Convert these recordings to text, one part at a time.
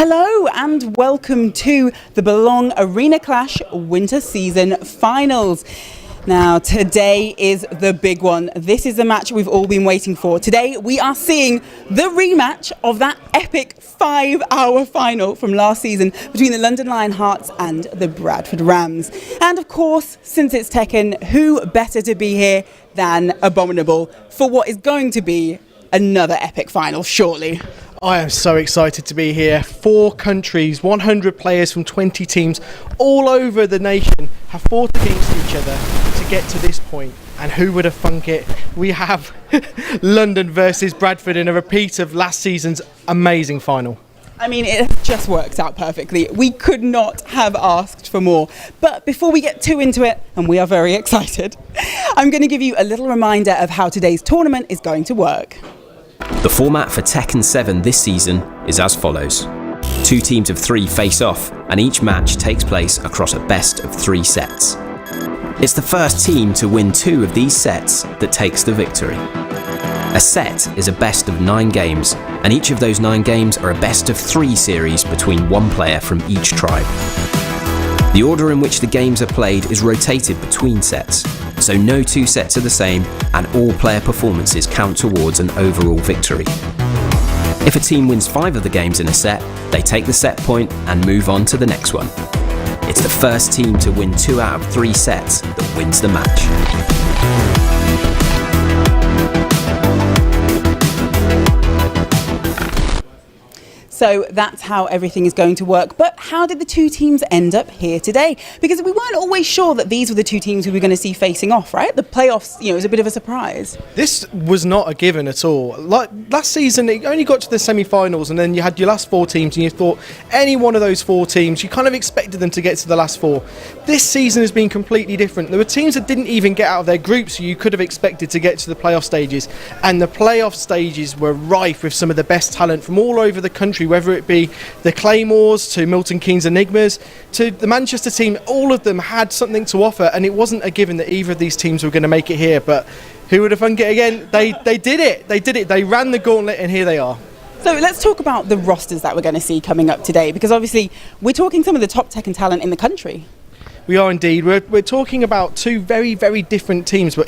Hello and welcome to the Belong Arena Clash Winter Season Finals. Now today is the big one. This is the match we've all been waiting for. Today we are seeing the rematch of that epic 5-hour final from last season between the London Lionhearts and the Bradford Rams. And of course, since it's Tekken, who better to be here than Abominable for what is going to be another epic final, surely. I am so excited to be here. 4 countries, 100 players from 20 teams all over the nation have fought against each other to get to this point. And who would have thunk it? We have London versus Bradford in a repeat of last season's amazing final. I mean, it just works out perfectly. We could not have asked for more. But before we get too into it, and we are very excited, I'm going to give you a little reminder of how today's tournament is going to work. The format for Tekken 7 this season is as follows. 2 teams of 3 face off, and each match takes place across a best of 3 sets. It's the first team to win 2 of these sets that takes the victory. A set is a best of 9 games, and each of those 9 games are a best of 3 series between 1 player from each tribe. The order in which the games are played is rotated between sets, so no 2 sets are the same, and all player performances count towards an overall victory. If a team wins 5 of the games in a set, they take the set point and move on to the next one. It's the first team to win 2 out of 3 sets that wins the match. So that's how everything is going to work. But how did the 2 teams end up here today? Because we weren't always sure that these were the 2 teams we were going to see facing off, right? The playoffs, was a bit of a surprise. This was not a given at all. Like last season, it only got to the semi-finals, and then you had your last 4 teams, and you thought any one of those 4 teams, you kind of expected them to get to the last 4. This season has been completely different. There were teams that didn't even get out of their groups, so you could have expected to get to the playoff stages. And the playoff stages were rife with some of the best talent from all over the country, whether it be the Claymores to Milton Keynes Enigmas to the Manchester team. All of them had something to offer, and it wasn't a given that either of these teams were going to make it here. But who would have thunk it again? They did it. They ran the gauntlet, and here they are. So let's talk about the rosters that we're going to see coming up today, because obviously we're talking some of the top Tekken talent in the country. We are indeed. We're talking about 2 very, very different teams, but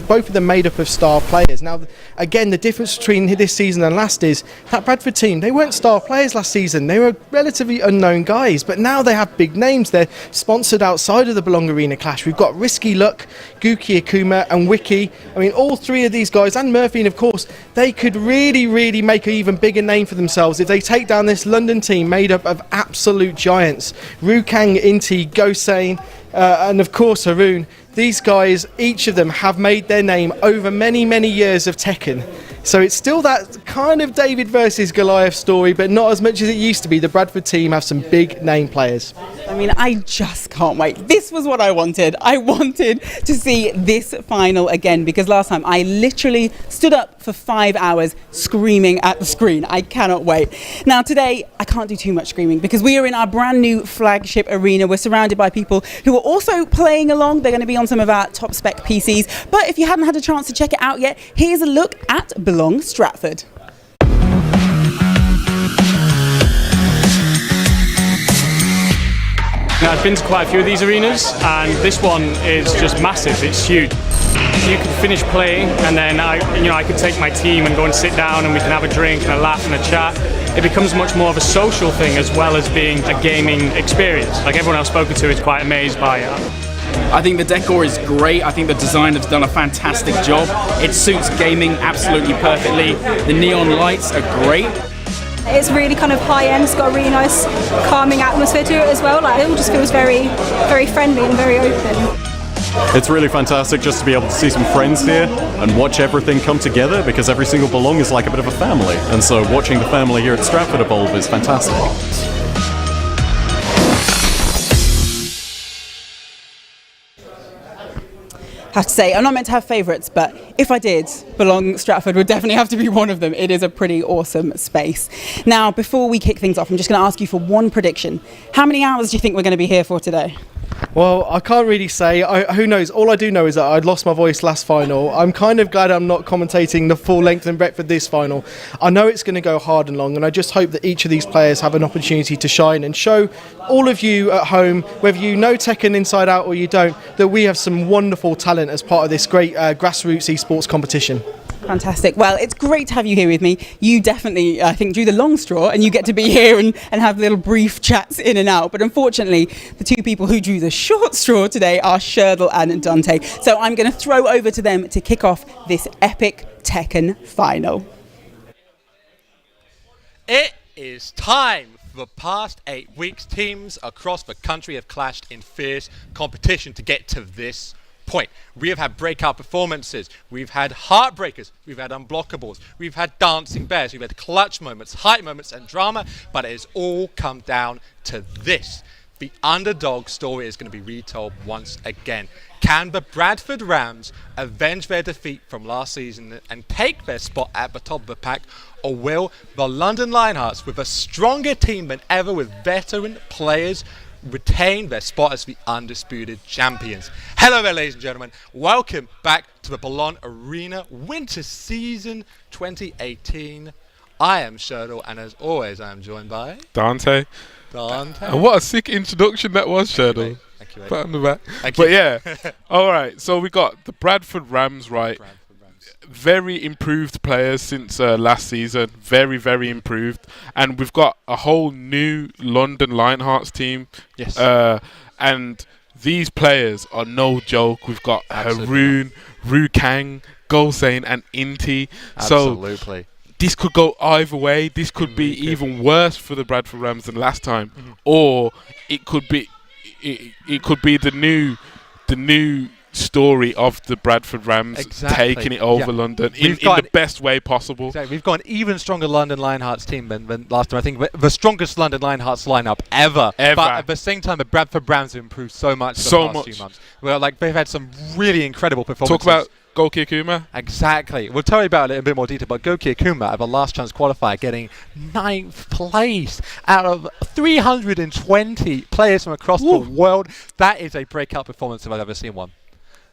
both of them made up of star players. Now, again, the difference between this season and last is that Bradford team, they weren't star players last season. They were relatively unknown guys, but now they have big names. They're sponsored outside of the Belong Arena Clash. We've got Risky Luck, Guki Akuma and Wiki. I mean, all 3 of these guys, and Murphy, and of course, they could really, really make an even bigger name for themselves if they take down this London team made up of absolute giants. Rukang, Inti, Gosane, and of course Haroon. These guys, each of them have made their name over many, many years of Tekken. So it's still that kind of David versus Goliath story, but not as much as it used to be. The Bradford team have some big name players. I mean, I just can't wait. This was what I wanted. I wanted to see this final again, because last time I literally stood up for 5 hours screaming at the screen. I cannot wait. Now today, I can't do too much screaming because we are in our brand new flagship arena. We're surrounded by people who are also playing along. They're going to be on some of our top spec PCs. But if you haven't had a chance to check it out yet, here's a look at Belong Stratford. Now, I've been to quite a few of these arenas, and this one is just massive. It's huge. You could finish playing, and then I could take my team and go and sit down, and we can have a drink and a laugh and a chat. It becomes much more of a social thing as well as being a gaming experience. Like everyone I've spoken to is quite amazed by it. I think the decor is great. I think the designers have done a fantastic job. It suits gaming absolutely perfectly. The neon lights are great. It's really kind of high-end. It's got a really nice calming atmosphere to it as well. Like, it all just feels very, very friendly and very open. It's really fantastic just to be able to see some friends here and watch everything come together, because every single Belong is like a bit of a family. And so watching the family here at Stratford evolve is fantastic. I have to say, I'm not meant to have favourites, but if I did, Belong Stratford would definitely have to be one of them. It is a pretty awesome space. Now, before we kick things off, I'm just going to ask you for one prediction. How many hours do you think we're going to be here for today? Well, I can't really say. Who knows? All I do know is that I'd lost my voice last final. I'm kind of glad I'm not commentating the full length and breadth of this final. I know it's going to go hard and long, and I just hope that each of these players have an opportunity to shine and show all of you at home, whether you know Tekken inside out or you don't, that we have some wonderful talent as part of this great grassroots esports competition. Fantastic. Well, it's great to have you here with me. You definitely, I think, drew the long straw, and you get to be here and have little brief chats in and out. But unfortunately, the two people who drew the short straw today are Sherdal and Dante. So I'm going to throw over to them to kick off this epic Tekken final. It is time. For the past 8 weeks, teams across the country have clashed in fierce competition to get to this point. We have had breakout performances, we've had heartbreakers, we've had unblockables, we've had dancing bears, we've had clutch moments, hype moments and drama, but it has all come down to this. The underdog story is going to be retold once again. Can the Bradford Rams avenge their defeat from last season and take their spot at the top of the pack, or will the London Lionhearts, with a stronger team than ever with veteran players, retain their spot as the undisputed champions? Hello there, ladies and gentlemen. Welcome back to the Boulogne Arena Winter Season 2018. I am Sherdal, and as always, I am joined by Dante. And what a sick introduction that was, Sherdal. Thank you, mate. Pat on the back. Thank But you. yeah, all right. So we got the Bradford Rams, right? Very improved players since last season. Very, very improved. And we've got a whole new London Lionhearts team. Yes. And these players are no joke. We've got Haroon, Rukang, Golsane, and Inti. Absolutely. So this could go either way. This could be even worse for the Bradford Rams than last time, or it could be the new story of the Bradford Rams taking it over London in the best way possible. Exactly. We've got an even stronger London Lionhearts team than last time. I think the strongest London Lionhearts lineup ever. But at the same time, the Bradford Rams have improved so much the past few months. Well, like, they've had some really incredible performances. Talk about Goki Akuma. Exactly. We'll tell you about it in a bit more detail, but Goki Akuma at the last chance qualifier getting 9th place out of 320 players from across the world. That is a breakout performance if I've ever seen one.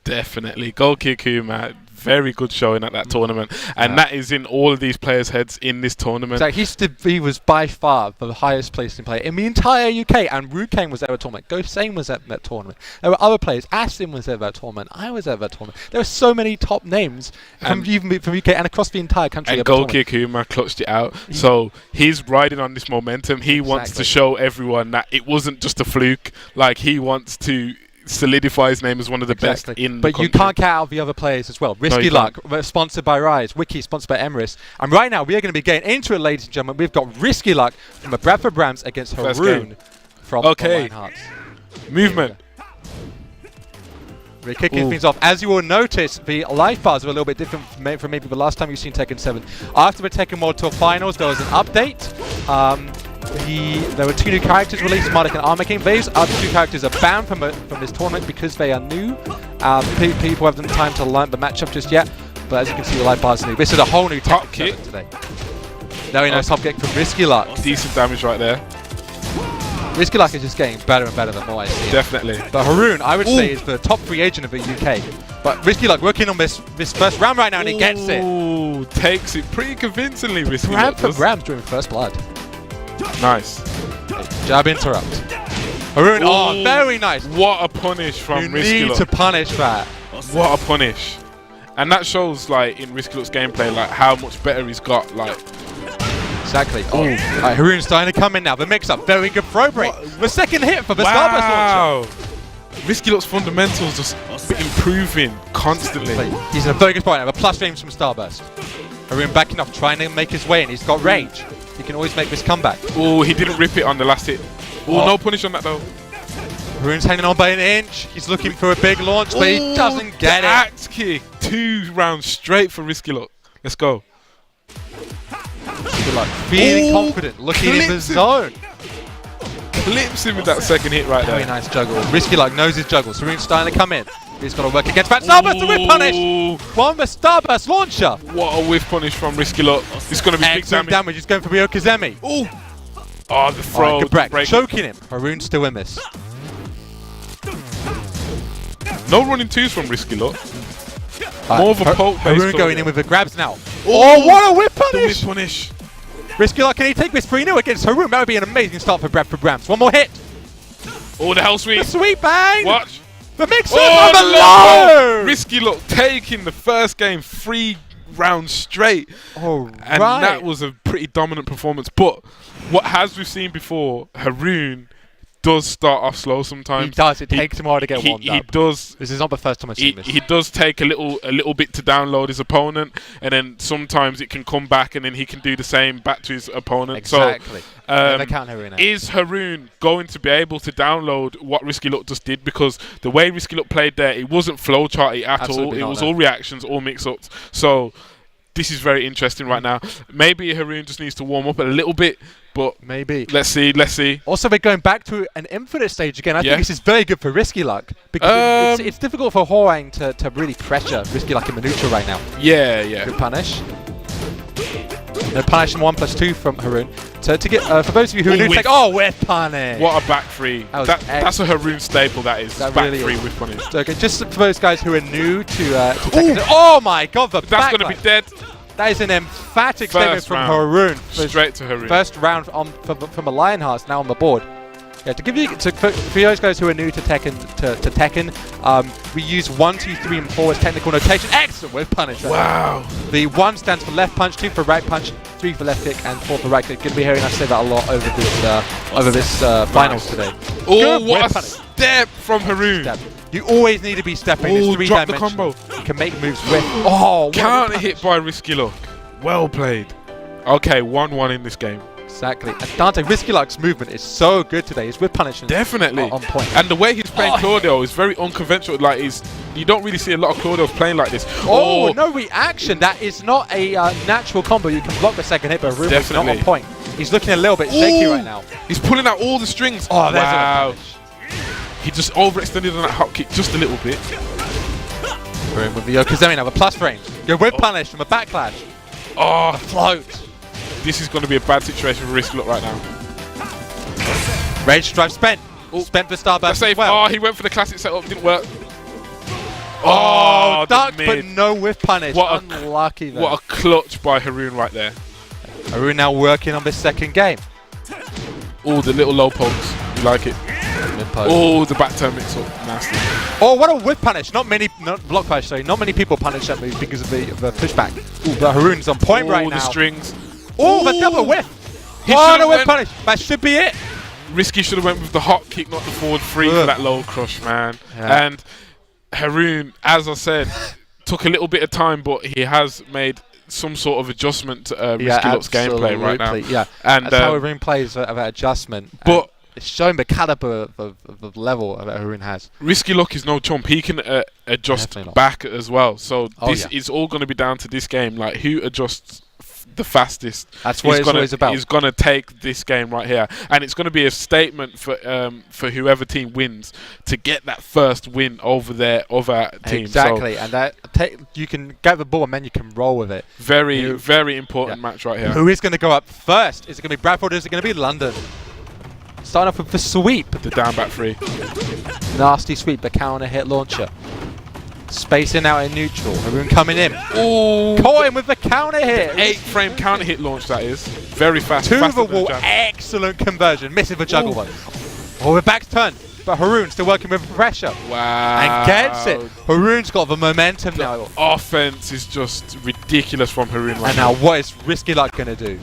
Definitely. Goki Akuma, very good showing at that tournament. And that is in all of these players' heads in this tournament. So he was by far the highest placed player in the entire UK, and Rukang was at the tournament. Gosane was at that tournament. There were other players. Aston was at that tournament. I was at that tournament. There were so many top names from UK and across the entire country. And Goki Akuma clutched it out. So he's riding on this momentum. He wants to show everyone that it wasn't just a fluke. Like, he wants to solidify his name as one of the best in the country. You can't count out the other players as well. Risky Luck, sponsored by Rise. Wiki, sponsored by Emirates. And right now, we are going to be getting into it, ladies and gentlemen. We've got Risky Luck from the Bradford Rams against Haroon from the Lionhearts. Movement. We're kicking things off. As you will notice, the life bars are a little bit different from maybe the last time you've seen Tekken 7. After the Tekken World Tour Finals, there was an update. There were 2 new characters released, Marduk and Armaking. These other 2 characters are banned from this tournament because they are new. People haven't had time to learn the matchup just yet. But as you can see, the life bars are new. This is a whole new top kick today. Very nice top kick from Risky Luck. Decent damage right there. Risky Luck is just getting better and better the more I see it. Definitely. But Haroon, I would say, is the top free agent of the UK. But Risky Luck working on this first round right now, and he gets it. Ooh, takes it pretty convincingly, Risky Luck. For Rams during First Blood. Nice. Jab interrupt. Haroon, very nice. What a punish from Risky Luck. You need to punish that. What a punish. And that shows, like, in Risky Luck's gameplay, like, how much better he's got, like. Exactly. Right, Haroon's starting to come in now. The mix-up, very good throw break. The second hit for the Starburst launcher. Risky Luck's fundamentals just improving constantly. He's in a very good spot now. The plus frames from Starburst. Haroon backing off, trying to make his way in. He's got range. He can always make this comeback. Oh, he didn't rip it on the last hit. Oh, no punish on that though. Haroon's hanging on by an inch. He's looking for a big launch, but he doesn't get it. Axe kick. 2 rounds straight for Risky Luck. Let's go. Risky Luck feeling confident, looking in the zone. Clips him with that second hit right there. Very nice juggle. Risky Luck knows his juggle. Haroon's starting to come in. He's got to work against that Starburst. The whip punish from the Starburst launcher. What a whiff punish from Risky Luck. It's going to be big damage. He's going for Ryokazemi. Oh, the throw. Choking him. Haroon's still in this. No running twos from Risky Luck. More of a poke. Haroon going in with the grabs now. Oh, what a whip The punish! whip punish. Risky Luck, can he take this 3-0 against Haroon? That would be an amazing start for Bradford Rams. One more hit. Oh, the hell sweep. The sweep bang. Watch. The mix-up Oh, on the the low. low. Risky Luck taking the first game 3 rounds straight. Oh, And right. that was a pretty dominant performance. But what has we've seen before, Haroon does start off slow sometimes. He does. It takes him a while to get warmed He up. does. This is not the first time I've seen this. He does take a little bit to download his opponent, and then sometimes it can come back, and then he can do the same back to his opponent. Exactly. So, Never count Haroon out. is Haroon going to be able to download what Risky Luck just did? Because the way Risky Luck played there, it wasn't flowcharty at Absolutely all. not, It was no. all reactions, all mix-ups. So this is very interesting right now. Maybe Haroon just needs to warm up a little bit, but maybe. Let's see. Also, we're going back to an infinite stage again. I Yeah. think this is very good for Risky Luck because it's difficult for Hwoarang to really pressure Risky Luck in the neutral right now. Yeah. Good punish. No punish and 1+2 from Haroon. So to get for those of you who are new, whiff. whiff punish. What a back three. That's a Haroon staple, that is. That back really three is. with punish. So, okay, just for those guys who are new to Tekken. Oh my god, the That's going to be dead. That is an emphatic statement First from round. Haroon. Straight to Haroon. First round from a Lionheart's now on the board. Yeah, to give you for those guys who are new to Tekken, we use 1, 2, 3, and 4 as technical notation. Excellent with punish. Wow. The 1 stands for left punch, 2 for right punch, 3 for left kick, and 4 for right kick. Going to be hearing us say that a lot over this finals today. Oh, Good what whip a punish. step from Haroon. Step. You always need to be stepping. Oh, It's 3 drop the dimensional. combo. You can make moves with. Oh, what a Counter punish. hit by Risky Luck. Well played. Okay, 1-1 in this game. Exactly. And Dante, Risky Luck's movement is so good today. His whip punishment Definitely. on point. And the way he's playing Claudio is very unconventional. Like, you don't really see a lot of Claudios playing like this. Oh, no reaction. That is not a natural combo. You can block the second hit, but Haroon is not on point. He's looking a little bit shaky right now. He's pulling out all the strings. Oh, there's wow. He just overextended on that hop kick just a little bit. Haroon with the Yokozuna now, the plus frames. Good whip punish from a backlash. Oh, Float. this is going to be a bad situation for Risky Luck right now. Rage drive spent. Spent for Starburst That's as safe. well. Oh, he went for the classic setup. Didn't work. Oh, ducked, the but mid. no whiff punish. What Unlucky there. What a clutch by Haroon right there. Haroon now working on this second game. Oh, the little low pokes. You like it. Oh, the back turn mix up. Nasty. Oh, what a whip punish. Not many people punish that move because of the pushback. Ooh, but Haroon's on point right now. The strings. Oh, the double whiff. He Oh, should've no whip went- punish. That should be it. Risky should have went with the hot kick, not the forward three for that low crush, man. Yeah. And Haroon, as I said, took a little bit of time, but he has made some sort of adjustment to Risky Luck's gameplay right now. Yeah, and that's how Haroon plays that adjustment. But it's showing the caliber of the level that Haroon has. Risky Luck is no chump. He can adjust back as well. So this is all going to be down to this game. Like, who adjusts the fastest? That's what it's always about. He's going to take this game right here, and it's going to be a statement for whoever team wins to get that first win over their other team. Exactly, So and that you can get the ball and then you can roll with it. very, very important match right here. Who is going to go up first? Is it going to be Bradford or is it going to be London? Starting off with the sweep. The down back three. Nasty sweep, the counter hit launcher. Spacing out in neutral. Haroon coming in. Oh, Caught him with the counter hit. 8-frame counter hit launch, that is. Very fast. To faster the than wall. jab. Excellent conversion. Missing the juggle one. Oh, the back's turned. But Haroon still working with pressure. Wow. And gets it. Haroon's got the momentum now. Offense is just ridiculous from Haroon right And now what is Risky Luck going to do?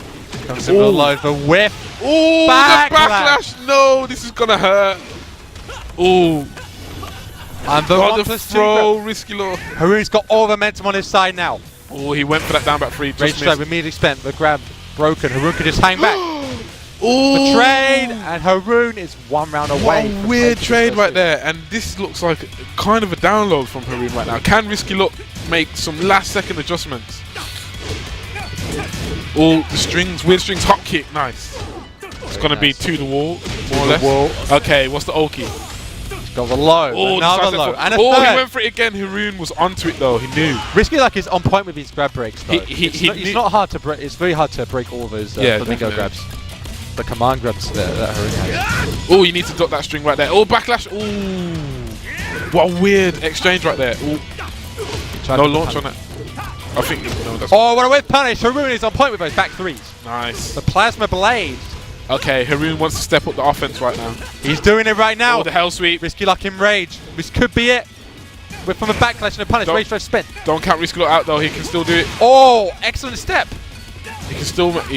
Comes in Ooh. the low, the whiff. Oh, Backlash. the backlash. No, this is going to hurt. Oh, And the got 1+2. the throw, Risky Luck. Haroon's got all the momentum on his side now. Oh, he went for that down back three. Rage Just drive missed. immediately spent. The grab broken. Haroon could just hang back. Oh, The trade, and Haroon is 1 round away. what a from weird taking trade this right first there. And this looks like kind of a download from Haroon right now. Can Risky Luck make some last second adjustments? Oh, the strings, weird strings, hot kick, nice. It's going to be to the wall, more or the less. wall. Okay, what's the Oki? He's got the low, Oh, another decisive low, foot. and a Oh, he third. went for it again. Haroon was onto it though. He knew. Risky Luck is on point with his grab breaks though. It's It's not hard to break. It's very hard to break all of those flamingo definitely. grabs. The command grabs that Haroon has. Oh, you need to duck that string right there. Oh, backlash. Oh. What a weird exchange right there. Ooh. No launch on it. I think no, that's Oh, what a whip punish. Haroon is on point with those back threes. nice. The plasma blade. Okay, Haroon wants to step up the offense right now. He's doing it right now. Oh, the hell sweep. Risky Luck in rage. This could be it. Whip from a backlash and a punish. Don't- Rage drive spin. Don't count Risky Look out though. He can still do it. Oh, excellent step. He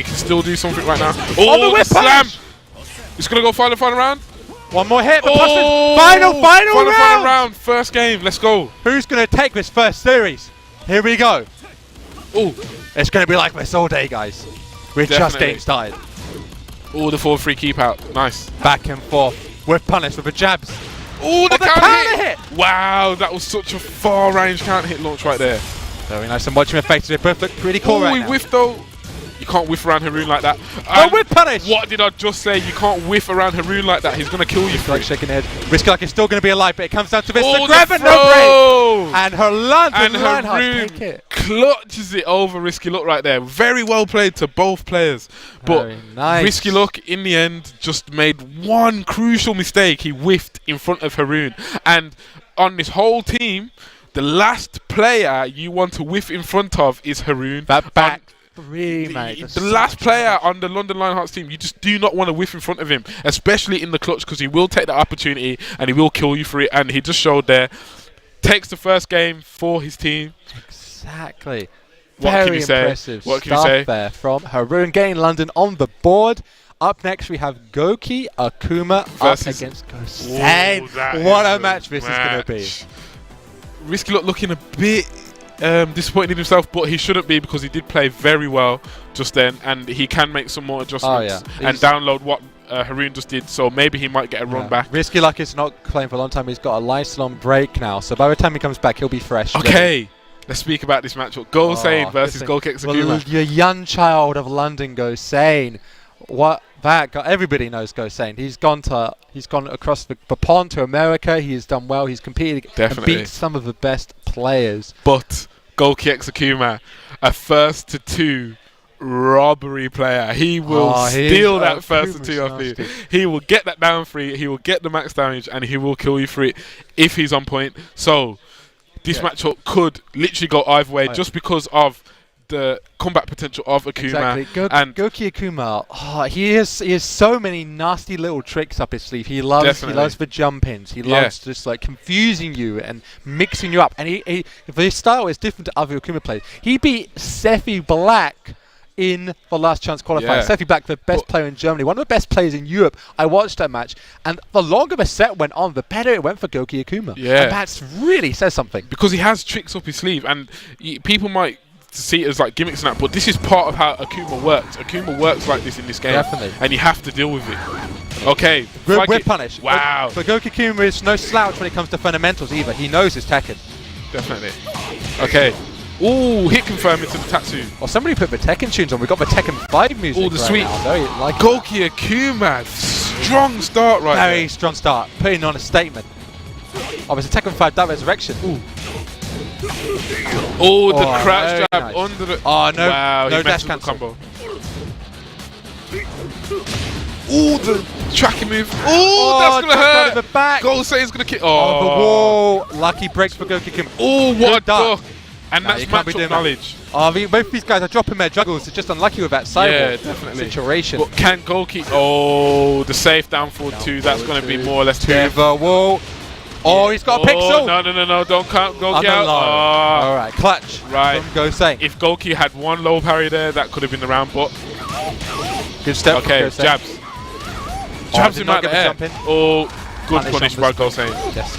can still do something right now. the Oh, the whip slam. punish. It's gonna go final round. One more hit. But Oh, final round. round. First game. Let's go. Who's going to take this first series? Here we go. Oh, It's going to be like this all day, guys. We're just Definitely. getting started. oh, the 4-3 keep out. Nice. Back and forth. With punish with the jabs. Oh, the the counter counter hit. Wow, that was such a far range counter hit launch right there. Very nice. I'm watching effects. They both look pretty cool Oh, right he now. whiffed though. You can't whiff around Haroon like that. No And whip punish. what did I just say? You can't whiff around Haroon like that. He's gonna kill you for Like it. shaking head. Risky Luck is still going to be alive, but it comes down to this. Oh, the grab and no throw. break. And her lunge And and Reinhardt Haroon take it. clutches it over Risky Look right there. Very well played to both players. But Very nice. Risky Look, in the end, just made one crucial mistake. He whiffed in front of Haroon. And on this whole team, the last player you want to whiff in front of is Haroon. That back three, mate. The last player on the London Lionhearts team, you just do not want to whiff in front of him, especially in the clutch, because he will take that opportunity and he will kill you for it. And he just showed there. Takes the first game for his team. Exactly. What Very can you say? impressive What can you stuff say? there from Haroon getting London on the board. Up next, we have Goki Akuma Versus- up against Ghost. Ooh, Zane. that What is a match this is going to be. match. Risky Look looking a bit disappointed in himself, but he shouldn't be because he did play very well just then, and he can make some more adjustments and download what Haroon just did, so maybe he might get a run back. Risky Luck is not playing for a long time. He's got a lifelong break now, so by the time he comes back, he'll be fresh. Okay, let's speak about this matchup. Go Sane versus Goki Akuma. Your young child of London goes Sane. What that guy, everybody knows goes Sane. He's gone across the pond to America. He has done well. He's competed Definitely. and beat some of the best players. But Goki Akuma, a first to two robbery player. He will steal that first to two off you. He will get that down free. He will get the max damage, and he will kill you for it if he's on point. So this matchup could literally go either way just because of the combat potential of Akuma. Exactly. And Goki Akuma, he has so many nasty little tricks up his sleeve. He loves the jump ins. He loves just like confusing you and mixing you up. And he his style is different to other Akuma players. He beat Sephi Black in the last chance qualifier. Sephi Black, the best player in Germany, one of the best players in Europe. I watched that match, and the longer the set went on, the better it went for Goki Akuma. Yeah. And that really says something. because he has tricks up his sleeve, and people might see it as like gimmicks and that, but this is part of how Akuma works. Akuma works like this in this game. Definitely. And you have to deal with it. Okay. Whip punish. Wow. But Goki Akuma is no slouch when it comes to fundamentals either. He knows his Tekken. Definitely. Okay. Ooh, hit confirm into the Tatsu. Well, somebody put the Tekken tunes on. We got the Tekken 5 music. All the right sweet. now. Very like Goki Akuma. Strong start right very there. strong start. Putting on a statement. Oh, it's a Tekken 5 Dark Resurrection. Ooh. Oh, the Oh, crouch very jab nice. under the... Oh, no. Wow, No he dash messed with the cancel. combo. Ooh, the tracking move. Ooh, that's going to out of hurt. the back. Goal Satan's going to kick. Oh, Oh, the wall. Lucky breaks for Goki Akuma. Oh, what a Good duck. duck. And No, that's you can't be matchup doing that. knowledge. Oh, both these guys are dropping their juggles. They're just unlucky with that sidewalk definitely. situation. But can Goki... Oh, the safe down forward 2. That's going to be more or less To 2. the wall. Oh, he's got a pixel. No. Don't count Goki On the out. low. Oh. All right, clutch. Right. From Go Sane. If Goki had one low parry there, that could have been the round, but... Good step. Okay, Go Sane. jabs. Jabs did him not out the get the air. jump in. Oh, good Punish punish on by the Goal Sane. Yes.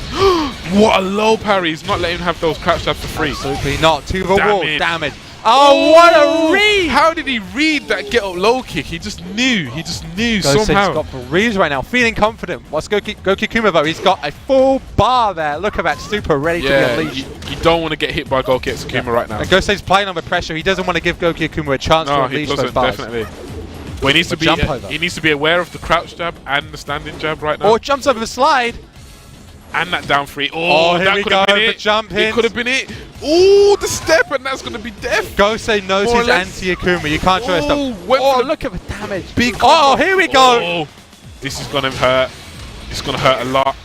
What a low parry. He's not letting him have those crouch jabs for free. Absolutely not. To the wall. Damage. Damage. Oh, what a read! How did he read that get up low kick? He just knew. He just knew Go Sane's somehow. got the reads right now, feeling confident. What's Goki Akuma though? He's got a full bar there. Look at that, super ready to be unleashed. you don't want to get hit by Goki Akuma right now. And Go Sane's playing under pressure. He doesn't want to give Goki Akuma a chance to No, he unleash those doesn't, bars. definitely. Well, he needs to be. jump over. He needs to be aware of the crouch jab and the standing jab right now, Or jumps over the slide. and that down free. Oh, here that we could have go, been the it. jump It hits. could have been it. Ooh, the step, and that's going to be death. Go Sane knows More or his less. anti-Akuma. You can't try to Ooh, stop. went Oh, for the look at the damage. big. Oh, here we go. Oh, this is going to hurt. It's going to hurt a lot.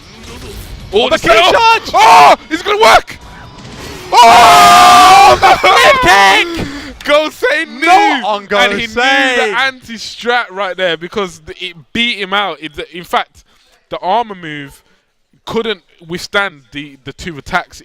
Oh, the the key setup. charge! Oh, it's gonna work. Oh, The flip kick! Gosei knew, Not on and he knew Gosei. the anti-strat right there because it beat him out. In fact, the armor move couldn't withstand the two attacks.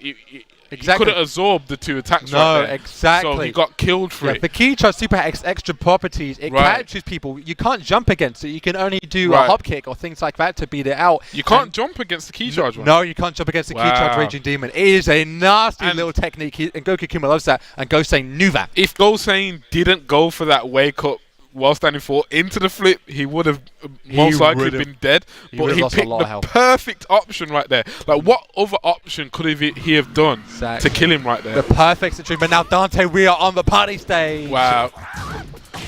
He couldn't absorb the two attacks right there. exactly. So he got killed for it. The key charge super has extra properties. It catches people. You can't jump against it. You can only do a hop kick or things like that to beat it out. You can't jump against the key charge one. No, you can't jump against the key charge Raging Demon. It is a nasty little technique, and Goku Kuma loves that, and Gosei knew that. If Gosei didn't go for that wake up while standing 4 into the flip, he would have most likely been dead. But he picked the perfect option right there. Like, what other option could he have done to kill him right there? The perfect situation. But now, Dante, we are on the party stage. Wow.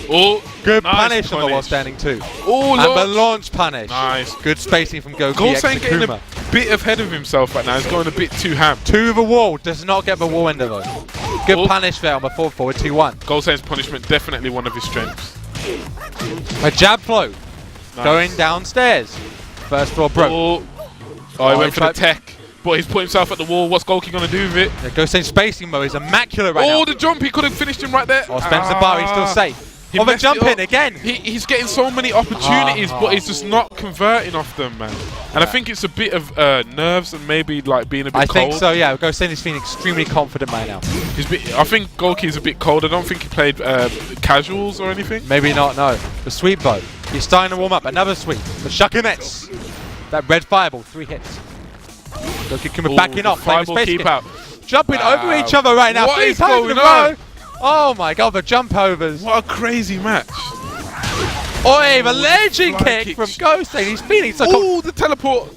Oh, good punish on the wall standing too. Oh, and the launch punish. Nice. Good spacing from Goku. Gosei getting a bit ahead of himself right now. He's going a bit too ham. 2 of the wall. Does not get the wall ender though. Good punish there on the forward 2-1. Gosei's punishment, definitely one of his strengths. A jab flow. Going downstairs. First floor broke. Oh, he went for the tech. But he's put himself at the wall. What's Goku going to do with it? Yeah, Gosei spacing mode is immaculate right now. Oh, the jump. He could have finished him right there. Oh, spends the bar. He's still safe. He the jump in again. He's getting so many opportunities, but he's just not converting off them, man. And I think it's a bit of nerves and maybe like being a bit cold. I think so, yeah. Gosei is feeling extremely confident right now. I think Goku's a bit cold. I don't think he played casuals or anything. Maybe not, no. The sweep bow. He's starting to warm up. Another sweep. The Shakunets. That red fireball. 3 hits. Goku Kuma backing off. Fireball keep out. Jumping over each other right now. What is going on? Oh my god, the jump overs. What a crazy match. Oi, the legend kick from Gosei. He's feeling so cool. The teleport.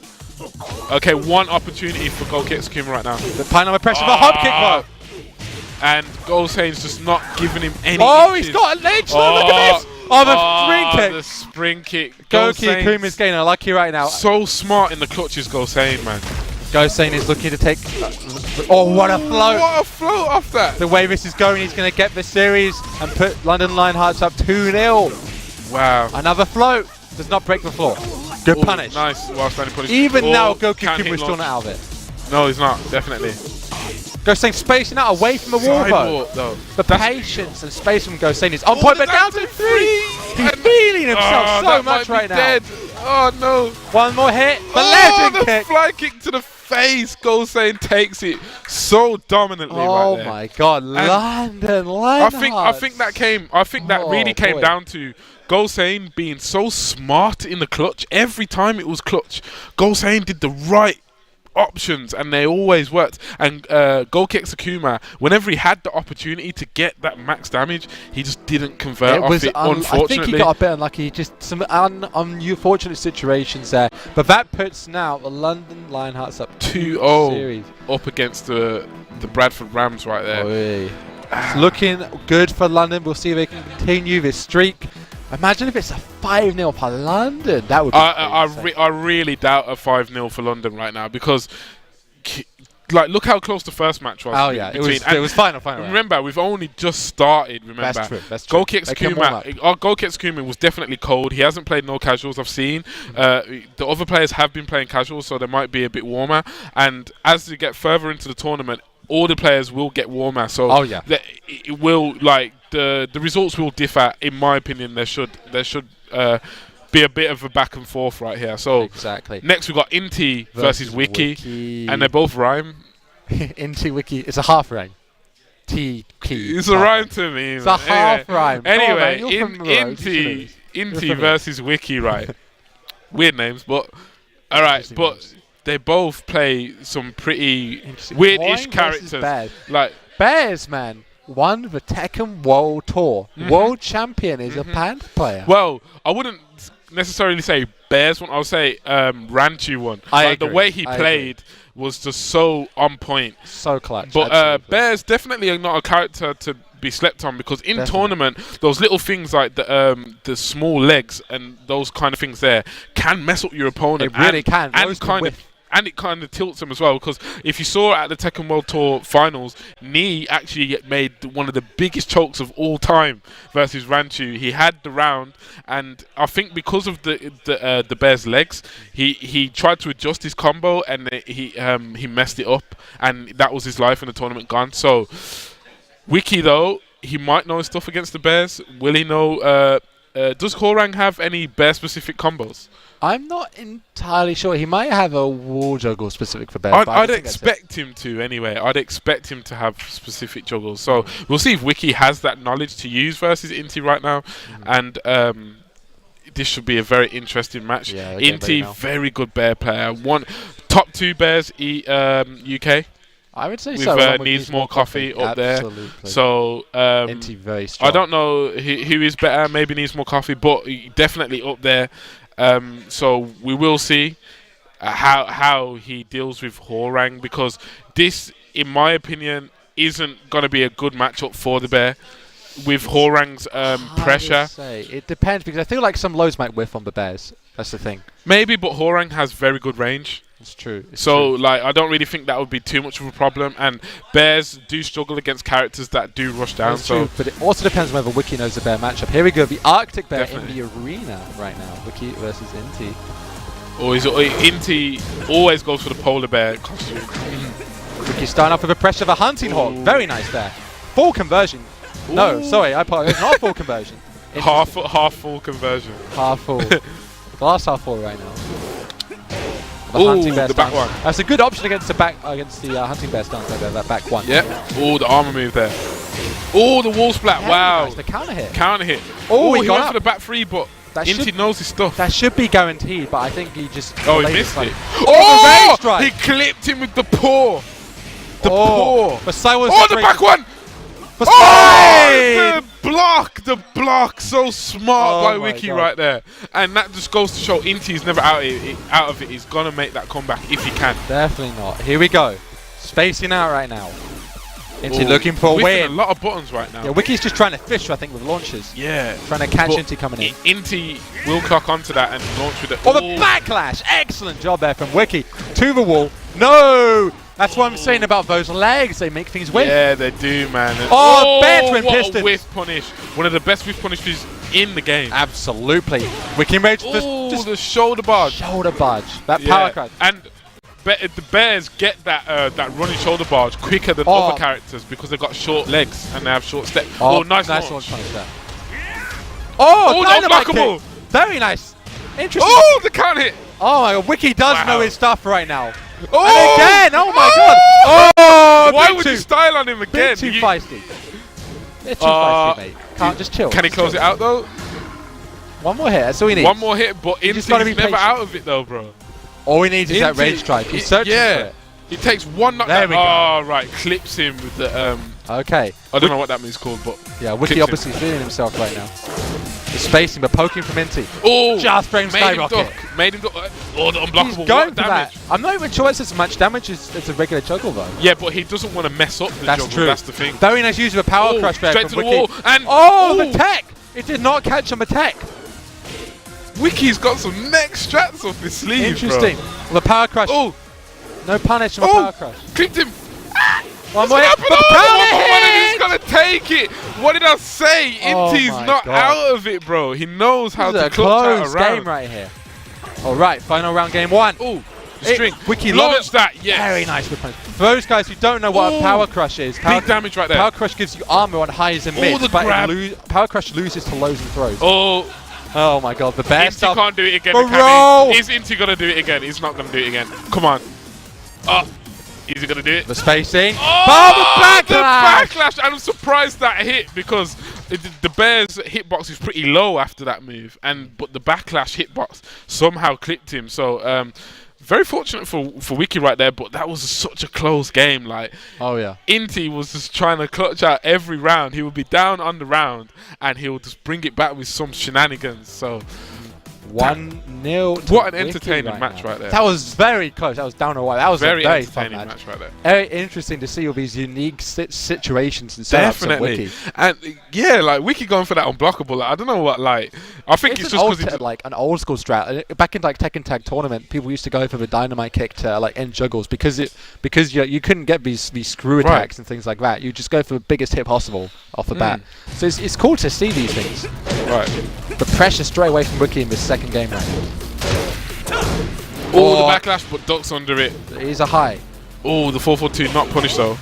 Okay, one opportunity for Goku Kuma right now. The piling of pressure, the hop kick though. And Gosei's just not giving him any. Oh, he's got a ledge. Look at this. Oh, the spring kick. The spring kick. Goku Kuma's getting unlucky right now. So smart in the clutches, Gosei, man. Gosei is looking to take... oh, what a float! What a float off that! The way this is going, he's going to get the series and put London Lionhearts up 2-0. Wow. Another float. Does not break the floor. Good punish. Nice. While standing punish. Even now, Goku Kuma is still not out of it. No, he's not. Definitely. Gosei spacing out away from the wall, though. The patience and space from Gosei is on point, but down to 3! He's feeling himself so much right now. Oh no! One more hit. The legend kick. Fly kick to the face. Gosei takes it so dominantly right there. Oh my god, London Lionhearts. I think that really came down to Gosei being so smart in the clutch. Every time it was clutch, Gosei did the right options and they always worked. And Goku Kuma, whenever he had the opportunity to get that max damage, he just didn't convert off it, unfortunately. I think he got a bit unlucky, just some unfortunate situations there. But that puts now the London Lionhearts up 2-0 up against the Bradford Rams right there. It's looking good for London. We'll see if they can continue this streak. Imagine if it's a 5-0 for London. That would be I really doubt a 5-0 for London right now because, like, look how close the first match was. Oh, yeah. It was final. Remember, we've only just started, remember. That's true. Goku Kuma was definitely cold. He hasn't played no casuals, I've seen. The other players have been playing casuals, so they might be a bit warmer. And as you get further into the tournament, all the players will get warmer. So it will, like, the results will differ. In my opinion, there should be a bit of a back and forth right here. So next we've got Inti versus Wiki, and they both rhyme. Inti Wiki, it's a half rhyme. It's a rhyme to me. It's a half rhyme. Anyway, Inti versus Wiki, right? Weird names, but all right, but they both play some pretty weird-ish characters. Like Bears, man. Won the Tekken World Tour. World champion is a Panda player. Well, I wouldn't necessarily say Bears one. I would say Ranchu one. The way he played was just so on point. So clutch. But Bears definitely are not a character to be slept on because in tournament, those little things like the small legs and those kind of things there can mess up your opponent. It really can. And kind of and it kind of tilts him as well, because if you saw at the Tekken World Tour Finals, Ni actually made one of the biggest chokes of all time versus Ranchu. He had the round, and I think because of the bear's legs, he tried to adjust his combo, and he messed it up, and that was his life in the tournament gone. So Wiki, though, he might know his stuff against the bears. Will he know? Does Horang have any bear-specific combos? I'm not entirely sure. He might have a wall juggle specific for bears. I'd expect him to anyway. I'd expect him to have specific juggles. So we'll see if Wiki has that knowledge to use versus Inti right now. And this should be a very interesting match. Yeah, Inti, very good bear player. Top 2 bears UK. I would say with, so. Needs More Coffee up Absolutely. there. So Inti very strong. I don't know who is better. Maybe Needs More Coffee, but definitely up there. So we will see how he deals with Horang, because this, in my opinion, isn't going to be a good matchup for the bear with Horang's pressure. It depends, because I feel like some lows might whiff on the bears. That's the thing. Maybe, but Horang has very good range. It's true. Like, I don't really think that would be too much of a problem. And bears do struggle against characters that do rush down. That's true, but it also depends whether Wiki knows the bear matchup. Here we go, the Arctic Bear in the arena right now. Wiki versus Inti. Inti always goes for the polar bear costume. Wiki starting off with a pressure of a hunting hawk. Very nice there. Full conversion. Ooh. No, sorry, I apologize. Not full conversion. Half full conversion. Half full. Glass half full right now. The back one. That's a good option against the hunting bear stance over that back one. Yep. The armor move there. The wall splat. Wow. Nice. The counter hit. He went for the back 3, but Inti knows his stuff. That should be guaranteed, but I think he just. He missed it. The rage strike. He clipped him with the paw. The paw. The back one. The block, so smart by Wiki right there, and that just goes to show Inti's never out of it. He's gonna make that comeback if he can. Definitely not. Here we go, spacing out right now. Inti looking for a win. A lot of buttons right now. Yeah, Wiki's just trying to fish, I think, with launches. Yeah, trying to catch Inti coming in. Inti will clock onto that and launch with it. The backlash! Excellent job there from Wiki to the wall. No. That's what I'm saying about those legs. They make things whiff. Yeah, they do, man. Bear twin pistons. What a whiff punish. One of the best whiff punishes in the game. Absolutely. Wiki Rage just the shoulder barge. That power crash. And the bears get that running shoulder barge quicker than other characters because they've got short legs and they have short step. Nice launch punish there. Dynamite kick. Very nice. Interesting. The counter hit. Oh my god, Wiki does know his stuff right now. And again, oh my god! Why would you style on him again? Too feisty. They're too feisty, mate. Can't just chill. Can he close it out though? One more hit, that's all he needs. One more hit, but Inti's never out of it though, bro. All he needs is that rage strike. He's searching for it. He takes one knockdown. There we go. Right, clips him with the Okay. I don't know what that mean's called, but yeah, Wiki obviously feeling himself right now. The spacing, but poking from Inti. Just brings skyrocket. Made him duck. The unblockable. He's going for damage. I'm not even sure it's as much damage as a regular juggle though. Yeah, but he doesn't want to mess up the juggle. True. That's the thing. Very nice use of a power crush there straight from to Wiki. The wall. And the tech! It did not catch on the tech. Wiki's got some next strats off his sleeve. Interesting. Bro. Well, the power crush. No punish from a power crush. Clipped him. One more hit. He's gonna take it. What did I say? Inti's not out of it, bro. He knows how to clutch out a round. Game right here. All right, final round, game 1. String. Wiki launched that. Yes. Very nice with punish. For those guys who don't know what a power crush is, big damage right there. Power crush gives you armor on highs and mids, but power crush loses to lows and throws. Oh my god, the best. Inti can't do it again. Is Inti gonna do it again? He's not gonna do it again. Come on. Is he gonna do it? The spacing. The backlash! And I'm surprised that hit because the Bears' hitbox is pretty low after that move, but the backlash hitbox somehow clipped him. So very fortunate for Wiki right there, but that was such a close game. Like, Inti was just trying to clutch out every round. He would be down on the round, and he would just bring it back with some shenanigans. So 1-0. What an entertaining match right there. That was very close. That was down a while. That was Very a very fun entertaining match. match right there. Very interesting to see all these unique situations and setups of Definitely. Wiki. And yeah, like Wiki going for that unblockable. Like, I don't know what. Like, I think it's just old because like an old school strat. Back in like Tekken Tag tournament, people used to go for the dynamite kick to like end juggles because you couldn't get these screw attacks and things like that. You just go for the biggest hit possible off the bat. So it's cool to see these things. Right. The pressure straight away from Wiki in this second game round. Oh, the backlash, but ducks under it. He's a high. Oh, the 442 not punished though.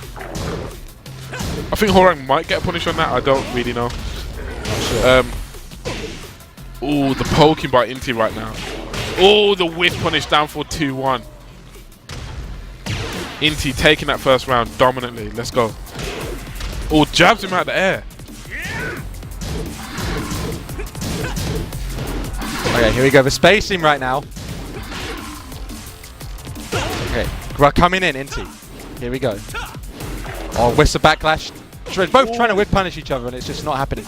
I think Horang might get a punish on that. I don't really know. Sure. Oh, the poking by Inti right now. Oh, the whiff punish down for 2-1. Inti taking that first round dominantly. Let's go. Oh, jabs him out of the air. Okay, here we go. The spacing right now. Okay, we're coming in, Inti. Here we go. Oh, whistle backlash. Both trying to whip punish each other, and it's just not happening.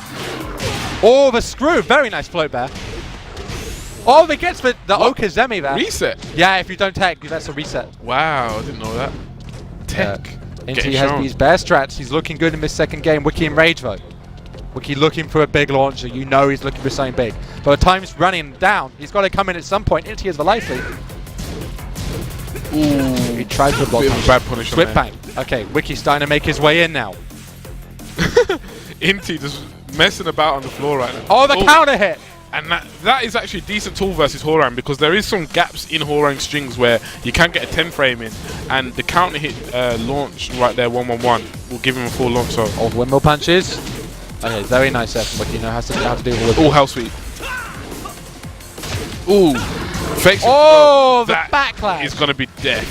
Oh, the screw. Very nice float there. Oh, he gets the Okazemi there. Reset? Yeah, if you don't tech, that's a reset. Wow, I didn't know that. Tech. Inti has these bear strats. He's looking good in this second game. Wiki in rage, though. Wiki looking for a big launcher. You know he's looking for something big. But the time's running down. He's got to come in at some point. Inti has the life lead. Ooh, he tried to block. Bit of a bad punish. Whip bang. Okay, Wiki's starting to make his way in now. Inti just messing about on the floor right now. Oh, the counter hit. And that is actually a decent tool versus Horang, because there is some gaps in Horang's strings where you can get a 10 frame in, and the counter hit launch right there, 1-1-1, will give him a full launch. So old windmill punches. Okay, very nice there from Wiki. You know how to do it with. Oh, hell sweet. Ooh. Fakes oh, the that backlash is going to be death.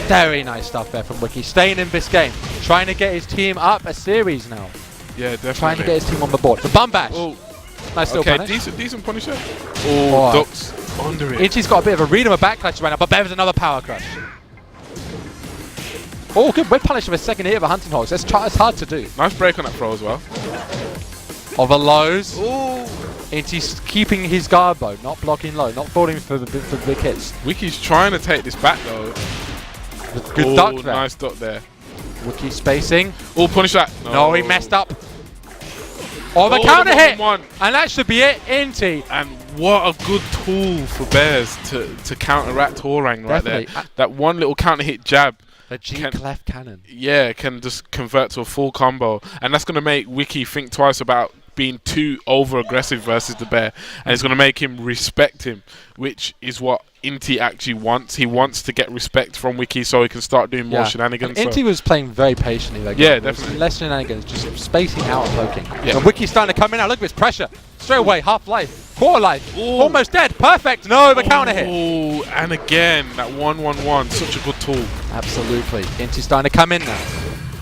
Very nice stuff there from Wiki. Staying in this game. Trying to get his team up a series now. Yeah, definitely. Trying to get his team on the board. The bum bash. Oh. Nice still okay, punish. decent punisher. Oh, ducks under it. Inti's got a bit of a read of a backlash right now, but there's another power crush. Oh, good whip punish with a second hit of a hunting hog. That's hard to do. Nice break on that throw as well. Of the lows. Ooh. Inti's keeping his guard bow, not blocking low, not falling for the big hits. Wiki's trying to take this back though. Good duck there. Nice duck there. Wiki spacing. Oh, punish that. No, he messed up. Oh, the counter hit! And that should be it, Inti. And what a good tool for Bears to counteract Horang right there. That one little counter hit jab. The G-clef cannon. Yeah, can just convert to a full combo. And that's going to make Wiki think twice about being too over-aggressive versus the bear. And it's going to make him respect him, which is what Inti actually wants. He wants to get respect from Wiki so he can start doing more shenanigans. And Inti was playing very patiently. Like definitely. Less shenanigans, just spacing out and poking. Yeah. And Wiki's starting to come in now. Look at his pressure. Straight away, half life, quarter life, almost dead. Perfect. No, the counter hit. Oh, and again, that 1-1-1. Such a good tool. Absolutely. Inti's starting to come in now.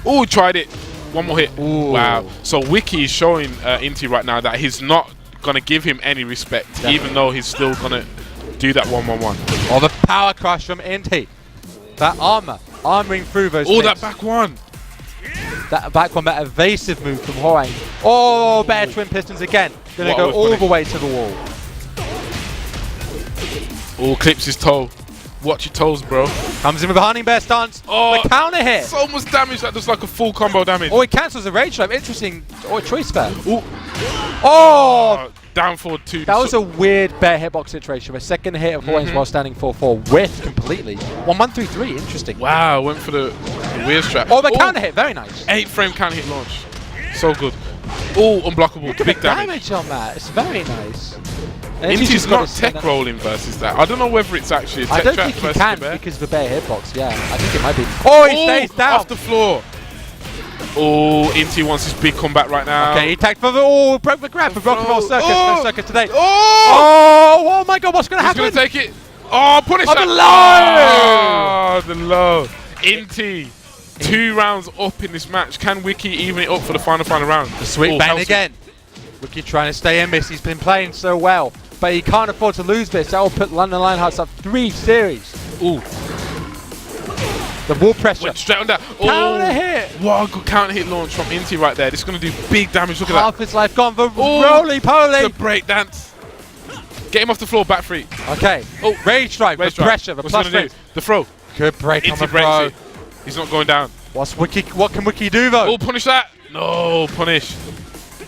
Oh, tried it. One more hit. Ooh. Wow. So Wiki is showing Inti right now that he's not going to give him any respect, even though he's still going to do that 1-1-1. Oh, the power crush from Inti. That armoring through those Oh, that back one. That back one, that evasive move from Horang. Oh, bear twin pistons again. Gonna go all the way to the wall. Oh, clips his toe. Watch your toes, bro. Comes in with a hunting bear stance. Oh, the counter hit. So much damage that does like a full combo damage. Oh, he cancels the rage drive. Interesting choice there. Ooh. Oh! Down forward 2. That was a weird bear hitbox situation. A second hit of Horang's while standing 4-4. Whiffed completely. 1-1-3-3. Interesting. Wow, went for the weird strap. Oh, the counter hit. Very nice. 8-frame counter hit launch. So good. Oh, unblockable. Look at big the damage on that. It's very nice. Inti's not tech rolling versus that. I don't know whether it's actually a tech trap. I don't trap think he versus can the bear. because of the bear hitbox. Yeah, I think it might be. Oh, he stays down. Off the floor. Oh, Inti wants his big comeback right now. Okay, he tagged for the. Oh, broke the grab for Rock and Roll Circus. No circus today. Oh! Oh my God, what's going to happen? He's going to take it. Oh, punish that. The low. Inti. 2 rounds up in this match. Can Wiki even it up for the final round? The sweet bang again. Wiki trying to stay in this. He's been playing so well, but he can't afford to lose this. That will put London Lionhearts up 3 series. Ooh. The wall pressure. Went straight on that. Counter hit. What a good counter hit launch from Inti right there. This is going to do big damage. Look at that. Half his life gone. The roly-poly. The breakdance. Get him off the floor, back three. Okay. Oh, rage drive, the pressure, the What's he plus gonna do? range. The throw. Good break on Into the breaks throw. it. He's not going down. What can Wiki do though? Oh, punish that. No, punish.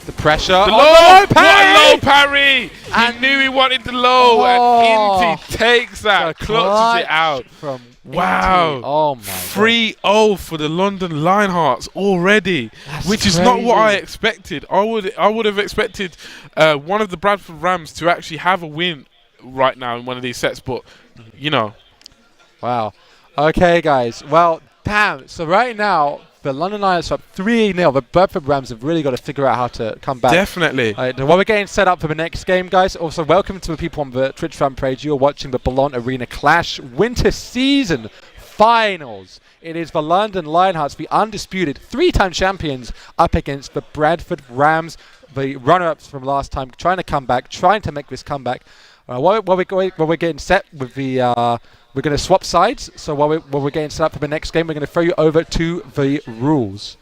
The pressure. The Oh, low, the low parry! What a low parry! He knew he wanted the low, and Inti takes that, The clutches it clutch out. From Wow. Inti. Oh my 3-0 for the London Lionhearts already, That's which is not what I crazy. expected. I would have expected one of the Bradford Rams to actually have a win right now in one of these sets, but you know. Wow. Okay, guys. Well, damn. So right now, the London Lions are up 3-0. The Bradford Rams have really got to figure out how to come back. Definitely. While we're getting set up for the next game, guys, also welcome to the people on the Twitch fan page. You're watching the Boulogne Arena Clash Winter Season Finals. It is the London Lionhearts, the undisputed 3-time champions, up against the Bradford Rams, the runner-ups from last time, trying to come back, trying to make this comeback. While we're getting set with the... we're going to swap sides, so while we're getting set up for the next game, we're going to throw you over to the rules.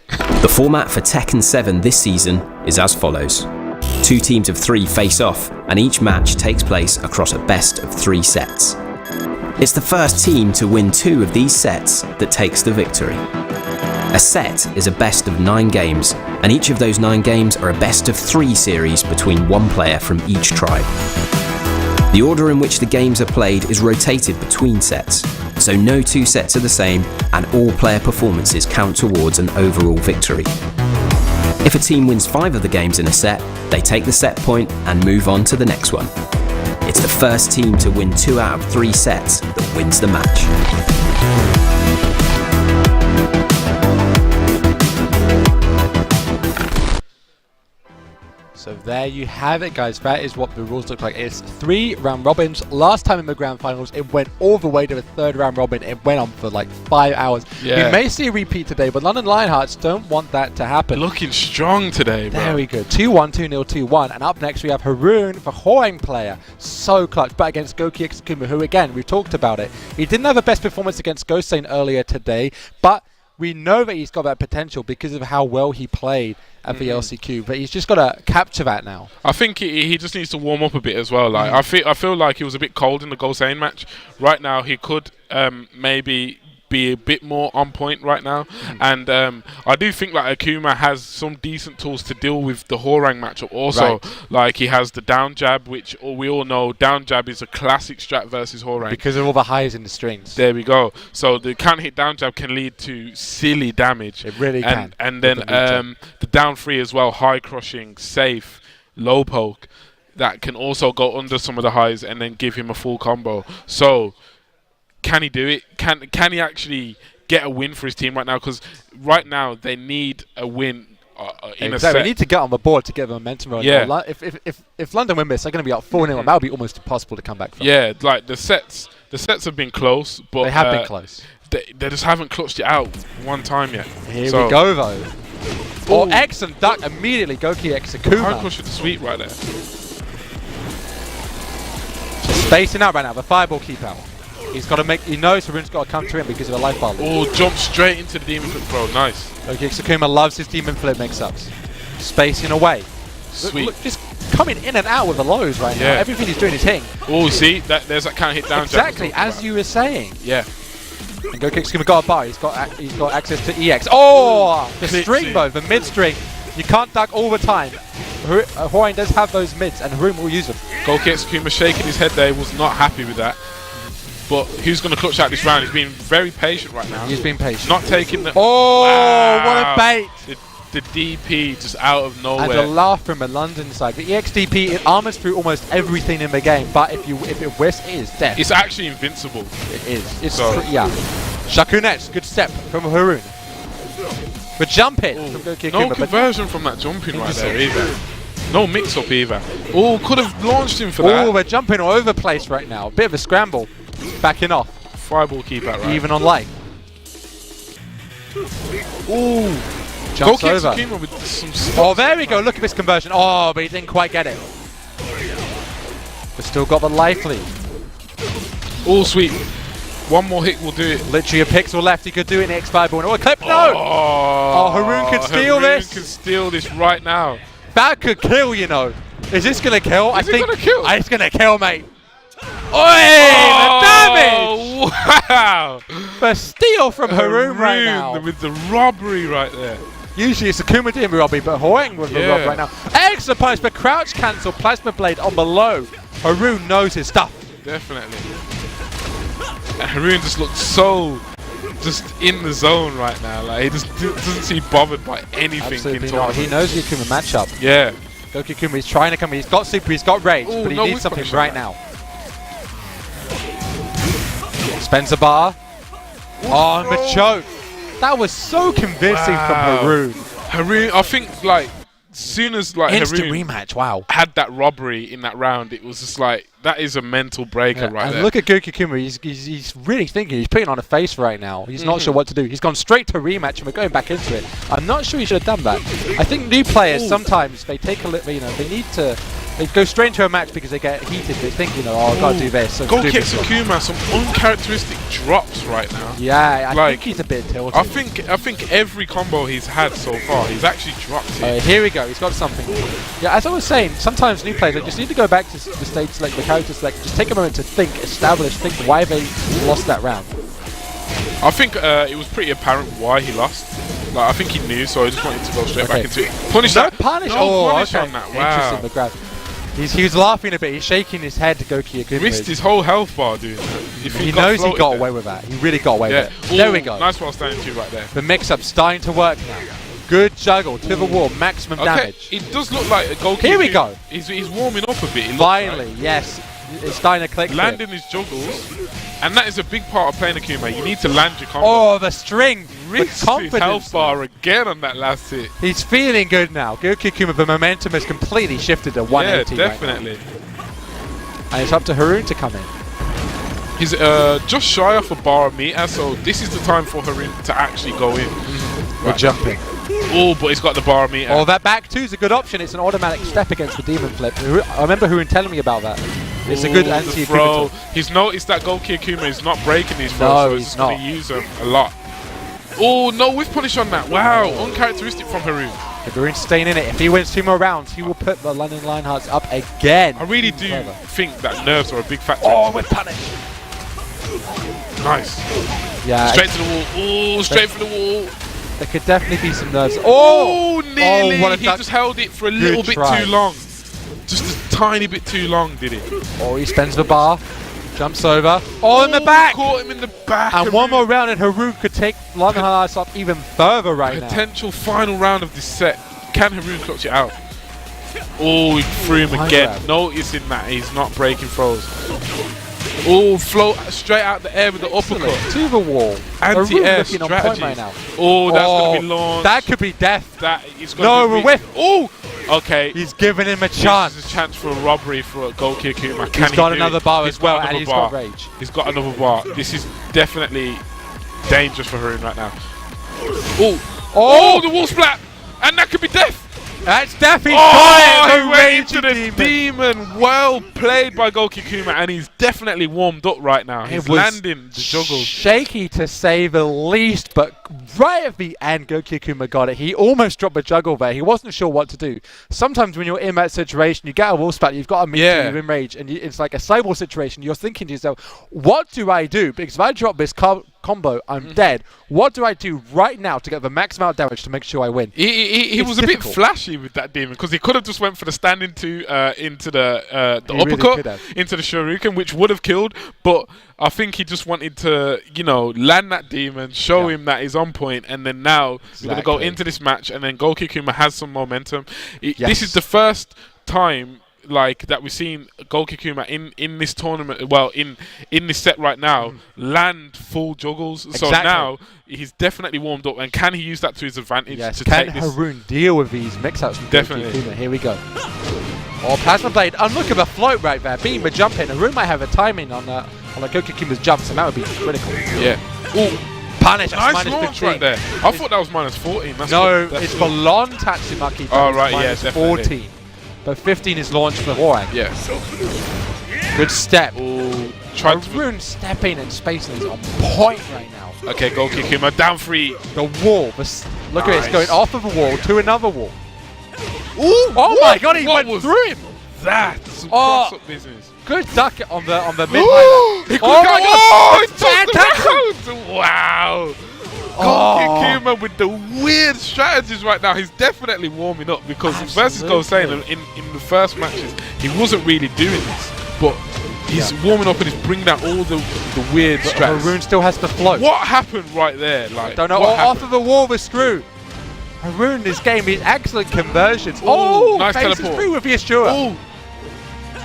The format for Tekken 7 this season is as follows. 2 teams of 3 face off, and each match takes place across a best of 3 sets. It's the first team to win 2 of these sets that takes the victory. A set is a best of 9 games, and each of those 9 games are a best of 3 series between 1 player from each tribe. The order in which the games are played is rotated between sets, so no 2 sets are the same and all player performances count towards an overall victory. If a team wins 5 of the games in a set, they take the set point and move on to the next one. It's the first team to win 2 out of 3 sets that wins the match. So there you have it, guys. That is what the rules look like. It's 3 round robins. Last time in the grand finals, it went all the way to the 3rd round robin. It went on for like 5 hours. Yeah. We may see a repeat today, but London Lionhearts don't want that to happen. Looking strong today, bro. Very good. 2-1, 2-0, 2-1. And up next we have Haroon, the Hoang player. So clutch. But against Goki Exakuma, who again, we've talked about it. He didn't have the best performance against Gosane earlier today, but we know that he's got that potential because of how well he played at the LCQ, but he's just got to capture that now. I think he just needs to warm up a bit as well. Like I feel like he was a bit cold in the Gosane match. Right now, he could maybe be a bit more on point right now. And I do think like Akuma has some decent tools to deal with the Horang matchup also. Right. Like he has the down jab, which we all know down jab is a classic strat versus Horang. Because of all the highs in the strings. There we go. So the counter hit down jab can lead to silly damage. It really can. And then the down 3 as well, high crushing, safe, low poke, that can also go under some of the highs and then give him a full combo. So can he do it? Can he actually get a win for his team right now? Because right now they need a win in a set. They need to get on the board to get the momentum rolling. Yeah. If London win this, they're going to be up 4-0. That would be almost impossible to come back from. Yeah, like the sets have been close, but They have been close. They just haven't clutched it out one time yet. Here we go, though. Oh, X and duck immediately. Goki High Exakuma. crush with the sweep right there. Just spacing out right now. The fireball keep out. He's got to make. He knows Haroon's got to come to him because of a life bar. Oh, jump straight into the demon flip throw. Nice. Goki Exakuma loves his demon flip mix-ups. Spacing away. Sweet. Look, just coming in and out with the lows right now. Yeah. Everything he's doing is hitting. Oh, see, there's that counter hit down jab. Exactly as you were saying. Yeah. And Goki Exakuma got a bar. He's got access to EX. Oh, the Clitsy. string though, the mid string. You can't duck all the time. Hoang does have those mids, and Haroon will use them. Goki Exakuma shaking his head there, was not happy with that. But who's going to clutch out this round? He's being very patient right now. He's been patient. Not taking the... Oh, wow. what a bait! The DP just out of nowhere. And the laugh from the London side. The EXDP, it armors through almost everything in the game, but if it whiffs, it is death. It's actually invincible. It is. It's So- yeah. Shakunets, good step from Haroon. The jump hit from Goki No Exakuma, but conversion from that jumping right there either. No mix-up either. Oh, could have launched him for that. oh, we're jumping all over the place right now. Bit of a scramble. Backing off. Fireball keep out right. Even on light. Ooh. Jumps Goki over. Exakuma with some... Oh, there we go. Look at this conversion. Oh, but he didn't quite get it. We've still got the life lead. Oh, sweet. One more hit will do it. Literally a pixel left. He could do it in the X5 ball. Oh, a clip. No! Oh, Haroon could steal Haroon this. can steal this right now. That could kill, you know. Is this going to kill? Is it gonna kill? It's going to kill, mate. Oh, The damage! wow! The steal from Haroon right now. With the robbery right there. Usually it's a Kuma doing the robbery, but Hoang with the rob right now. Excellent punish, but crouch cancel, Plasma Blade on below. Haroon knows his stuff. Definitely. And Haroon just looks so just in the zone right now. Like, he just doesn't seem bothered by anything. Absolutely not. He knows the Akuma matchup. Yeah. Goku Kuma, he's trying to come in. He's got super, he's got rage, Ooh, but he no needs something punish right now. Spencer Bar. On the choke. That was so convincing from Haroon. Haroon, I think, like, as soon as like Instant Haroon rematch, wow. had that robbery in that round, it was just like, that is a mental breaker right and there. look at Goku Kuma, he's really thinking, he's putting on a face right now. He's not sure what to do. He's gone straight to rematch and we're going back into it. I'm not sure he should have done that. I think new players, sometimes they take a little, they need to, they go straight into a match because they get heated. They think, oh, I've got to do this. Goki Akuma, some uncharacteristic drops right now. Yeah, I think he's a bit tilted. I think every combo he's had so far, he's actually dropped it. Here we go. He's got something. Yeah, as I was saying, sometimes new players, they just need to go back to the stage select, the character select, just take a moment to think, establish, think why they lost that round. I think it was pretty apparent why he lost. Like, I think he knew, so he just wanted to go straight back into it. Punish that. Punish. No punish on that. Wow. Interesting, the grab. He was laughing a bit. He's shaking his head to Goki Akuma. Missed his whole health bar doing that. He knows he got away with that. He really got away with it. Ooh, there we go. Nice while standing to right there. The mix-up starting to work now. Good juggle to the wall, maximum damage. It does look like a goalkeeper. Here we go. He's warming up a bit. Finally, yes. It's starting to click. Landing his juggles. And that is a big part of playing Akuma. You need to land your combo. Oh, the string. Risked his health bar again on that last hit. He's feeling good now. Goku Akuma, the momentum has completely shifted to 180. Yeah, definitely. Right, and it's up to Haroon to come in. He's just shy off a bar of meter, so this is the time for Haroon to actually go in. We're jumping. Oh, but he's got the bar of meter. Oh, that back two is a good option. It's an automatic step against the demon flip. I remember Haroon telling me about that. It's a good anti-throw. He's noticed that Goki Akuma is not breaking these throws, so he's going to use them a lot. Oh, no whiff punish on that. Wow, uncharacteristic from Haroon. Haroon's staying in it. If he wins 2 more rounds, he will put the London Lionhearts up again. I really do think that nerves are a big factor. Oh, with punish. Nice. Yeah. Straight to the wall. Oh, straight for the wall. There could definitely be some nerves. Oh, nearly. Oh, he just held it for a little bit too long. Just a tiny bit too long, did it? Oh, he spends the bar. Jumps over. Oh, in the back! Caught him in the back. And one more round and Haroon could take London Hearts up even further right now. Potential final round of this set. Can Haroon clutch it out? Oh, he threw him again. Noticing that he's not breaking throws. Oh, float straight out the air with the uppercut. To the wall. Anti-air strategy. Right now. Oh, that's going to be launched. That could be death. That is going to be whiff. Oh, okay. He's giving him a chance. This is a chance for a robbery for Goki Akuma. He's got another bar as well, and he's got rage. He's got another bar. This is definitely dangerous for Haroon right now. Oh, the wall splat. And that could be death. That's death. He's got it. He went into the demon. Well played by Goki Akuma, and he's definitely warmed up right now. He's landing the juggles. Shaky to say the least, but right at the end, Goki Akuma got it. He almost dropped a juggle there. He wasn't sure what to do. Sometimes when you're in that situation, you get a wall spat, you've got a meter, you're in rage, and it's like a cyborg situation. You're thinking to yourself, what do I do? Because if I drop this combo, I'm dead. What do I do right now to get the max amount of damage to make sure I win? He was a bit flashy with that demon because he could have just went for the stand into the uppercut, into the shuriken, which would have killed. But I think he just wanted to, land that demon, show him that he's on point, and then now we're going to go into this match, and then Goki Akuma has some momentum. This is the first time that we've seen Goki Akuma in this tournament, well, in this set right now, land full juggles. So now he's definitely warmed up, and can he use that to his advantage? To can take this? Haroon deal with these mix-ups from Definitely. Goki Akuma? Here we go. Oh, Plasma Blade. And look at the float right there. Beating the jump in. Haroon might have a timing on Goki Akuma's jumps, and that would be critical. Yeah. Ooh. Punish. Nice launch right there. I thought that was minus 14. No, it's for Lon Tatsumaki. Oh, right, yeah, definitely. 14. But 15 is launched for Hoang. Yeah. Good step. Ooh. Haroon stepping and spacing is on point right now. Okay, Goki Akuma down 3. The wall. Look at it. It's going off of a wall to another wall. Ooh, oh my god, he went through him. that? Some Oh. cross-up business. Good duck on the mid line. He Oh my God! He took the round! Wow! Kuma with the weird strategies right now. He's definitely warming up because versus Gosane in the first matches he wasn't really doing this, but he's warming up and he's bringing out all the weird strats. Haroon still has to float. What happened right there? Like, don't know. Off of the wall with Screw. Haroon this game is excellent conversions. Oh, nice faces teleport. through with Yashua. Oh.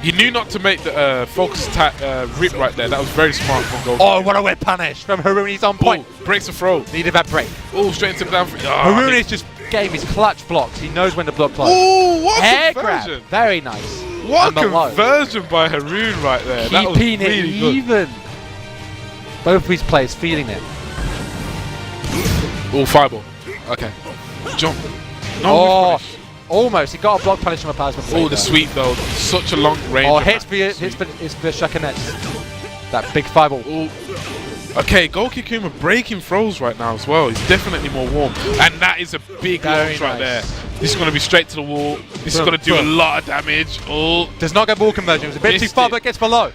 He knew not to make the focus attack rip right there. That was very smart from Gold. Oh, what a whip punish from Haroon. He's on point. Breaks the throw. Needed that break. Oh, straight into the down. Haroon is just getting his clutch blocks. He knows when to block close. Oh, what Hair a conversion. grab. Very nice. What a conversion by Haroon right there. That was Keeping really it good. even. Both of these players feeling it. Oh, fireball. Okay. Jump. No finish. Almost. He got a block punish from a plasma blade. Oh, the sweep though. Such a long range. Oh, hits for Shakanets. That big fireball. Okay, Goki Kuma breaking throws right now as well. He's definitely more warm. And that is a big launch right there. This is going to be straight to the wall. This is going to do a lot of damage. Oh, does not get ball conversion. It was a bit too far, but gets below.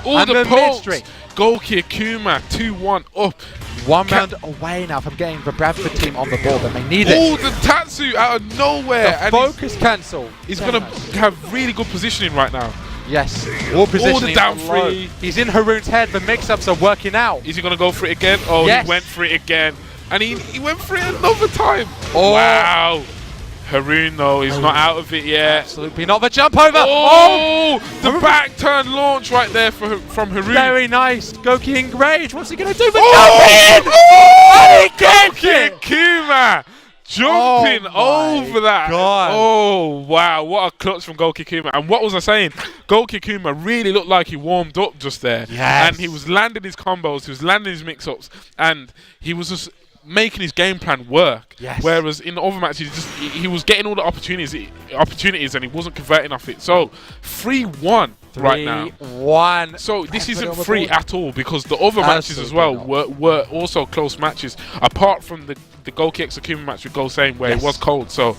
Oh, and the mid string. Goki Kuma 2-1 up. 1 round away now from getting the Bradford team on the board, and they need it. Oh, the Tatsu out of nowhere. The focus cancel. He's going to have really good positioning right now. Yes, all positioning. All the down three. He's in Haroon's head. The mix-ups are working out. Is he going to go for it again? Oh, yes. He went for it again. And he went for it another time. Oh. Wow. Haroon, though, is not out of it yet. Absolutely not. The jump over. Oh, the back turn launch right there from Haroon. Very nice. Goki engaged. What's he going to do? The jump in! Oh, and he gets it. Kuma jumping over that. God. Oh, wow. What a clutch from Goki Kuma. And what was I saying? Goki Kuma really looked like he warmed up just there. Yes. And he was landing his combos. He was landing his mix-ups. And he was just making his game plan work. Yes. Whereas in the other matches, he was getting all the opportunities and he wasn't converting off it. So 3-1 right now. 3-1. So this isn't free at all because the other matches as well were also close matches. Apart from the Goki Exakuma match with Gosane where it was cold. So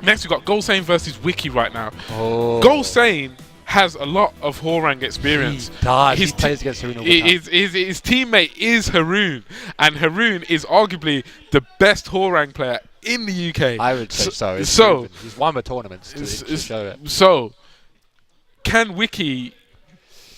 next we've got Gosane versus Wiki right now. Oh. Gosane has a lot of Horang experience. He does. He plays against Haroon all the time. His teammate is Haroon, and Haroon is arguably the best Horang player in the UK. I would say so. So he's won the tournaments to show it. So can Wiki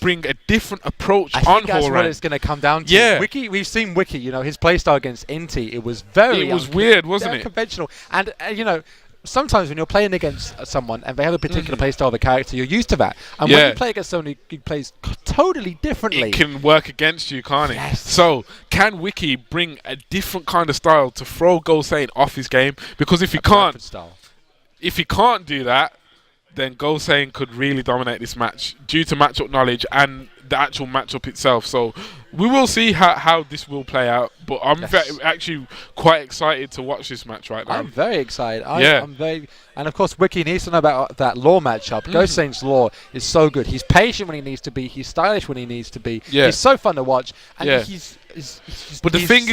bring a different approach on Horang? I think that's what it's going to come down to. Yeah. Wiki, we've seen Wiki, you know, his playstyle against Inti, it was very weird, wasn't it? Unconventional. And, you know, sometimes when you're playing against someone and they have a particular playstyle of a character, you're used to that. And when you play against someone who plays totally differently, it can work against you, can't it? Yes. So can Wiki bring a different kind of style to throw Gosane off his game? Because if he can't do that, then Gosane could really dominate this match due to matchup knowledge and the actual matchup itself. So we will see how this will play out. But I'm actually quite excited to watch this match right now. I'm very excited. I'm very, and of course, Wiki needs to know about that law matchup. Gosane's law is so good. He's patient when he needs to be. He's stylish when he needs to be. Yeah. He's so fun to watch. And but the thing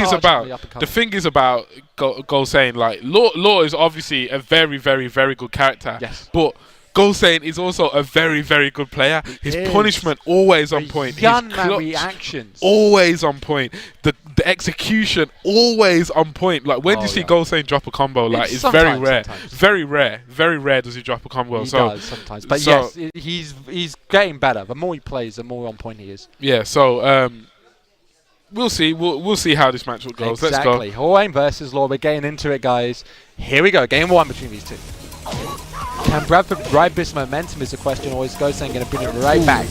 is about Gosane, like Law is obviously a very, very, very good character. Yes. But Gosane is also a very, very good player. His punishment always on point. His clutch reactions always on point. The execution always on point. Like when you see Gosane drop a combo, like it's very rare. Very rare. Very rare does he drop a combo. He does sometimes. But yes, he's getting better. The more he plays, the more on point he is. Yeah. So we'll see. We'll see how this match goes. Exactly. Let's go. Horang versus Law. We're getting into it, guys. Here we go. Game 1 between these two. Can Bradford ride this momentum is the question. Or is Gosane going to bring it right back?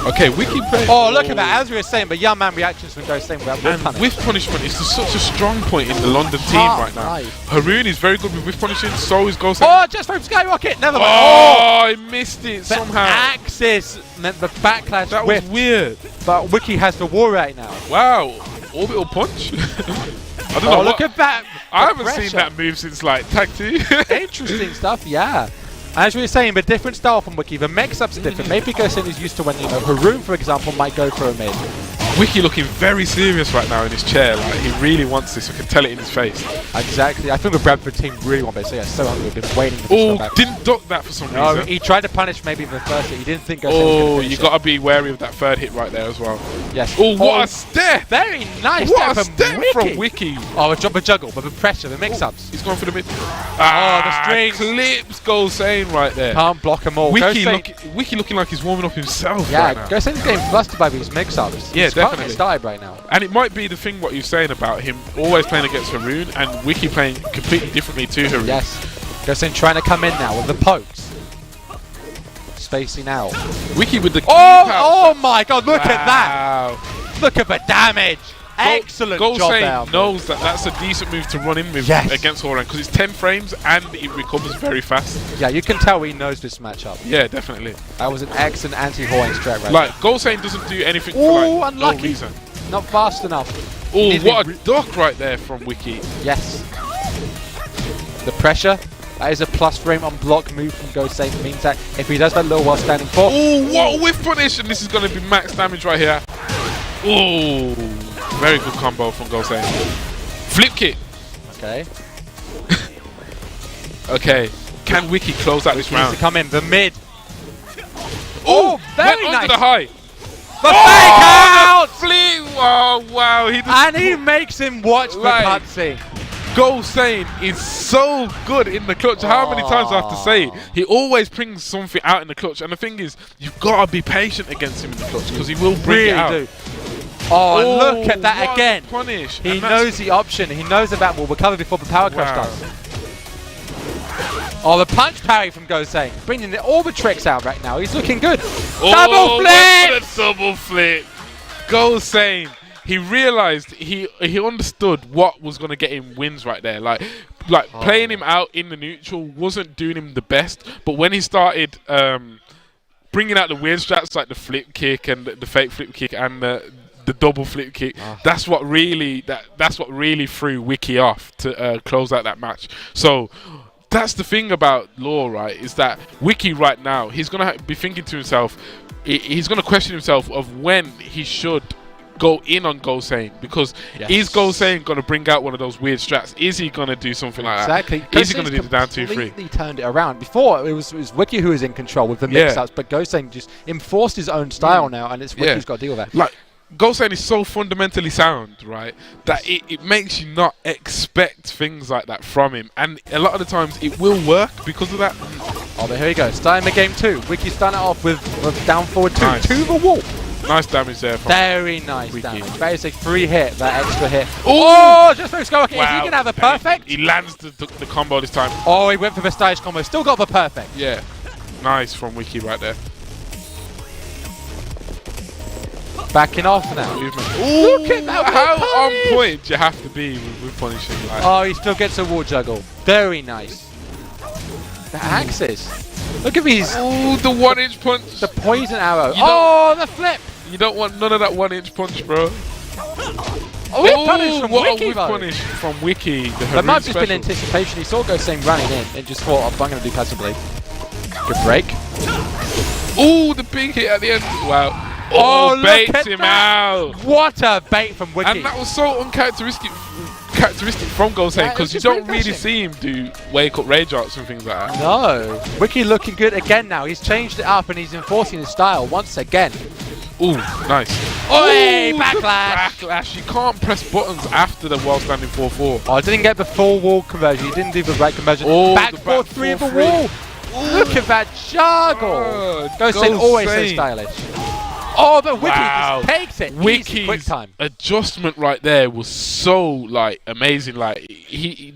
Okay, Wiki play. Oh, look at that. As we were saying, but young man reactions from Gosane without whiff punishment is such a strong point in the London team right now. Haroon is very good with whiff punishing, so is Gosane. Oh, just from Skyrocket. Never mind. Oh, I missed it somehow. Axis meant the backlash. That was weird. But Wiki has the war right now. Wow. Orbital punch? I don't know. Look at that. I haven't seen that move since like Tag 2. Interesting stuff, yeah. As we were saying, the different style from Wiki, the mix-ups are different. Maybe Gosane is used to when, you know, Haroon, for example, might go for a mid. Wiki looking very serious right now in his chair. Like, he really wants this. I can tell it in his face. Exactly. I think the Bradford team really want this. So yeah, so hungry. We've been waiting for this. Oh, comeback. didn't duck that for some No, reason. he tried to punish maybe the first hit. He didn't think. Oh, you got to be wary of that third hit right there as well. Yes. Oh, what a step! Very nice. What a step step from Wiki. Oh, a juggle, but the pressure, the mix-ups. He's going for the mid. The strings. Clips Goldsain right there. Can't block them all. Wiki looking like he's warming up himself right now. Goldsain's getting flustered by these mix-ups. Yeah, He's definitely. started right now. And it might be the thing what you're saying about him always playing against Haroon and Wiki playing completely differently to Haroon. Yes. Goldsain trying to come in now with the pokes. Spacing out. Wiki with the Oh my god, look at that! Look at the damage! Excellent job there. Goldsain knows that that's a decent move to run in with against Horan because it's 10 frames and it recovers very fast. Yeah, you can tell he knows this matchup. Yeah, definitely. That was an excellent anti-Horan strat right Like, Goldsain doesn't do anything for like unlucky. no reason. Not fast enough. Oh, what a duck right there from Wiki. Yes. The pressure. That is a plus frame on block move from Goldsain. Means that if he does that little while standing for. Oh, what a whiff punish! And this is going to be max damage right here. Oh, very good combo from Goldsain. Flip kick. Okay. Okay. Can Wiki close out this round? Needs to come in. The mid. Oh, very went nice. onto the high. The fake out! Flip! Oh, wow. And he makes him watch the cutscene. Goldsain is so good in the clutch. How many times do I have to say it? He always brings something out in the clutch. And the thing is, you've got to be patient against him in the clutch because he will bring it out. Do. Oh, look at that again. Punish. He knows the option. He knows that that will recover before the power crush does. Oh, the punch parry from Goldsain. Bringing all the tricks out right now. He's looking good. Double flip! Double flip. Goldsain. He realized, he understood what was going to get him wins right there. Like playing him out in the neutral wasn't doing him the best. But when he started bringing out the weird strats like the flip kick and the fake flip kick and the double flip kick, that's what really threw Wiki off to close out that match. So that's the thing about Law, right? Is that Wiki right now, he's going to be thinking to himself, he's going to question himself of when he should go in on Goldsain, because is Goldsain going to bring out one of those weird strats? Is he going to do something like that? Is he going to do the down 2-3? Completely turned it around. Before it was Wiki who was in control with the mix-ups, but Goldsain just enforced his own style now, and it's Wiki's got to deal with that. Like, Goldsain is so fundamentally sound, right, that it makes you not expect things like that from him, and a lot of the times it will work because of that. Oh, but here we go. Starting the game 2. Wiki's starting it off with down forward 2 Nice. to the wall. Nice damage there. From Very nice Wiki. damage. That is a free hit, that extra hit. Oh, just through Skull. Is he going to have the perfect? He lands the combo this time. Oh, he went for the stylish combo. Still got the perfect. Yeah. Nice from Wiki right there. Backing off now. Ooh, look at that. How on point you have to be with punishing. Like. Oh, he still gets a wall juggle. Very nice. The axis. Look at these. Ooh, the 1-inch punch. The poison arrow. Oh, the flip. You don't want none of that 1-inch punch, bro. Oh, whip punish from what Wiki, a whip though. punish from Wiki. That might have just been anticipation. He saw Goldsain running in and just thought, I'm going to do passive blade. Good break. Ooh, the big hit at the end. Wow. Oh, look baits at him that. out. What a bait from Wiki. And that was so uncharacteristic from Goldsain, because you don't really see him do wake up rage arts and things like that. No. Wiki looking good again now. He's changed it up and he's enforcing his style once again. Ooh, nice. Oi, Ooh, backlash. Backlash. You can't press buttons after the wall standing 4-4. Oh, I didn't get the full wall conversion. He didn't do the right conversion. Oh, back the 4-3 of the 4-3. wall. Look at that juggle. Goldsain always so stylish. Oh, but Wiki just takes it. Easy, quick time. Adjustment right there was so like amazing. Like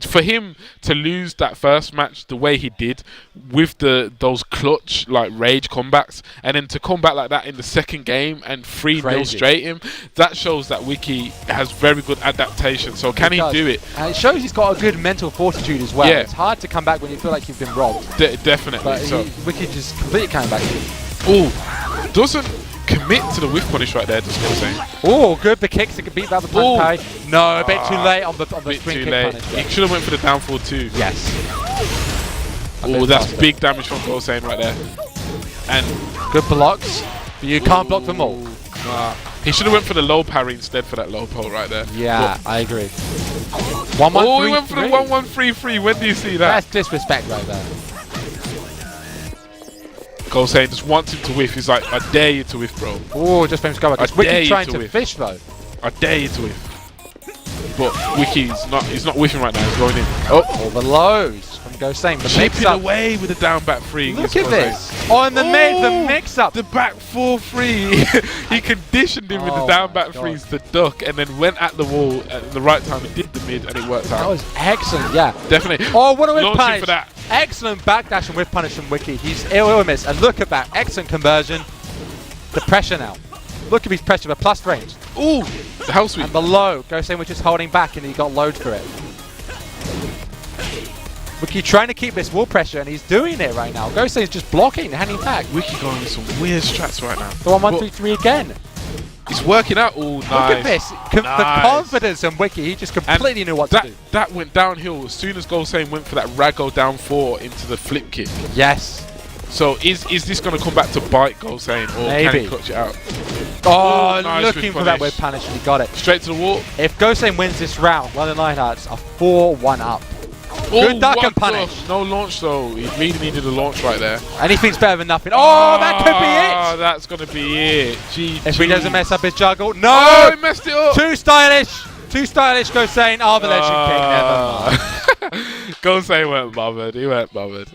for him to lose that first match the way he did with those clutch like rage comebacks, and then to come back like that in the second game and 3-0 straight him, that shows that Wiki has very good adaptation. So can he do it? And it shows he's got a good mental fortitude as well. Yeah. It's hard to come back when you feel like you've been robbed. Definitely. But So Wiki just completely came back. ooh, doesn't commit to the whiff punish right there, just what I'm saying. Oh, good. The kicks to beat that the punch parry. No, a bit too late on the bit spring too kick late. punish. He should have went for the downfall too. Yes. Oh, that's big damage from Goldsain right there. And good blocks, but you can't block them all. He should have went for the low parry instead for that low pole right there. Yeah, But, I agree. oh, he went for the 1-1-3-3. When do you see that? That's disrespect right there. Goal saying just wants him to whiff. He's like, I dare you to whiff, bro. Oh, just famous cover. dare Wiki you trying to to whiff. fish though. I dare you to whiff. But Wiki's he's not whiffing right now. He's going in. Oh, All the lows from Go Same. The chipping mix-up. away with the down back three. Look at this. Oh, and the mix-up. The back 4-3. He conditioned him with the down back threes to duck and then went at the wall at the right time and did the mid and it worked out. That was excellent, yeah. Definitely. Oh, what a whip Launching punish. for that. Excellent backdash and whip punish from Wiki. He's ill miss. And look at that. Excellent conversion. The pressure now. Look at his pressure, the plus range. Ooh, the hell sweep. And the low. Go Same was just holding back and he got load for it. Wiki trying to keep this wall pressure and he's doing it right now. Go Same's just blocking, hanging back. Wiki going with some weird strats right now. The 1-1-3-3 again. He's working out. Oh, nice. Look at this. The confidence in Wiki. He just completely knew what to do. That went downhill as soon as Goal Same went for that Rago down 4 into the flip kick. Yes. So is this going to come back to bite Goal Same or Maybe. can he clutch it out? Oh, nice looking for that whip punish and he got it. Straight to the wall. If Go Same wins this round, London Lionhearts are 4-1 up. Oh, Good duck what and punish. the- No launch though. He really needed a launch right there. Anything's better than nothing. Oh, that could be it. That's going to be it. GG. If he doesn't mess up his juggle. No! Oh, he messed it up. Too stylish. Too stylish, Go Same. Oh, the legend kick. Never mind. Goal Same weren't bothered. He weren't bothered.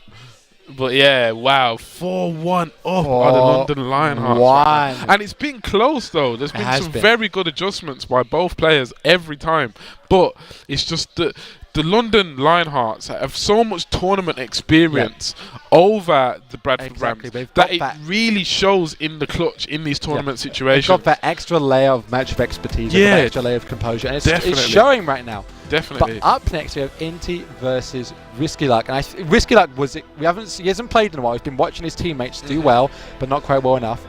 But yeah, wow, 4-1 up are the London Lionhearts. Right now. And it's been close though. There's been some very good adjustments by both players every time. But it's just the London Lionhearts have so much tournament experience over the Bradford Rams that it really shows in the clutch in these tournament situations. They've got that extra layer of matchup expertise, that extra layer of composure, and it's showing right now. Definitely. But up next we have Inti versus Risky Luck, and Risky Luck he hasn't played in a while. He's been watching his teammates do well, but not quite well enough.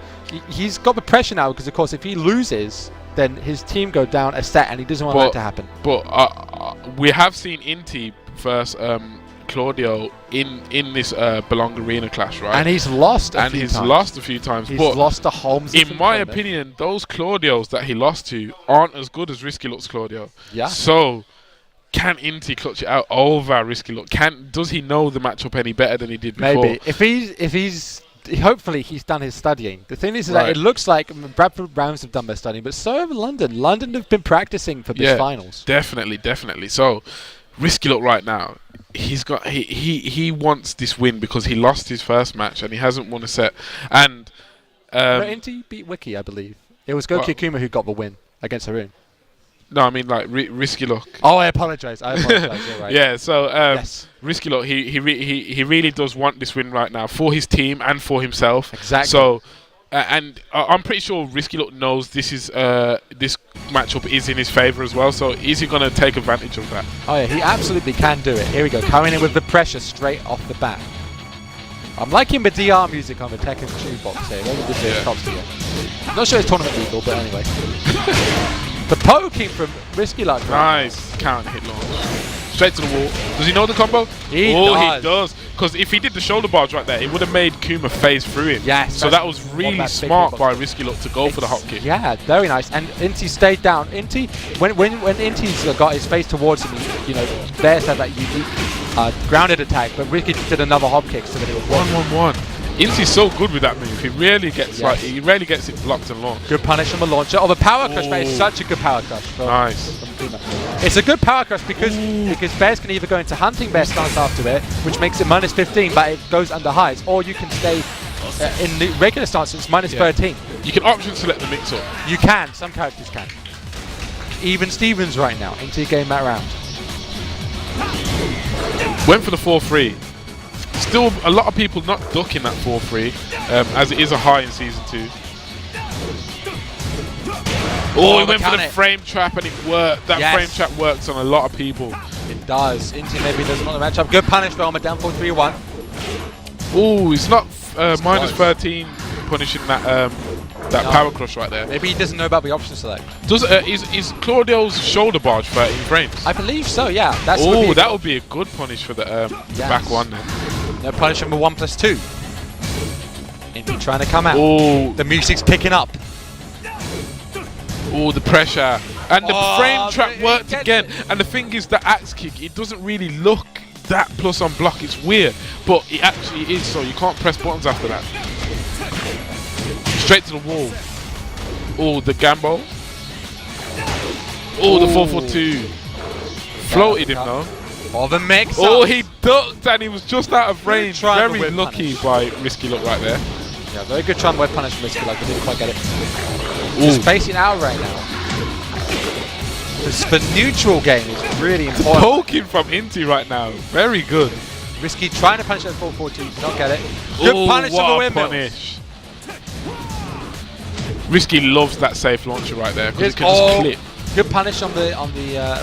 He's got the pressure now because, of course, if he loses, then his team go down a set, and he doesn't want that to happen. But we have seen Inti versus Claudio in this Belong Arena clash, right? And he's lost a few times. He's but lost to Holmes. In my opinion, those Claudios that he lost to aren't as good as Risky Luck's Claudio. Yeah. So can Inti clutch it out over Risky Luck? Does he know the matchup any better than he did before? Maybe. If he's hopefully he's done his studying. The thing is that it looks like Bradford Rams have done their studying, but so have London. London have been practicing for this finals. Definitely. So Risky Luck right now, he wants this win because he lost his first match and he hasn't won a set. And Inti beat Wiki, I believe. It was Goki Akuma who got the win against Haroon. No, I mean like Risky Luck. Oh, I apologise. You're right. Yeah, so Risky Luck, he really does want this win right now for his team and for himself. Exactly. So, and I'm pretty sure Risky Luck knows this matchup is in his favour as well. So, is he going to take advantage of that? Oh yeah, he absolutely can do it. Here we go, coming in with the pressure straight off the bat. I'm liking the DR music on the Tekken 2 box here. What would this do? Props to you. Not sure it's tournament legal, but anyway. The poking from Risky Luck. Nice counter hit launch. Straight to the wall. Does he know the combo? He does. Because if he did the shoulder barge right there, it would have made Kuma phase through him. Yes. So that was really smart by Risky Luck to go for the hop kick. Yeah, very nice. And Inti stayed down. Inti, when Inti's got his face towards him, there said that you grounded attack, but Risky did another hop kick so that it was 1-1-1. Inti's so good with that move. He rarely gets it blocked and launched. Good punish from a launcher. Oh, the power crush, mate. It's such a good power crush. Nice. It's a good power crush because Bears can either go into hunting bear stance after it, which makes it -15, but it goes under highs, or you can stay in the regular stance. It's -13. You can option select the mix up. You can. Some characters can. Even Stevens right now into game that round. Went for the 4-3. Still, a lot of people not ducking that 4-3, as it is a high in Season 2. Oh, he went for the frame trap and it worked. That frame trap works on a lot of people. It does. Inti maybe doesn't want the matchup. Good punish for down 4-3-1. Oh, it's not -13 punishing that power crush right there. Maybe he doesn't know about the option select. Is Claudio's shoulder barge 13 frames? I believe so, yeah. That would be a good punish for the back one then. No punish from a 1+2. Inti trying to come out. Oh, the music's picking up. Oh, the pressure. And the frame trap he worked gets again. it. And the thing is, the axe kick, it doesn't really look that plus on block. It's weird. But it actually is, so you can't press buttons after that. Straight to the wall. Oh, the gambo. Oh, the 442. Floated him though. Oh, the mix. Oh, he ducked and he was just out of range. Tried the Very whip lucky by Risky Look right there. Yeah, very good try and web punish from Risky Look. He didn't quite get it. Just spacing out right now. The neutral game is really important. Poking from Inti right now. Very good. Risky trying to punish that 442. Did not get it. Good punish on the what a windmill. punish. Risky loves that safe launcher right there because it can just clip. Good punish on the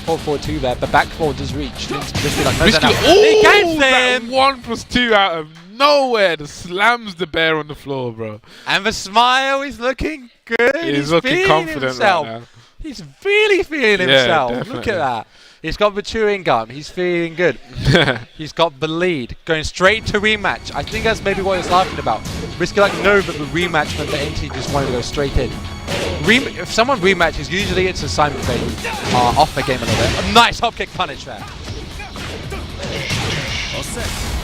442 there, but back four does reach. Risky like Risky, he gets that him! 1+2 out of nowhere. The slams the bear on the floor, bro. And the smile is looking good. He's looking feeling confident himself. right now. He's really feeling himself. Definitely. Look at that. He's got the chewing gum. He's feeling good. He's got the lead. Going straight to rematch. I think that's maybe what he was laughing about. Risky like no, but the rematch meant that NT just wanted to go straight in. If someone rematches, usually it's a sign that they are off the game a little bit. A nice hop kick punish there.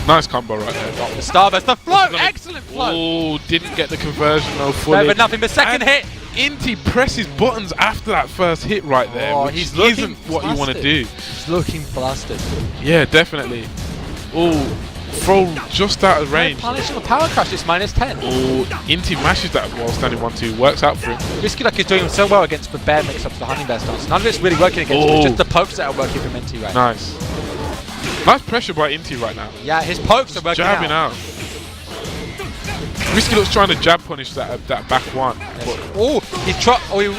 Nice combo right there. Got the starburst. The float. Excellent float. Oh, didn't get the conversion though fully. No, but nothing. The second hit. Inti presses buttons after that first hit right there, Oh, which he's looking isn't what you want to do. He's looking flustered. Yeah, definitely. Oh, throw just out of range. Punish on the power crash. It's -10. Oh, Inti mashes that while standing 1-2. Works out for him. Risky like he's doing so well against the bear mix-ups, the honey bear stance. None of it's really working against him. It's just the pokes that are working for Minty right now. Nice. Nice pressure by Inti right now. Yeah, his pokes are working Jabbing out. Risky Looks trying to jab punish that back one. Yes. Oh,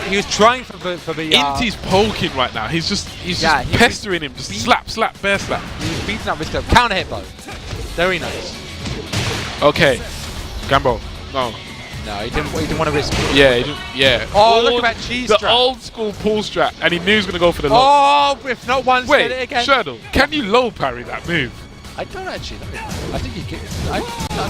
he was trying for the. Inti's poking right now. He's just pestering him. Just slap, bear slap. He was beating up Risky. Counter hit though. Very nice. Okay, Gambo. No. No, he didn't want to risk it. Yeah, he didn't. Yeah. Oh, look at that cheese The strap. old school pull strap, and he knew he was going to go for the low. Oh, if not once, Wait, did it again. Sherdle, can you low parry that move? I don't actually know. I think he can. I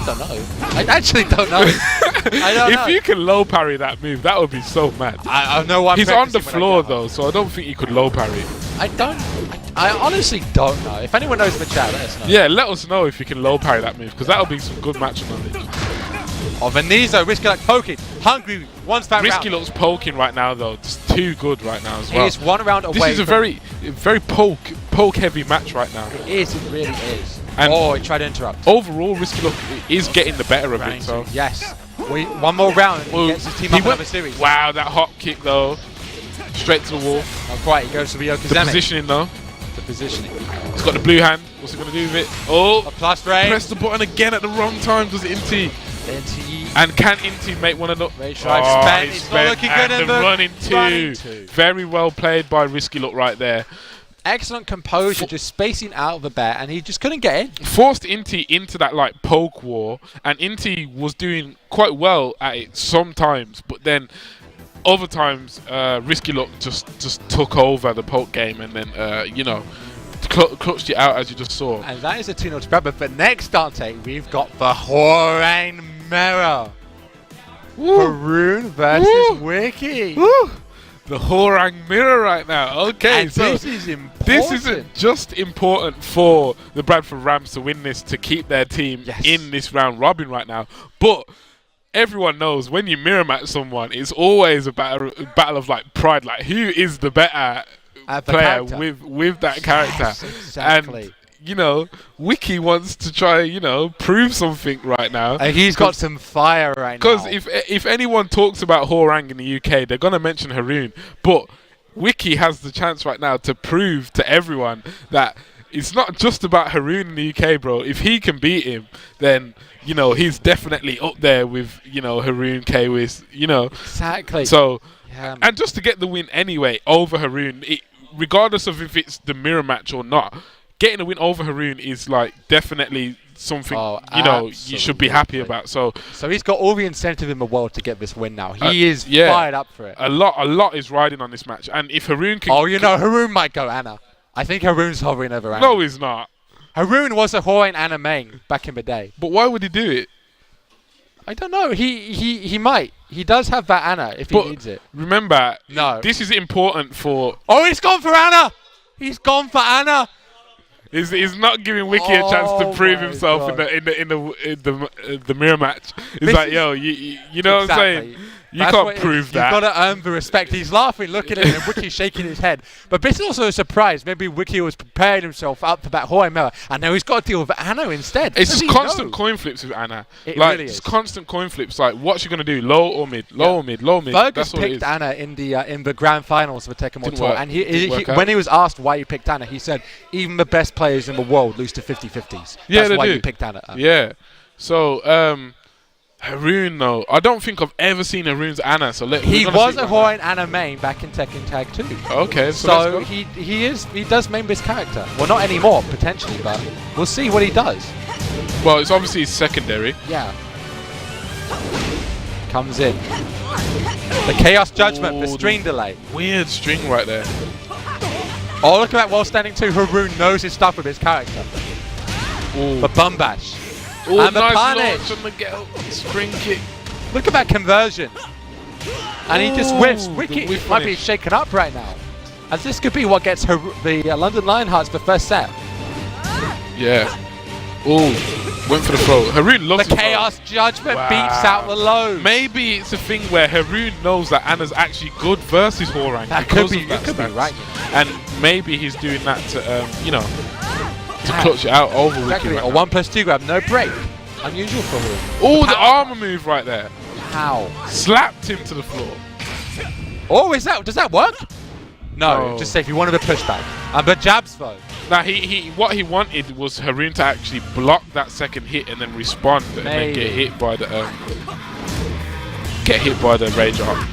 don't know. I actually don't know. I don't know. If you can low parry that move, that would be so mad. I know why. He's on the floor though, so I don't think he could low parry. I honestly don't know. If anyone knows in the chat, let us know. Yeah, let us know if you can low parry that move, because that'll be some good match knowledge. Oh, Venizo, Risky like poking. Hungry, wants that Risky round. Looks poking right now though. Just too good right now as well. He is one round away. This is a very poke heavy match right now. It is, it really is. And he tried to interrupt. Overall, Risky Look is getting the better of it. So yes. One more round and he gets his team up another series. Wow, that hop kick though. Straight to the wall. Not quite, he goes to the Yokozemi. The positioning though. The positioning. He's got the blue hand. What's he going to do with it? Oh, a plus range. Press the button again at the wrong time because Inti. And can Inti make one of the... He's not looking good in the running two. Very well played by Risky Look right there. Excellent composure, just spacing out of the bear, and he just couldn't get in. Forced Inti into that like poke war, and Inti was doing quite well at it sometimes, but then other times Risky Look just took over the poke game, and then clutched it out as you just saw. And that is a 2-0 to Bradford. But next, Dante, we've got the Horang Mirror. Haroon versus Wiki. The Horang Mirror right now. Okay, and so this is important. This isn't just important for the Bradford Rams to win this to keep their team in this round robin right now, but everyone knows when you mirror match someone, it's always a battle of like pride. Like who is the better player with that character? Yes, exactly. And Wiki wants to try, prove something right now. And he's got some fire right now. Because if anyone talks about Horang in the UK, they're going to mention Haroon. But Wiki has the chance right now to prove to everyone that it's not just about Haroon in the UK, bro. If he can beat him, then, he's definitely up there with, Haroon, Kwis, Exactly. So, and just to get the win anyway over Haroon, regardless of if it's the mirror match or not, getting a win over Haroon is like definitely something you should be happy about. So he's got all the incentive in the world to get this win now. He is fired up for it. A lot is riding on this match, and if Haroon can, Haroon might go Anna. I think Haroon's hovering over Anna. No, he's not. Haroon was a Hawaiian Anna main back in the day. But why would he do it? I don't know. He might. He does have that Anna if he needs it. Remember, no. This is important for. Oh, he's gone for Anna. He's gone for Anna. He's not giving Wiki a chance to prove himself in the mirror match. He's like, yo, you know what I'm saying? You can't prove that. You've got to earn the respect. He's laughing, looking at him, and Wiki's shaking his head. But this is also a surprise. Maybe Wiki was preparing himself up for that Hawaii mirror, and now he's got to deal with Anna instead. It's just constant coin flips with Anna. It really is. Just constant coin flips. Like, what's she gonna do? Low or mid? Low or mid? Low or mid? Fergus picked Anna in the grand finals of the Tekken 1 Tour, and when he was asked why he picked Anna, he said, even the best players in the world lose to 50-50s. Yeah, That's why you picked Anna. Yeah. So, Haroon, though, I don't think I've ever seen Haroon's Anna. So he was a Hawaiian Anna main back in Tekken Tag 2. Okay, so he does main this character. Well, not anymore potentially, but we'll see what he does. Well, it's obviously secondary. Yeah. Comes in. The Chaos Judgment, the string delay. Weird string right there. Oh, look at that while standing 2. Haroon knows his stuff with his character. Ooh. The bum bash. Ooh, and the nice punish. launch on Miguel. Spring kick. Look at that conversion. And he just whiffs. Wiki might be shaken up right now. And this could be what gets the London Lionhearts the first set. Yeah. Ooh, went for the throw. Haroon loves the Chaos Judgment beats out the low. Maybe it's a thing where Haroon knows that Anna's actually good versus Horan. That could be right. And maybe he's doing that to, to clutch it out over exactly. Wiki. A 1+2 grab, no break. Unusual for him. Oh, the armor move right there. How? Slapped him to the floor. Oh, does that work? No, just say if you wanted a pushback. But jabs though. Now what he wanted was Haroon to actually block that second hit and then respond and then get hit by the rage arm.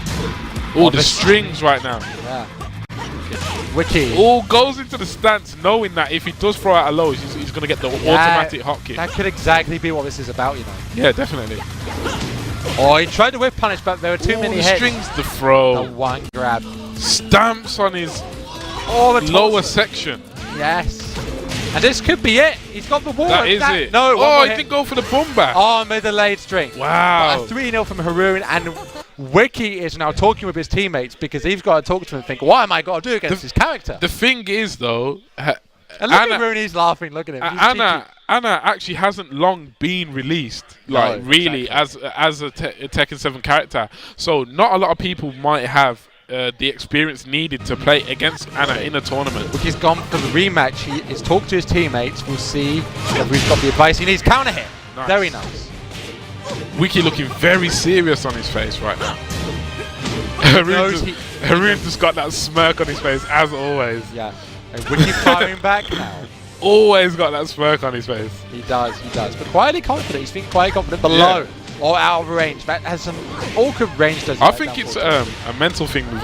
Oh, the strings right now. Yeah. Wiki. Oh, goes into the stance knowing that if he does throw out a low, he's going to get the automatic hop kick. That could exactly be what this is about, you know. Yeah, definitely. Oh, he tried to whip punish, but there were too many hits. Strings the throw. The one grab. Stamps on his the lower section. Yes. And this could be it. He's got the wall. That is it. No, he didn't go for the bum back. Oh, made the late string. Wow. But a 3-0 from Haroon, and Wiki is now talking with his teteammates because he's got to talk to him and think, what am I got to do against his character? The thing is, though, and look at Haroon, he's laughing. Look at him. Anna actually hasn't long been released, really, as a Tekken 7 character. So not a lot of people might have the experience needed to play against Anna in a tournament. Wiki's gone for the rematch. He is talked to his teammates. We'll see if we've got the advice he needs. Counter hit. Nice. Very nice. Wiki looking very serious on his face right now. Haroon just got that smirk on his face, as always. Yeah. And Wiki firing back now. Always got that smirk on his face. He does. But quietly confident. He's been quietly confident below or out of range. That has some awkward range. I think it's a mental thing with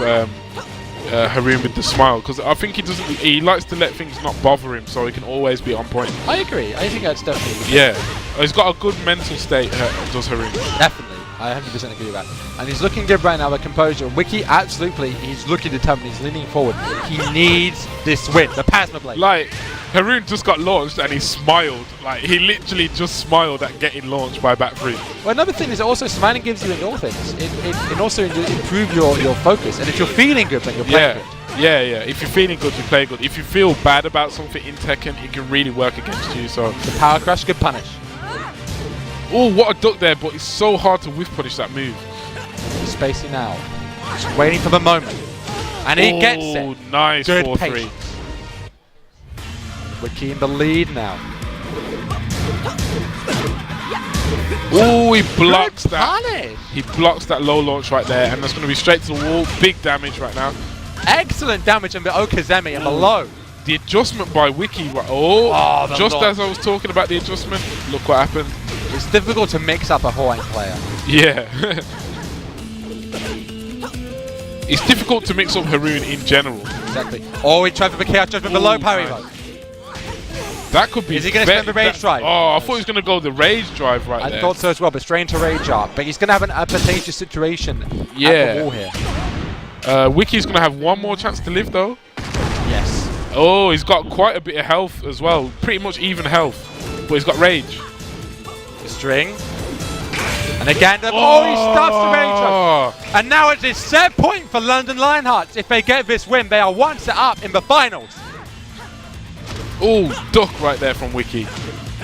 Haroon with the smile, because I think he likes to let things not bother him, so he can always be on point. I agree. I think that's definitely. Yeah, he's got a good mental state. Does Haroon? Definitely. I 100% agree with that. And he's looking good right now with composure. Wiki, absolutely, he's looking determined. He's leaning forward. He needs this win. The Pasma Blade. Like, Haroon just got launched and he smiled. Like, he literally just smiled at getting launched by back three. Well, another thing is also smiling gives you endorphins. It also improve your focus. And if you're feeling good, then you're playing good. Yeah. If you're feeling good, you play good. If you feel bad about something in Tekken, it can really work against you. So the power crush, good punish. Oh, what a duck there, but it's so hard to whiff punish that move. He's spacing now. Just waiting for the moment. And he gets it. Oh, nice 4-3. Wiki in the lead now. Oh, he blocks good that. Punish. He blocks that low launch right there, and that's going to be straight to the wall. Big damage right now. Excellent damage on the Okazemi and below. The adjustment by Wiki. Just as I was talking about the adjustment, look what happened. It's difficult to mix up a Hawaiian player. Yeah. It's difficult to mix up Haroon in general. Exactly. Oh, he tried for the chaos judgment below parry. That could be. Is he going to spend the rage drive? Oh, I thought he was going to go the rage drive there. I thought so as well, but straight into rage up. But he's going to have an advantageous situation at the wall here. Wiki's going to have one more chance to live, though. Yes. Oh, he's got quite a bit of health as well. Pretty much even health. But he's got rage. String. And again, he stuffs the range. And now it's a set point for London Lionhearts. If they get this win, they are one set up in the finals. Oh, duck right there from Wiki.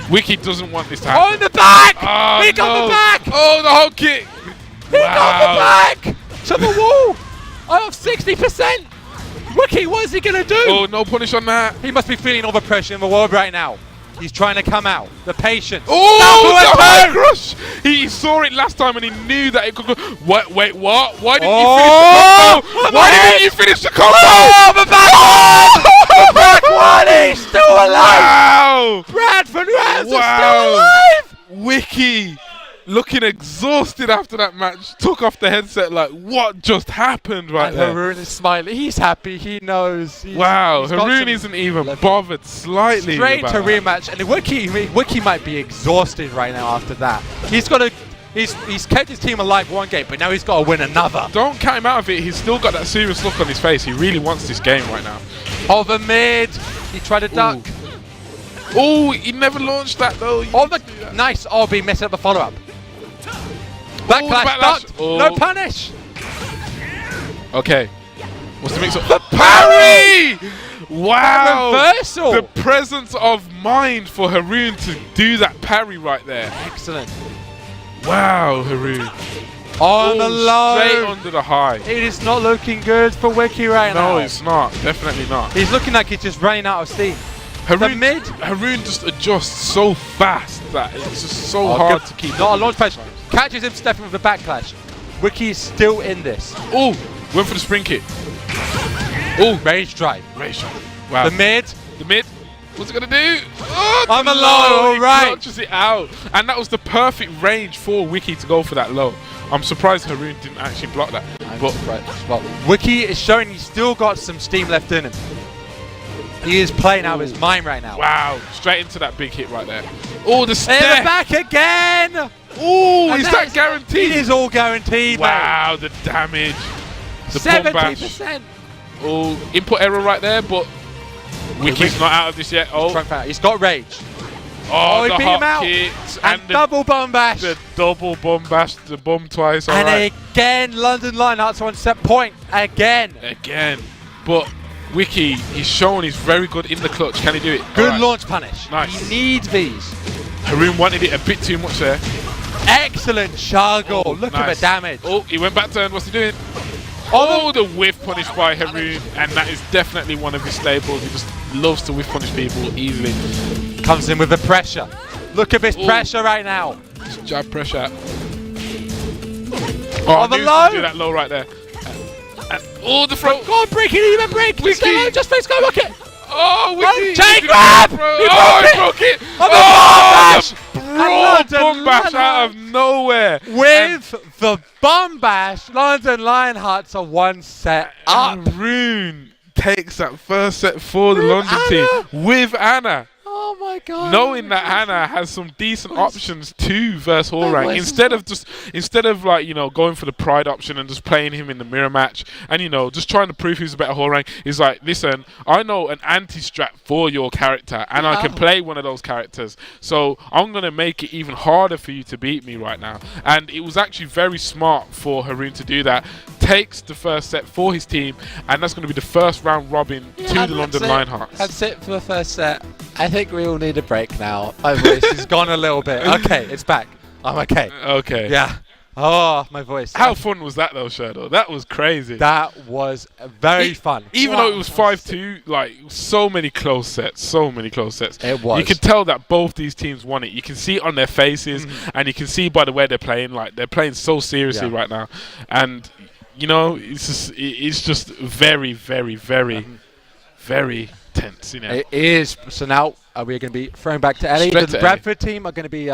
Wiki doesn't want this to happen. On the back! Oh, He got the back! Oh, the whole kick! He got the back! To the wall! Of 60%! Wiki, what is he going to do? Oh, no punish on that. He must be feeling all the pressure in the world right now. He's trying to come out. The patience. Oh, the high crush! He saw it last time and he knew that it could go. Wait, what? Why didn't you finish the combo? Why didn't you finish the combo? Oh, the back one! The back one! He's still alive! Wow! Bradford Rams are still alive! Wiki, looking exhausted after that match, took off the headset like, what just happened right And there? Haroon is smiling. He's happy. He knows. Wow, Haroon isn't even bothered slightly. Straight about to that. rematch, and Wiki might be exhausted right now after that. He's got to. He's kept his team alive one game, but now he's got to win another. Don't count him out of it. He's still got that serious look on his face. He really wants this game right now. Over mid, he tried to duck. Oh, he never launched that though. Nice. Oh, be messing up the follow-up. Backlash, ducked. Oh. No punish. Okay. What's the mix-up? The parry! Wow! Reversal! The presence of mind for Haroon to do that parry right there. Excellent. Wow, Haroon. On the low. Straight under the high. It is not looking good for Wiki right now. No, it's not. Definitely not. He's looking like he's just running out of steam. Haroon, mid. Haroon just adjusts so fast that it's just so hard to keep. Not a launch patch. Catches him stepping with the backlash. Wiki is still in this. Oh, went for the spring kick. Oh, rage drive. Rage drive. Wow. The mid. The mid. What's it gonna do? Oh, on the low. All right. Clutches it out, and that was the perfect range for Wiki to go for that low. I'm surprised Haroon didn't actually block that. Well, Wiki is showing he's still got some steam left in him. He is playing out of his mind right now. Wow, straight into that big hit right there. Oh, the step. In the back again. Oh, is that guaranteed? It is all guaranteed. Wow, mate. the damage. The 70%. Oh, input error right there, but Wiki's not out of this yet. Oh, he's got rage. Oh, he the beat hot him out. kicks And double bum bash. The double bum bash, the bum twice. And right. again, London Lionhearts on set point. Again. But Wiki, he's shown he's very good in the clutch. Can he do it? Good launch punish. Nice. He needs these. Haroon wanted it a bit too much there. Excellent Shargo. Look at the damage. Oh, he went back turn. What's he doing? Oh, the whiff punish by Haroon. And that is definitely one of his staples. He just loves to whiff punish people easily. Comes in with the pressure. Look at this pressure right now. Just jab pressure. Oh, I knew he was gonna do that low right there. Oh, the front. Go on, break it, even break. Wiki. Just face go, rocket. Oh, Wiki. Chain grab. He broke it. Oh, the bum bash out of nowhere. With the bum bash, London Lionhearts are one set up. Haroon takes that first set for the London team with Anna. Oh my god. Knowing that Hannah has some decent options to verse Horang, instead of like, you know, going for the pride option and just playing him in the mirror match and, you know, just trying to prove who's a better Horang, he's like, listen, I know an anti-strat for your character and I can play one of those characters, so I'm going to make it even harder for you to beat me right now. And it was actually very smart for Haroon to do that. Takes the first set for his team, and that's going to be the first round robin to the London Lionhearts. That's it for the first set. I think we all need a break now. My voice has gone a little bit. Okay, it's back. I'm okay. Okay. Yeah. Oh, my voice. How fun was that though, Shadow? That was crazy. That was very fun. Even though it was 5-2, like, so many close sets. It was. You can tell that both these teams won it. You can see it on their faces, and you can see by the way they're playing. Like, they're playing so seriously right now. And, you know, it's just very, very, very, very tense, you know. It is. So now we're going to be thrown back to Ellie. The Bradford team are going to be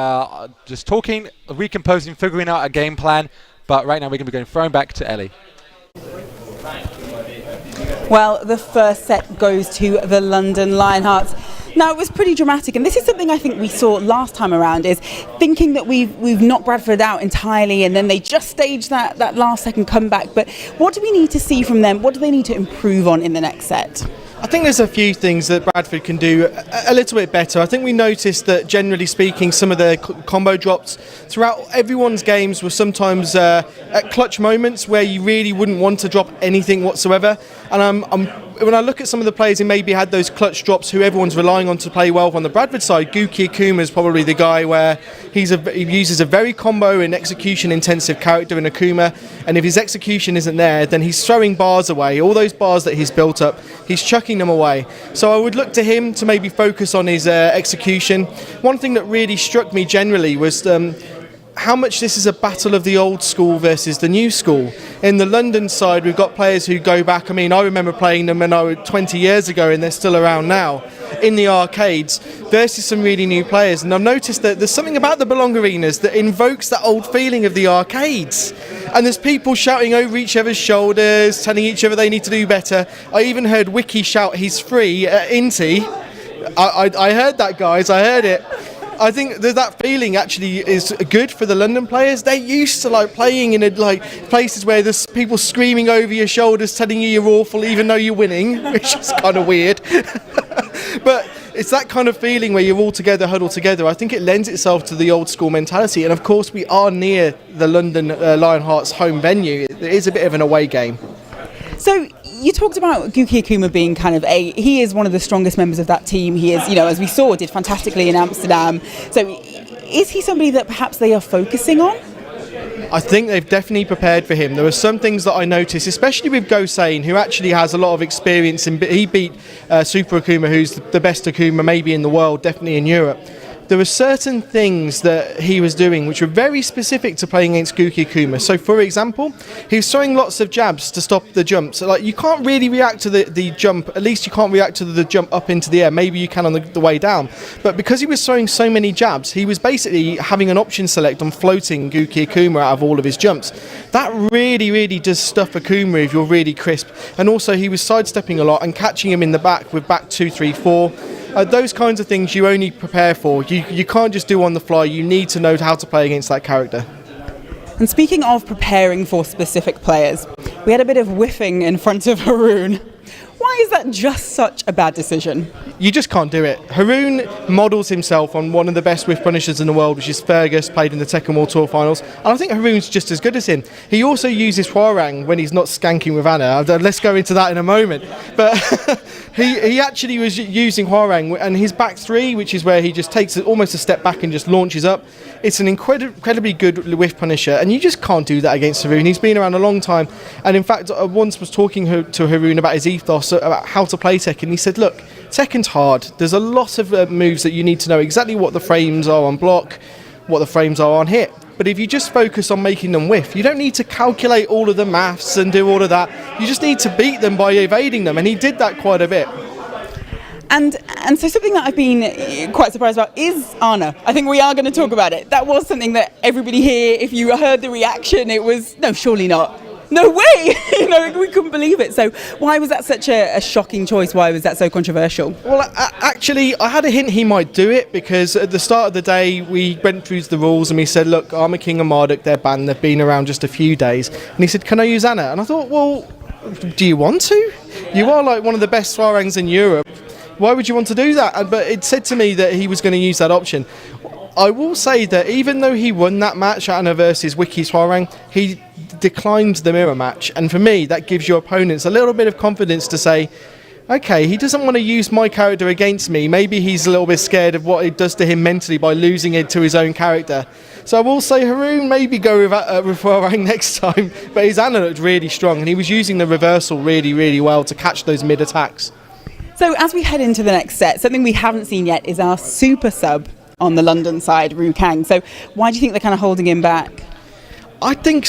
just talking, recomposing, figuring out a game plan. But right now we're going to be thrown back to Ellie. Well, the first set goes to the London Lionhearts. Now, it was pretty dramatic, and this is something I think we saw last time around, is thinking that we've knocked Bradford out entirely, and then they just staged that last second comeback. But what do we need to see from them? What do they need to improve on in the next set? I think there's a few things that Bradford can do a little bit better. I think we noticed that, generally speaking, some of the combo drops throughout everyone's games were sometimes at clutch moments where you really wouldn't want to drop anything whatsoever. And when I look at some of the players who maybe had those clutch drops, who everyone's relying on to play well on the Bradford side, Guki Akuma is probably the guy where he uses a very combo and execution-intensive character in Akuma, and if his execution isn't there, then he's throwing bars away. All those bars that he's built up, he's chucking them away. So I would look to him to maybe focus on his execution. One thing that really struck me generally was how much this is a battle of the old school versus the new school. In the London side, we've got players who go back. I mean, I remember playing them when I was 20 years ago, and they're still around now in the arcades, versus some really new players. And I've noticed that there's something about the Belong arenas that invokes that old feeling of the arcades. And there's people shouting over each other's shoulders, telling each other they need to do better. I even heard Wiki shout, "He's free" at Inti. I heard that, guys. I heard it. I think that feeling actually is good for the London players. They're used to playing in places where there's people screaming over your shoulders, telling you you're awful, even though you're winning, which is kind of weird. But it's that kind of feeling where you're all together, huddled together. I think it lends itself to the old school mentality. And of course, we are near the London Lionhearts home venue. It is a bit of an away game. So you talked about Guki Akuma being he is one of the strongest members of that team. He is, as we saw, did fantastically in Amsterdam. So is he somebody that perhaps they are focusing on? I think they've definitely prepared for him. There were some things that I noticed, especially with Gosane, who actually has a lot of experience. He beat Super Akuma, who's the best Akuma maybe in the world, definitely in Europe. There were certain things that he was doing which were very specific to playing against Guki Akuma. So, for example, he was throwing lots of jabs to stop the jump. So, you can't really react to the jump. At least you can't react to the jump up into the air. Maybe you can on the way down. But because he was throwing so many jabs, he was basically having an option select on floating Guki Akuma out of all of his jumps. That really, really does stuff Akuma if you're really crisp. And also, he was sidestepping a lot and catching him in the back with back 2, 3, 4. Those kinds of things you only prepare for. You can't just do on the fly. You need to know how to play against that character. And speaking of preparing for specific players, we had a bit of whiffing in front of Haroon. Why is that just such a bad decision? You just can't do it. Haroon models himself on one of the best whiff punishers in the world, which is Fergus, played in the Tekken World Tour Finals. And I think Haroon's just as good as him. He also uses Hwarang when he's not skanking with Anna. Let's go into that in a moment. But he actually was using Hwarang, and his back 3, which is where he just takes almost a step back and just launches up. It's an incredibly good whiff punisher, and you just can't do that against Haroon. He's been around a long time. And in fact, I once was talking to Haroon about his ethos, about how to play Tekken. He said, look, Tekken's hard. There's a lot of moves that you need to know exactly what the frames are on block, what the frames are on hit. But if you just focus on making them whiff, you don't need to calculate all of the maths and do all of that. You just need to beat them by evading them, and he did that quite a bit. And so something that I've been quite surprised about is Anna. I think we are going to talk about it. That was something that everybody here, if you heard the reaction, it was, no, surely not. No way! We couldn't believe it. So why was that such a shocking choice? Why was that so controversial? Well, actually, I had a hint he might do it, because at the start of the day, we went through the rules and we said, look, Armour King and Marduk, they're banned. They've been around just a few days. And he said, can I use Anna? And I thought, well, do you want to? You are one of the best Swarangs in Europe. Why would you want to do that? But it said to me that he was going to use that option. I will say that even though he won that match, Anna versus Wiki Swarang, he declined the mirror match. And for me, that gives your opponents a little bit of confidence to say, okay, he doesn't want to use my character against me. Maybe he's a little bit scared of what it does to him mentally by losing it to his own character. So I will say Haroon maybe go with Hwarang next time. But his Anna looked really strong, and he was using the reversal really, really well to catch those mid attacks. So as we head into the next set, something we haven't seen yet is our super sub on the London side, Ru Kang. So why do you think they're kind of holding him back? I think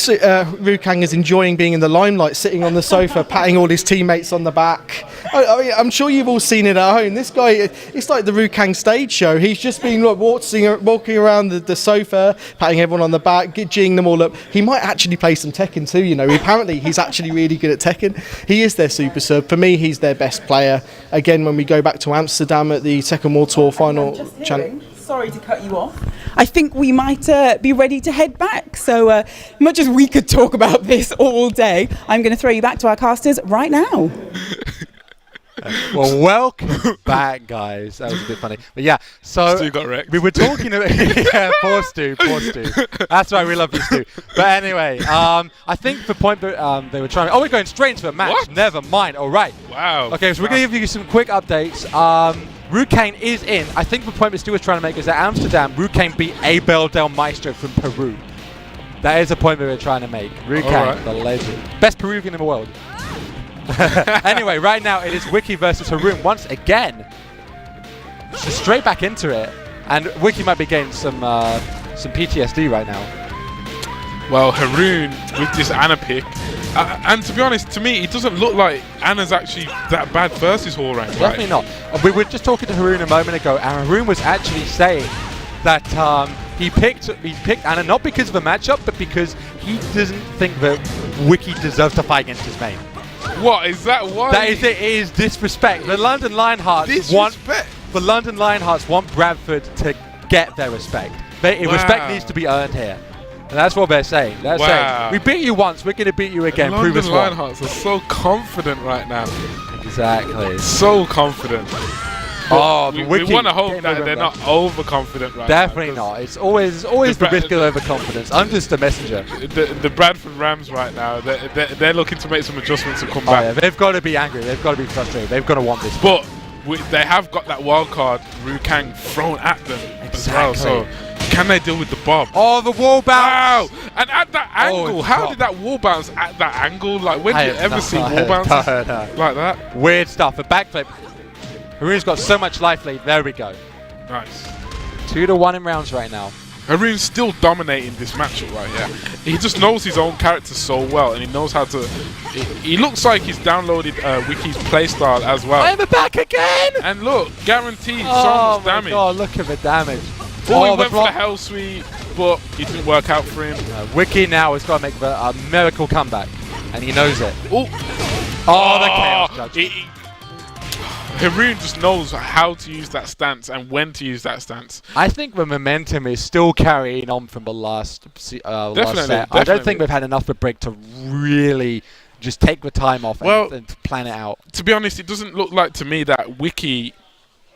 Ru Kang is enjoying being in the limelight, sitting on the sofa, patting all his teammates on the back. I'm sure you've all seen it at home. This guy, it's like the Ru Kang stage show. He's just been walking around the sofa, patting everyone on the back, geeing them all up. He might actually play some Tekken too, Apparently, he's actually really good at Tekken. He is their super sub. For me, he's their best player. Again, when we go back to Amsterdam at the Tekken World Tour final. Sorry to cut you off. I think we might be ready to head back. So much as we could talk about this all day, I'm going to throw you back to our casters right now. Well, welcome back, guys. That was a bit funny. But yeah, so Stu got wrecked. we were talking about yeah, poor Stu. That's why we love you, Stu. But anyway, I think the point that they were trying to... Oh, we're going straight into the match. What? Never mind. All right. Wow. Okay, so we're going to give you some quick updates. Rucane is in. I think the point that Stu was trying to make is that Amsterdam, Rucane beat Abel Del Maestro from Peru. That is a point that we're trying to make. Rucane, the legend. Best Peruvian in the world. Anyway, right now it is Wiki versus Haroon once again. So straight back into it. And Wiki might be getting some PTSD right now. Well, Haroon with this Anna pick. And to be honest, to me, it doesn't look like Anna's actually that bad versus Horang. Definitely not. We were just talking to Haroon a moment ago, and Haroon was actually saying that he picked Anna not because of the matchup, but because he doesn't think that Wiki deserves to fight against his main. What is that? Why? That is it. It is disrespect. The London Lionhearts want Bradford to get their respect. Respect needs to be earned here. And that's what they're saying. They're saying, we beat you once, we're going to beat you again. Prove us wrong. London Lionhearts are so confident right now. Exactly. So confident. Oh, we want to hope that they're not overconfident right now. Definitely not. It's always the risk of overconfidence. I'm just a messenger. The Bradford Rams right now, they're looking to make some adjustments and come back. Yeah, they've got to be angry. They've got to be frustrated. They've got to want this. But they have got that wild card, Rukang, thrown at them as well. So can they deal with the bob? Oh, the wall bounce! Wow! And at that angle, how did that wall bounce at that angle? Like, when did you ever see wall bounces like that? Weird stuff. A backflip. Haroon's got so much life lead. There we go. Nice. 2-1 in rounds right now. Haroon's still dominating this matchup right here. He just knows his own character so well, and he knows how to... He looks like he's downloaded Wiki's playstyle as well. I'm back again! And look, guaranteed so much damage. Oh, look at the damage. He went for the Hell Sweep, but it didn't work out for him. Wiki now has got to make a miracle comeback, and he knows it. Oh, the Chaos Judge. Haroon just knows how to use that stance and when to use that stance. I think the momentum is still carrying on from the last set. I don't think we've had enough of a break to really just take the time off and plan it out. To be honest, it doesn't look like to me that Wiki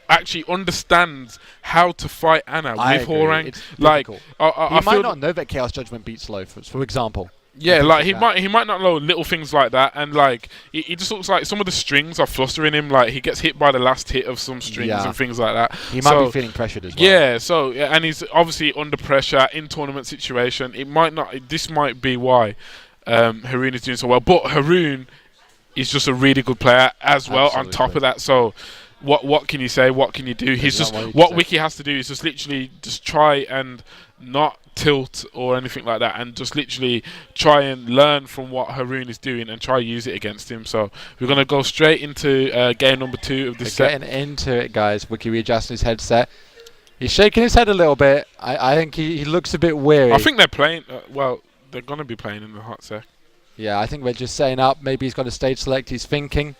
actually understands how to fight Anna with Horang. It's like, he might not know that Chaos Judgment beats low, for example. Yeah, like he might not know little things like that, and like he just looks like some of the strings are flustering him. Like he gets hit by the last hit of some strings and things like that. He might be feeling pressured as well. Yeah, and he's obviously under pressure in tournament situation. It might not. This might be why Haroon is doing so well. But Haroon is just a really good player as well. Absolutely. On top of that, so. What can you say? What can you do? He's just what Wiki has to do is just literally just try and not tilt or anything like that, and just literally try and learn from what Haroon is doing and try use it against him. So we're gonna go straight into game number 2 of this set. Getting into it, guys. Wiki readjusting his headset. He's shaking his head a little bit. I think he looks a bit weary. I think they're playing. Well, they're gonna be playing in the hot sec. Yeah, I think we're just setting up. Maybe he's got a stage select. He's thinking.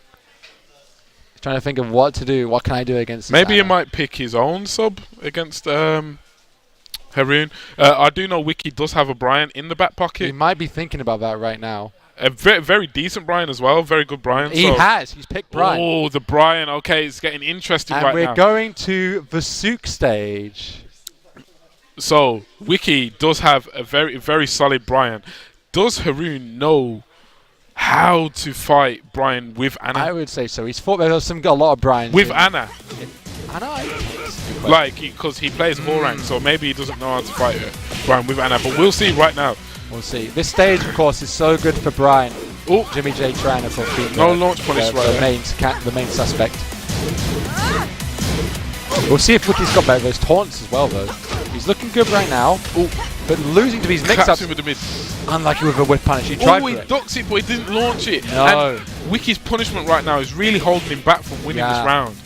He's trying to think of what to do. What can I do against this Maybe he might pick his own sub against Haroon. I do know Wiki does have a Brian in the back pocket. He might be thinking about that right now. A very, very decent Brian as well. Very good Brian. He's picked Brian. Oh, the Brian. Okay, it's getting interesting right now. And we're going to the Souk stage. So, Wiki does have a very, very solid Brian. Does Haroon know how to fight Brian with Anna? I would say so. He's fought with a lot of Brian. With Anna? Anna? Like, because he plays Horang, so maybe he doesn't know how to fight Brian with Anna. But we'll see right now. We'll see. This stage, of course, is so good for Brian. Oh, Jimmy J trying to beat no launch punish the main suspect. We'll see if Wiki's got better those taunts as well, though. He's looking good right now. Ooh, but losing to these mix-ups. Unlucky with a whiff punish. He tried he ducks it, but he didn't launch it. No. And Wiki's punishment right now is really holding him back from winning this round.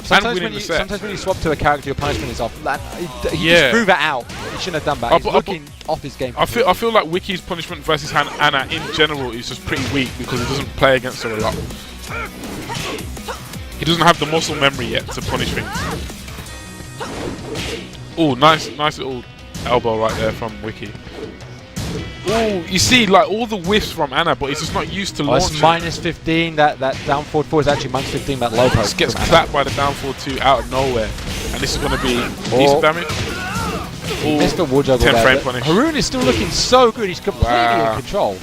Sometimes when you swap to a character, your punishment is off. He just threw that out. He shouldn't have done that. He's looking off his game. I feel like Wiki's punishment versus Anna in general is just pretty weak because he doesn't play against her a lot. He doesn't have the muscle memory yet to punish things. Oh, nice little elbow right there from Wiki. Ooh, you see, like all the whiffs from Anna, but he's just not used to launching. It's minus 15. That down forward 4 is actually minus 15. That low post Just gets clapped by the down forward 2 out of nowhere, and this is going to be decent damage. Ooh, missed the wall juggle 10 frame there. punish. Haroon is still looking so good. He's completely in control.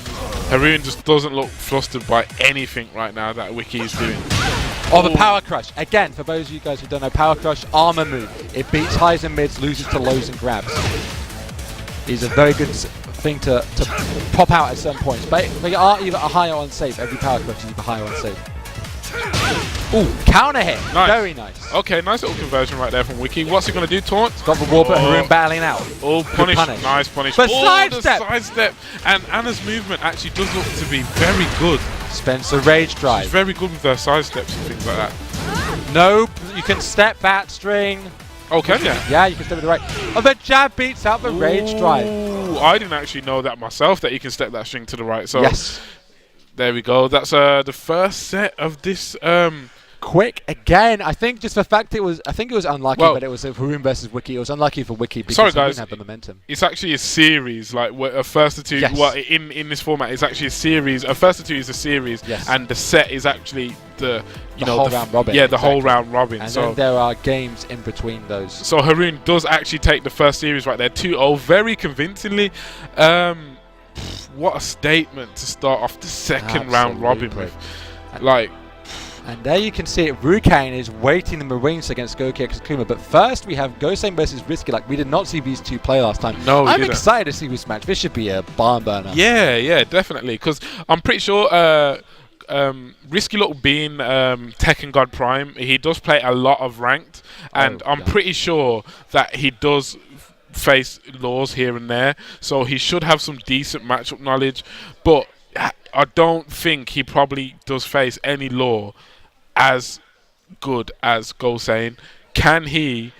Haroon just doesn't look flustered by anything right now that Wiki is doing. Oh, the Power Crush. Again, for those of you guys who don't know, Power Crush, armor move. It beats highs and mids, loses to lows and grabs. It's a very good thing to pop out at certain points. But they are either a high or unsafe. Every Power Crush is either high or unsafe. Ooh, counter hit. Nice. Very nice. Okay, nice little conversion right there from Wiki. What's he going to do? Taunt? Got the wall, but Haroon battling out. Oh, punish. Nice punish. But sidestep. sidestep. And Anna's movement actually does look to be very good. Spencer Rage Drive. She's very good with her sidesteps and things like that. No, you can step bat string. Oh, can you? Yeah, you can step with the right. Oh, the jab beats out the Rage Drive. I didn't actually know that myself, that you can step that string to the right. So yes. There we go. That's the first set of this. Quick again. I think just the fact it was unlucky, but it was Haroon versus Wiki. It was unlucky for Wiki because he didn't have the momentum. It's actually a series, like a first to two. Yes. Well, in this format, it's actually a series. A first to two is a series, yes. And the set is actually the whole round robin. Yeah, the whole round robin. And so then there are games in between those. So Haroon does actually take the first series right there, 2-0, very convincingly. What a statement to start off the second round robin with, like. And there you can see it. Rukain is waiting the Marines against Goki Kuma. But first we have Gosen versus Risky. Like, we did not see these two play last time. No, I'm excited to see this match. This should be a barn burner. Yeah, definitely. Because I'm pretty sure Risky Look being Tekken God Prime, he does play a lot of ranked. And I'm pretty sure that he does face laws here and there. So he should have some decent matchup knowledge. But I don't think he probably does face any law as good as Gosen. Can he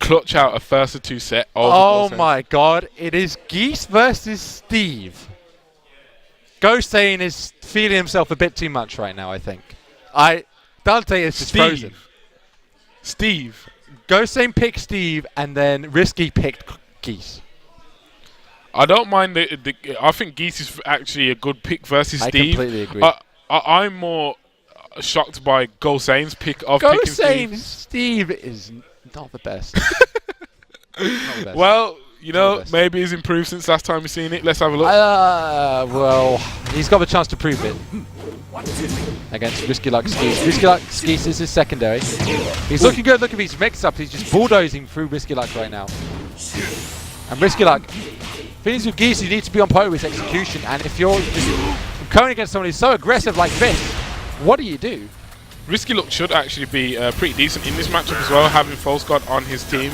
clutch out a first of two set? Oh my god, it is Geese versus Steve. Gosen is feeling himself a bit too much right now, I think. Dante is just frozen. Steve. Gosen picked Steve and then Risky picked Geese. I don't mind I think Geese is actually a good pick versus Steve. I completely agree. I'm more shocked by Gosen's pick of picking Steve. Steve is not the best. Well, you know, maybe he's improved since last time we've seen it. Let's have a look. Well, he's got the chance to prove it against Risky Luck Skis. Risky Luck Skis is his secondary. He's looking good. Look at these mix-ups. He's just bulldozing through Risky Luck right now. And Risky Luck, things with Geese, you need to be on point with his execution. And if you're just going against someone who's so aggressive like this, what do you do? Risky Look should actually be pretty decent in this matchup as well, having False God on his team.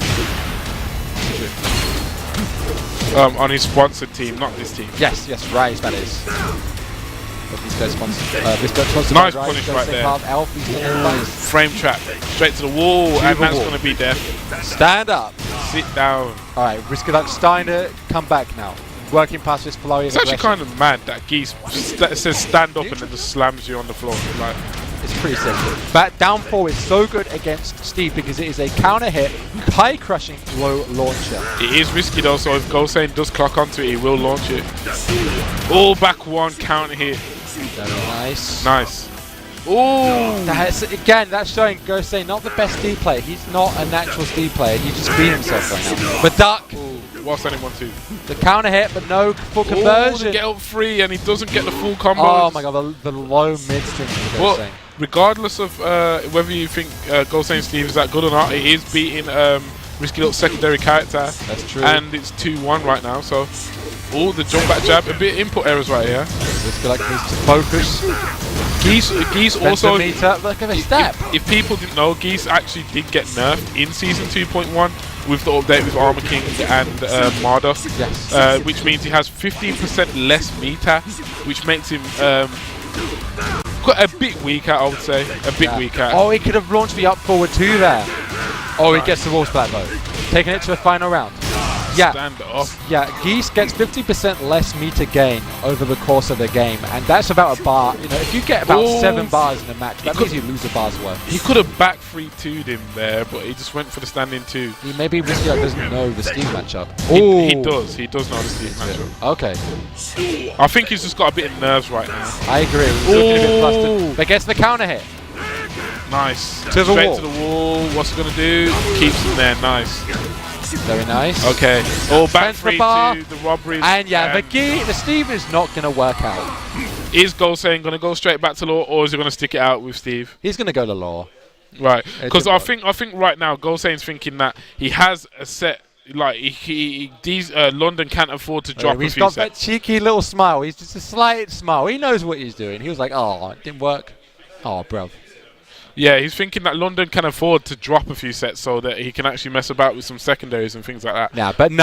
On his sponsored team, not this team. Yes, Rise, that is. But these guys sponsored nice by punish Rise. right there. Frame trap, straight to the wall, and that's going to be death. Stand up. Sit down. Alright, Risky Luck starting to come back now. Working past this flurry of aggression. It's actually kind of mad that Geese says stand up and then just slams you on the floor. Like, it's pretty simple. That down four is so good against Steve because it is a counter hit, high crushing low launcher. It is risky though, so if Gosen does clock onto it, he will launch it. All back one counter hit. Very nice. Nice. Ooh. That's showing Gosen not the best Steve player. He's not a natural Steve player. He just beat himself right now. But duck. What's anyone to? The counter hit, but no full conversion. The get up free, and he doesn't get the full combo. Oh my god, the low mid string of Gosen. Regardless of whether you think Gosen Steve is that good or not, it is beating Risky Look's secondary character. That's true. And it's 2-1 right now, so the jump back jab, a bit input errors right here. Risky Look needs to focus. Geese also, look at the step. If people didn't know, Geese actually did get nerfed in Season 2.1 with the update with Armor King and Marduk, yes. Which means he has 15% less meter, which makes him quite a bit weaker, I would say. A bit weaker. Oh, he could have launched the up forward 2 there. Oh, he gets the wall splat though. Taking it to the final round. stand up. Yeah, Geese gets 50% less meter gain over the course of the game, and that's about a bar. You know, if you get about 7 bars in a match, that means you lose a bar's worth. He could have back 3-2'd him there, but he just went for the standing 2. He maybe Risky doesn't know the Steve matchup. He does. He does know the Steve matchup. Okay. I think he's just got a bit of nerves right now. I agree. He's looking a bit flustered. But gets the counter hit. Nice. To the Straight wall. to the wall. What's he going to do? Keeps him there. Nice. Very nice. Okay. Oh, back Spends the bar. 3-2. The robberies. And yeah, the Steve is not going to work out. Is Goldstein going to go straight back to Law, or is he going to stick it out with Steve? He's going to go to Law. Right. Because I think right now Goldstein's thinking that he has a set. Like these London can't afford to drop a few He's got sets. that cheeky little smile. He's just a slight smile. He knows what he's doing. He was like, "Oh, it didn't work." Oh, bro. Yeah, he's thinking that London can afford to drop a few sets so that he can actually mess about with some secondaries and things like that.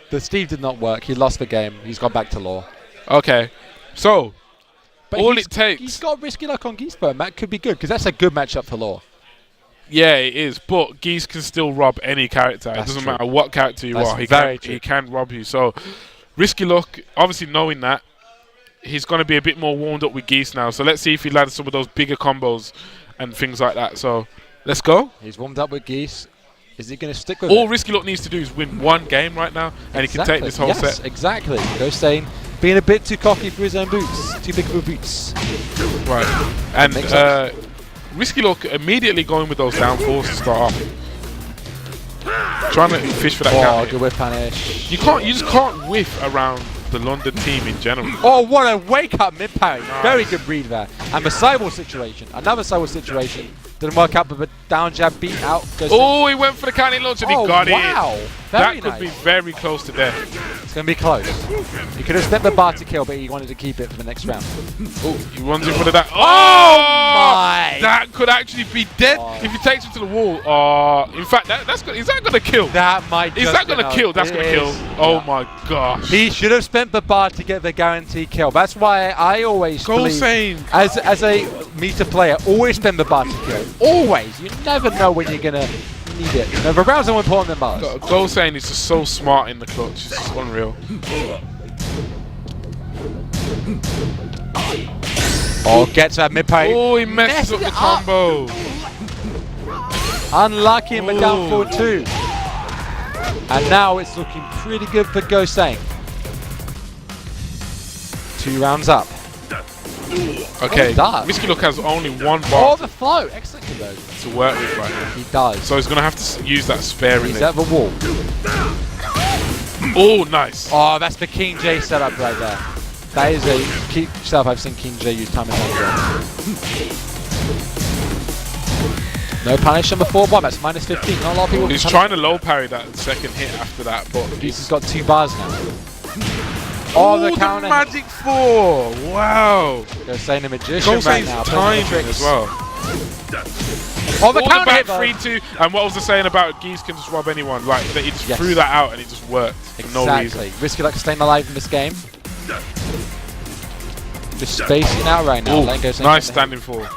The Steve did not work. He lost the game. He's gone back to Law. Okay, so But all it takes. He's got Risky Luck on Geese, and that could be good because that's a good matchup for Law. Yeah, it is. But Geese can still rob any character. That's it doesn't true. matter what character you That's are. very true. He can rob you. So Risky Luck, obviously knowing that, he's going to be a bit more warmed up with Geese now. So let's see if he lands some of those bigger combos and things like that. So let's go. He's warmed up with Geese. Is he going to stick with All it? Risky Luck needs to do is win one game right now, and he can take this whole set. Exactly. Goldstein being a bit too cocky for his own boots. Too big for boots. Right. And Risky Luck immediately going with those down fours to start off. Trying to fish for that counter. Good whiff punish. You just can't whiff around the London team in general. Oh, what a wake-up mid-parry. Nice. Very good read there. And the cyber situation. Another cyber situation. Didn't work out, but the down jab beat out. Oh, he went for the counter launch and he got it. Wow. That could be very close to death. It's going to be close. He could have stepped the bar to kill, but he wanted to keep it for the next round. Oh, he runs in for the that. Oh my! That could actually be dead if he takes him to the wall. In fact, is that going to kill? That might. Is that going to kill? That's going to kill. Oh my gosh! He should have spent the bar to get the guaranteed kill. That's why I always believe, as a meter player, always spend the bar to kill. Always. You never know when you're going to need it. You know, the rounds are more important than bars. Goldstein is just so smart in the clutch. It's just unreal. Oh, gets that mid parry. Oh, he messes up the combo. Unlucky in the down forward 2. And now it's looking pretty good for Goldstein. 2 rounds up. Okay, Risky Luck has only one bar. Oh, the flow. Excellent though. To work with right now. He does. So he's going to have to use that spare in He's there. at the wall. Oh, nice. Oh, that's the King J setup right there. That is a key setup I've seen King J use time and time again. No punish on the 4-1. That's minus 15. Not a lot of people. He's trying to low parry that second hit after that, but Geese has got 2 bars now. Oh, the counter. magic 4. Wow. They're saying the magician right now. Timing as well. Oh, the counter back hit, 3-2. And what was I saying about Geese can just rob anyone? Like, he just threw that out and it just worked for no reason. Risky Luck staying alive in this game. Just spacing out right now. Nice standing 4. Ooh.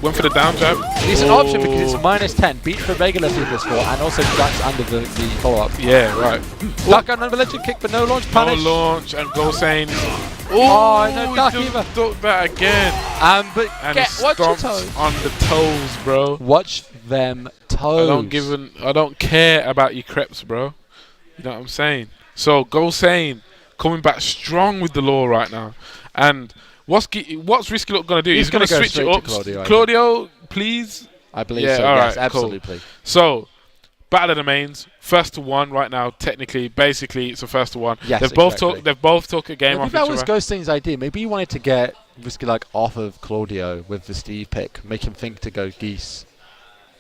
Went for the down jab. It's an option because it's minus 10. Beat for regular previous 4 and also ducks under the follow-up. Yeah, right. Duck under the legend kick, but no launch punish. No launch and Goldstein. Oh, no duck either. Duck that again. But and watch your toes. On the toes, bro. Watch them toes. I don't care about your crepes, bro. You know what I'm saying? So Goldstein coming back strong with the law right now. And what's Risky Luck going to do? He's going to switch it up. Claudio, please? I believe so. All yes, right, absolutely. Cool. So, Battle of the Mains, first to 1 right now. Technically, basically, it's a first to 1. Yes, they've both took a game off each other. Maybe that was Goldstein's idea. Maybe he wanted to get Risky Luck off of Claudio with the Steve pick, make him think to go Geese.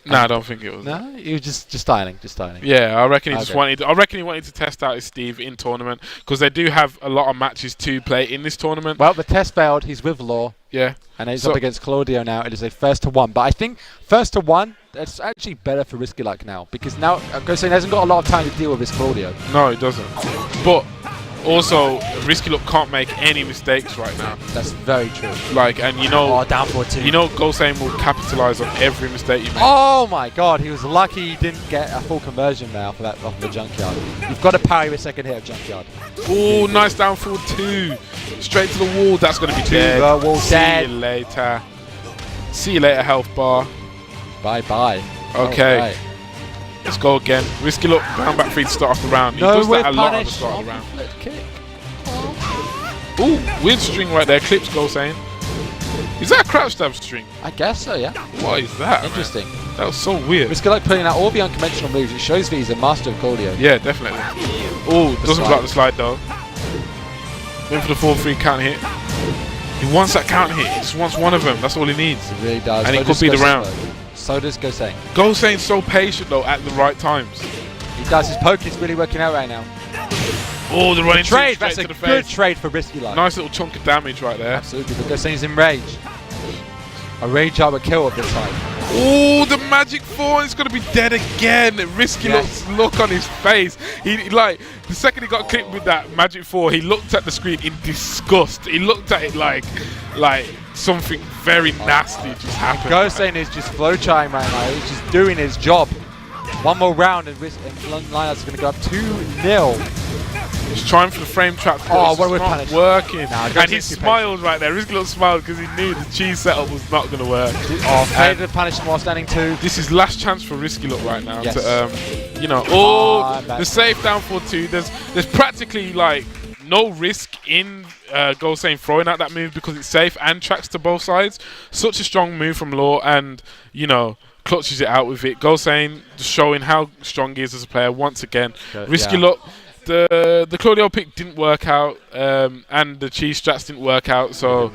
No, I don't think it was. No, he was just styling. Yeah, I reckon he wanted to test out his Steve in tournament because they do have a lot of matches to play in this tournament. Well, the test failed. He's with Law. Yeah, and he's up against Claudio now. It is a first to 1, but I think first to 1 that's actually better for Risky Luck now because now Goldstein hasn't got a lot of time to deal with this Claudio. No, he doesn't. But Also, Risky Look can't make any mistakes right now. That's very true. Like, and you know, down 4-2. you know, Gosane will capitalize on every mistake you make. Oh my God, he was lucky he didn't get a full conversion now for that off the Junkyard. You've got to parry with second hit of Junkyard. Oh, nice down forward 2. Straight to the wall. That's going to be dead. The wall dead. See you later. See you later, health bar. Bye-bye. Okay. Right. Let's go again. Risky Look, down back 3 to start off the round. He No does whip that a lot at the punish. start of the round. Flip kick. Ooh, weird string right there. Clips Gosane. Is that a crouch stab string? I guess so, yeah. What is that? Interesting. Man? That was so weird. Risky Look putting out all the unconventional moves. It shows that he's a master of cardio. Yeah, definitely. Oh, doesn't block the slide though. Went for the 4-3 count hit. He wants that count hit. He just wants one of them. That's all he needs. He really does. And it could be the round. So does Gosane. Gosane's so patient though at the right times. He does. His poke is really working out right now. Oh, the running Trade. straight That's to a the good face. trade for Risky Look. Nice little chunk of damage right there. Absolutely. But Gosane's in rage. A rage out a kill of this time. Oh, the magic 4 is going to be dead again. Risky look on his face. He like the second he got clipped with that magic 4, he looked at the screen in disgust. He looked at it like something very nasty just happened. Gosane is just flowcharting right now. He's just doing his job. One more round and London Lionhearts is going to go up 2-0. He's trying for the frame trap. Oh, it's what a not punish. working. Nah, and he smiled right there. Risky Look smiled because he knew the cheese setup was not going to work. Oh, paid the punishment while standing 2. This is last chance for Risky Look right now. Yes. To, you know, the safe down 4-2. There's practically like no risk in Gosane throwing out that move because it's safe and tracks to both sides. Such a strong move from Law, and you know, clutches it out with it. Gosane just showing how strong he is as a player once again. Risky Look. The Claudio pick didn't work out, and the cheese strats didn't work out. So,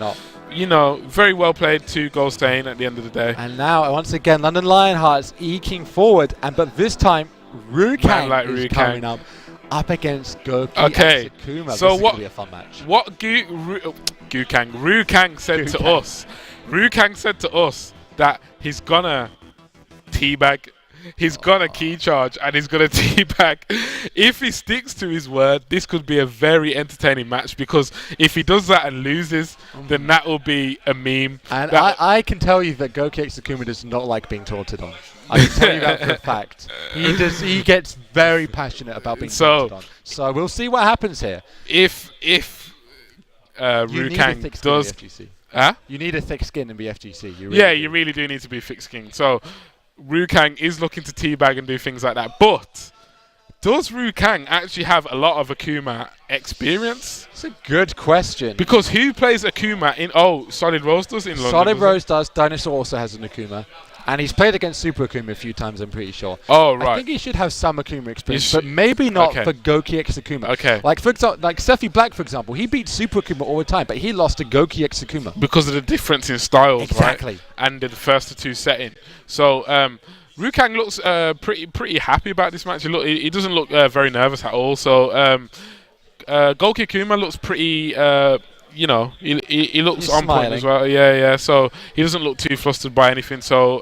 you know, very well played to Gosane at the end of the day. And now, once again, London Lionhearts eking forward, but this time, Rukang is coming up against Goki and Sakuma. So this what? Could be a fun match. What Rukang said to us? Rukang said to us that he's gonna teabag. He's gonna key charge and he's gonna teabag. If he sticks to his word, this could be a very entertaining match, because if he does that and loses, then that will be a meme. And I can tell you that Goki Sakuma does not like being taunted on. I can tell you that for a fact. He gets very passionate about being taunted on. So we'll see what happens here. If Rukang does, you need a thick skin in BFGC. You really do need to be thick-skinned. So Rukang is looking to teabag and do things like that, but does Rukang actually have a lot of Akuma experience? It's a good question. Because who plays Akuma in... Solid Rose does in London. Solid Rose does. Dinosaur also has an Akuma. And he's played against Super Akuma a few times, I'm pretty sure. Oh, right. I think he should have some Akuma experience, but maybe not for Goki X Akuma. Okay. Like, for example, like Sephi Black, for example, he beat Super Akuma all the time, but he lost to Goki X Akuma. Because of the difference in styles, exactly. Right? And the first to two setting. So, Rukang looks pretty happy about this match. He doesn't look very nervous at all. So, Goki Akuma looks pretty... you know, he looks on point as well. Yeah. So he doesn't look too flustered by anything. So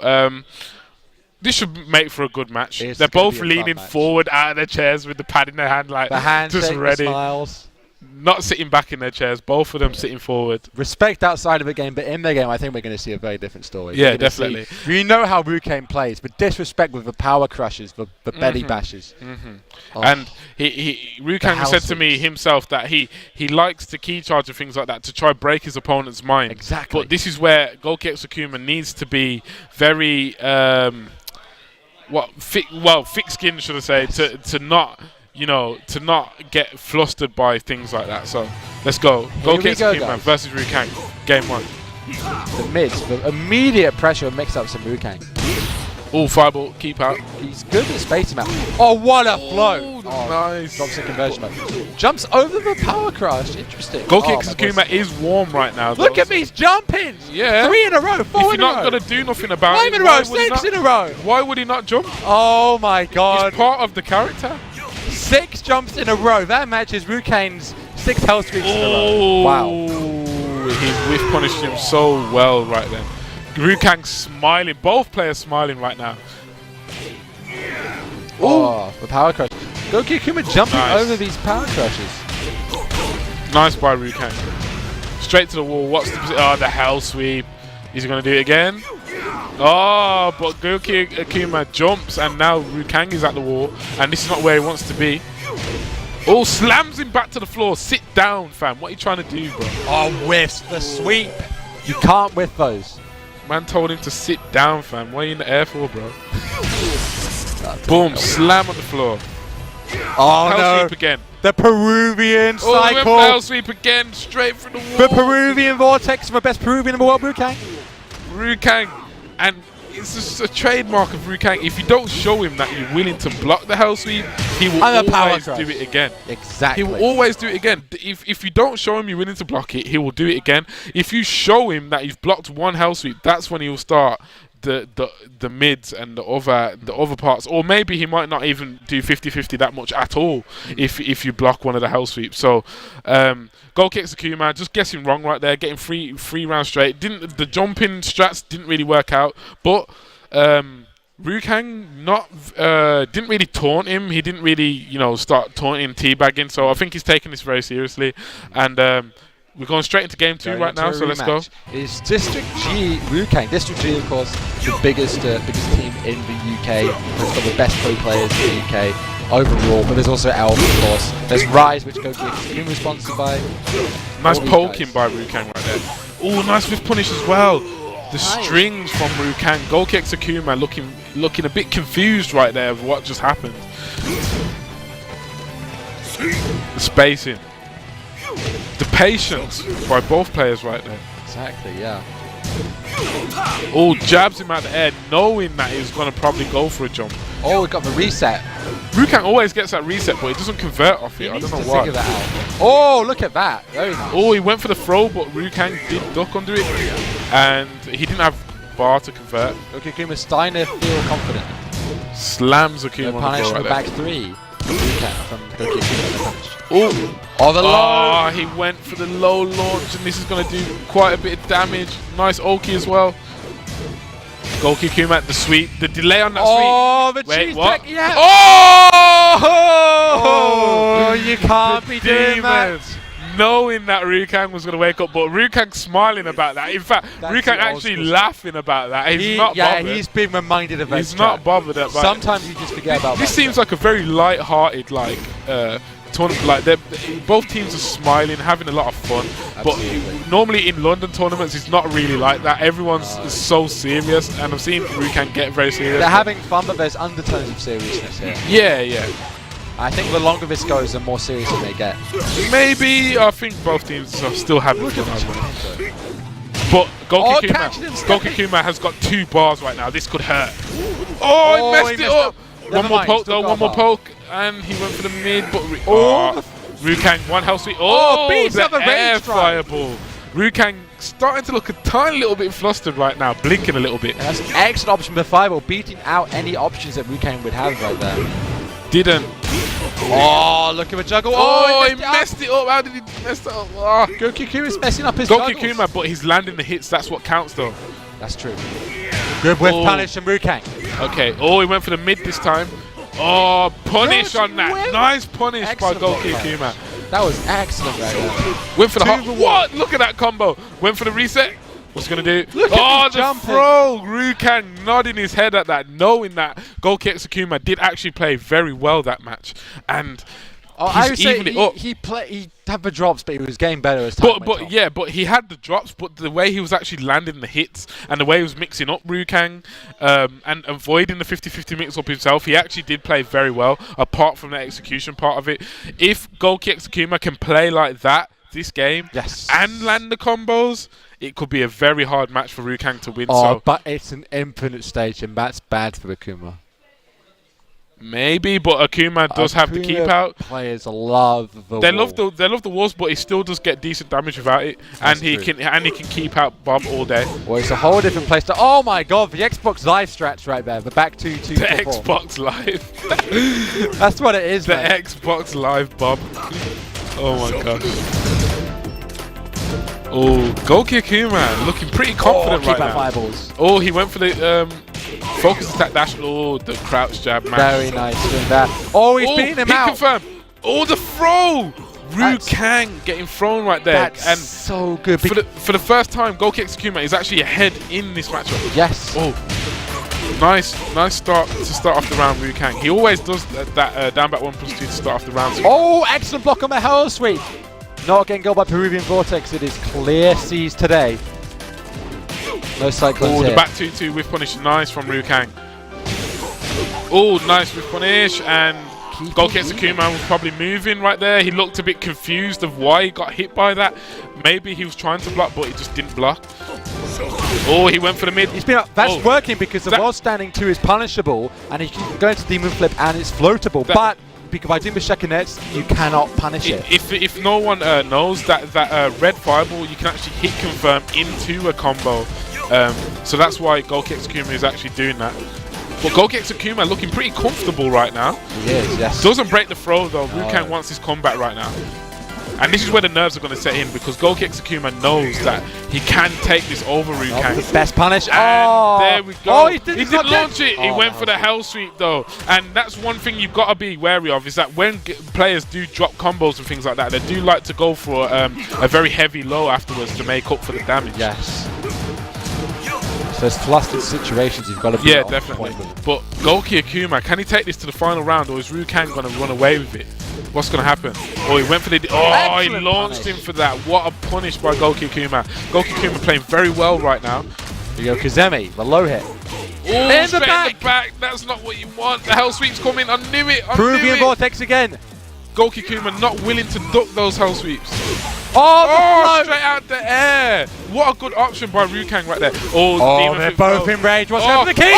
this should make for a good match. They're both leaning forward out of their chairs with the pad in their hand, like just ready. The smiles. Not sitting back in their chairs. Both of them sitting forward. Respect outside of the game, but in the game, I think we're going to see a very different story. Yeah, definitely. We know how Rukang plays, but disrespect with the power crushes, the belly bashes. And Rukang said to me himself that he likes to key charge and things like that to try break his opponent's mind. Exactly. But this is where Goki Sakuma needs to be very thick-skinned, should I say, to not. You know, to not get flustered by things like that. So, let's go. Goki Sakuma versus Rukang. Game 1. The mids, the immediate pressure mix-ups from Rukang. Oh, fireball, keep out. He's good at spacing out. Oh, what a flow! Nice. Drops the conversion mode. Jumps over the power crush. Interesting. Goki Sakuma is warm right now. Look at these jump-ins! Yeah. 3 in a row, 4 in a row. If you're not going to do nothing about 5 in a row, 6 in a row. Why would he not jump? Oh my god. It's part of the character. 6 jumps in a row. That matches Rukang's 6 health streaks in a row. Wow. He whiff punished him so well right then. Rukang smiling. Both players smiling right now. Oh, the power crush. Goki Akuma jumping over these power crushes. Nice by Rukang. Straight to the wall. What's the position? Oh, the hell sweep. Is he going to do it again? Oh, but Goki Akuma jumps, and now Rukang is at the wall, and this is not where he wants to be. Oh, slams him back to the floor. Sit down, fam. What are you trying to do, bro? Oh, whiffs the sweep. You can't whiff those. Man told him to sit down, fam. What are you in the air for, bro? Boom, slam on the floor. Oh, hell no. sweep again. The Peruvian Oh, he went cycle. for hell sweep again, straight through the wall. The Peruvian vortex, my best Peruvian in the world, Rukang. Rukang, and it's just a trademark of Rukang. If you don't show him that you're willing to block the hell sweep, he will always do it again. Exactly. He will always do it again. If you don't show him you're willing to block it, he will do it again. If you show him that you've blocked one hell sweep, that's when he will start the mids and the other parts, or maybe he might not even do 50-50 that much at all if you block one of the hell sweeps. So goal kicks Akuma, just guessing wrong right there, getting three rounds straight. The jumping strats didn't really work out, but Rukang didn't really taunt him. He didn't really start taunting, teabagging. So I think he's taking this very seriously, and we're going straight into game 2 right now, so let's go. It's District G Rukang. District G, of course, the biggest team in the UK. It's got the best pro players in the UK overall, but there's also Elf, of course. There's Rise, which Goki Akuma is sponsored by. Nice poking by Rukang right there. Oh, nice fifth punish as well. The strings from Rukang. Goal kicks Akuma looking a bit confused right there of what just happened. The spacing. The patience by both players right there. Exactly, yeah. Oh, jabs him out the air, knowing that he was going to probably go for a jump. Oh, we got the reset. Rukang always gets that reset, but he doesn't convert off it. I don't know why. Figure that out. Oh, look at that. Very nice. Oh, he went for the throw, but Rukang did duck under it, and he didn't have bar to convert. Goki Akuma starting to feel confident. Slams Akuma on the floor right back three. From Goki Akuma. Oh, the low. He went for the low launch, and this is going to do quite a bit of damage. Nice Oki as well. Goki Akuma at the sweep. The delay on that sweep. Oh, the Wait, cheese what? tech, yeah. Oh, you can't be doing that. Knowing that Rukang was going to wake up, but Rukang smiling about that. In fact, Rukang actually laughing about that. He's not bothered. He's been reminded of that. He's not bothered about it. Sometimes you just forget about that. This seems like a very light-hearted, tournament. Like both teams are smiling, having a lot of fun. Absolutely. But normally in London tournaments, it's not really like that. Everyone's so serious, and I've seen Rukang get very serious. They're having fun, but there's undertones of seriousness here. Yeah. I think the longer this goes, the more serious it may get. Maybe. I think both teams are still having fun. But Goki Akuma has got 2 bars right now. This could hurt. Oh, he messed it up. One more poke though, one more poke. And he went for the mid, but Rukang, one health sweep. Oh, beats the up a air range fireball. Rukang starting to look a tiny little bit flustered right now, blinking a little bit. And that's an excellent option for fireball, beating out any options that Rukang would have right there. Didn't. Oh, look at the juggle. Oh, he messed it up. How did he mess it up? Oh. Goki Akuma is messing up his juggles. Goki Akuma, but he's landing the hits. That's what counts, though. That's true. Good whiff punish from Rukang. Okay. Oh, he went for the mid this time. Oh, punish on that. Nice punish by Goki Akuma. That was excellent right there. Went for the hot. What? Look at that combo. Went for the reset. What's he going to do? Look at the throw. Rukang nodding his head at that, knowing that Goki Akuma did actually play very well that match. And I would say he had the drops, but he was getting better as time went on. But he had the drops, but the way he was actually landing the hits and the way he was mixing up Rukang and avoiding the 50-50 mix-up himself, he actually did play very well, apart from the execution part of it. If Goki Akuma can play like that this game and land the combos, it could be a very hard match for Rukang to win. But it's an infinite stage, and that's bad for Akuma. Maybe, but Akuma does have to keep out. Players love the wall. They love the walls, but he still does get decent damage without it, and he can keep out Bob all day. Well, it's a whole different place to. Oh my God, the Xbox Live strats right there. The back 2-2. The Xbox Live. That's what it is. The Xbox Live Bob. Oh my gosh. Oh, Goki Akuma looking pretty confident right now. Fireballs. Oh, he went for the focus attack dash. Oh, the crouch jab, man. Very nice doing that. Oh, he's beating him out. Confirmed. Oh, the throw. Ru Kang getting thrown right there. That's and so good. For the first time, Goki Exekuma is actually ahead in this matchup. Yes. Oh, nice start to start off the round, Ru Kang. He always does that down back 1+2 to start off the round. Oh, excellent block on the Hell Sweep. Not getting goal by Peruvian Vortex. It is clear seas today. No cyclones Oh, here. the back 2-2 with punish. Nice from Ru Kang. Oh, nice with punish. And Goki Exekuma was probably moving right there. He looked a bit confused of why he got hit by that. Maybe he was trying to block, but he just didn't block. Oh, he went for the mid. That's working because the wall standing 2 is punishable, and he can go into Demon Flip, and it's floatable. But because by doing the Shaker Nets, you cannot punish it. If no one knows that red fireball, you can actually hit confirm into a combo. So that's why Goki Exekuma is actually doing that. But Goki Exekuma looking pretty comfortable right now. He is, yes. Doesn't break the throw though. Ru Kang wants his combat right now. And this is where the nerves are going to set in, because Goki Exekuma knows that he can take this over Ru Kang. The best punish. And there we go. Oh, he didn't launch it. He went for the Hell Sweep though. And that's one thing you've got to be wary of, is that when players do drop combos and things like that, they do like to go for a very heavy low afterwards to make up for the damage. Yes. So it's flustered situations you've got to be on definitely. point with. But Goki Exekuma, can he take this to the final round, or is Ru Kang going to run away with it? What's going to happen? Oh, he went for the... Oh, he launched him for that. What a punish by Goki Exekuma. Goki Exekuma playing very well right now. Here you go, Kazemi, the low hit. Oh, in the back. That's not what you want. The Hell Sweep's coming. I knew it. Peruvian Vortex again. Goki Exekuma not willing to duck those Hell Sweeps. Oh, straight out the air. What a good option by Ru Kang right there. Oh, they're both in rage. What's happening? The key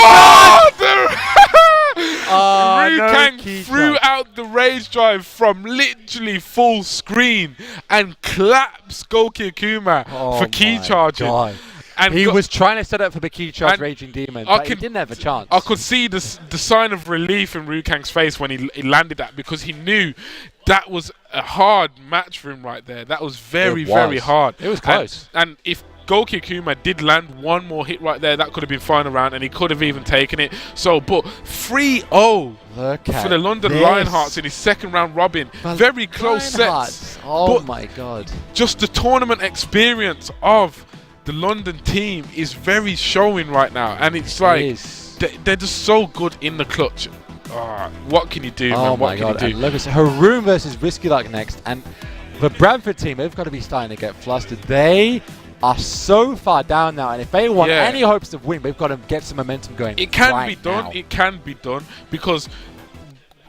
Ru Kang threw out the rage drive from literally full screen and claps Goki Exekuma for key charging. God. And he was trying to set up for the key charge Raging Demon, but he didn't have a chance. I could see the sign of relief in Ru Kang's face when he landed that, because he knew that was a hard match for him right there. That was very hard. It was close. And if Goki Exekuma did land one more hit right there, that could have been fine around, and he could have even taken it. So, but 3-0 for the London Lionhearts in his second round robin. Very close sets. Oh my God. Just the tournament experience of the London team is very showing right now, and it's like they're just so good in the clutch. What can you do, man? Oh my God. And look at Haroon versus Risky Luck next, and the Bradford team, they've got to be starting to get flustered. They are so far down now, and if they want any hopes of win, they've got to get some momentum going. It can be done. It can be done, because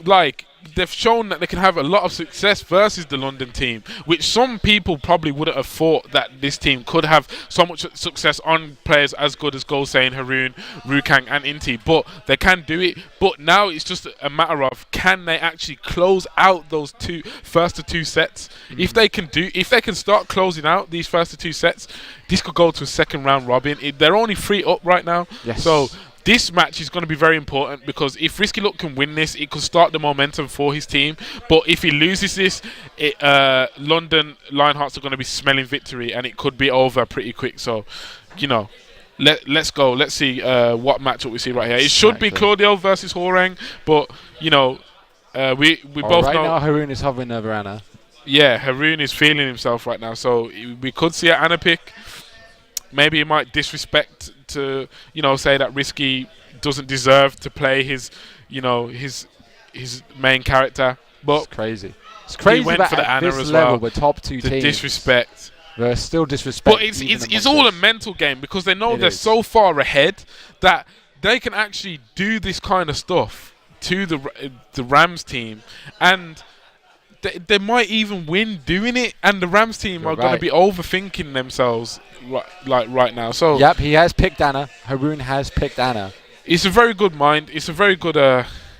like they've shown that they can have a lot of success versus the London team, which some people probably wouldn't have thought that this team could have so much success on players as good as Gosei, Haroon, Ru Kang and Inti, but they can do it. But now it's just a matter of, can they actually close out those first two sets? If they can start closing out these first two sets, this could go to a second round robin. They're only 3 up right now. So this match is going to be very important, because if Risky Luck can win this, it could start the momentum for his team. But if he loses this, London Lionhearts are going to be smelling victory, and it could be over pretty quick. So, you know, let's go. Let's see what matchup we see right here. It should be Claudio versus Horeng, but, you know, we both know... Right now, Haroon is hovering over Anna. Yeah, Haroon is feeling himself right now. So we could see an Anna pick. Maybe he might disrespect to, you know, say that Risky doesn't deserve to play his, you know, his main character. But it's crazy. It's crazy. He went that for the at Anna this as level, well. the top two the teams. Disrespect. There's still disrespect. But it's all a mental game, because they know they're so far ahead that they can actually do this kind of stuff to the Rams team, and they might even win doing it, and the Rams team are going to be overthinking themselves right now. So yep, he has picked Anna. Haroon has picked Anna. It's a very good mind. It's a very good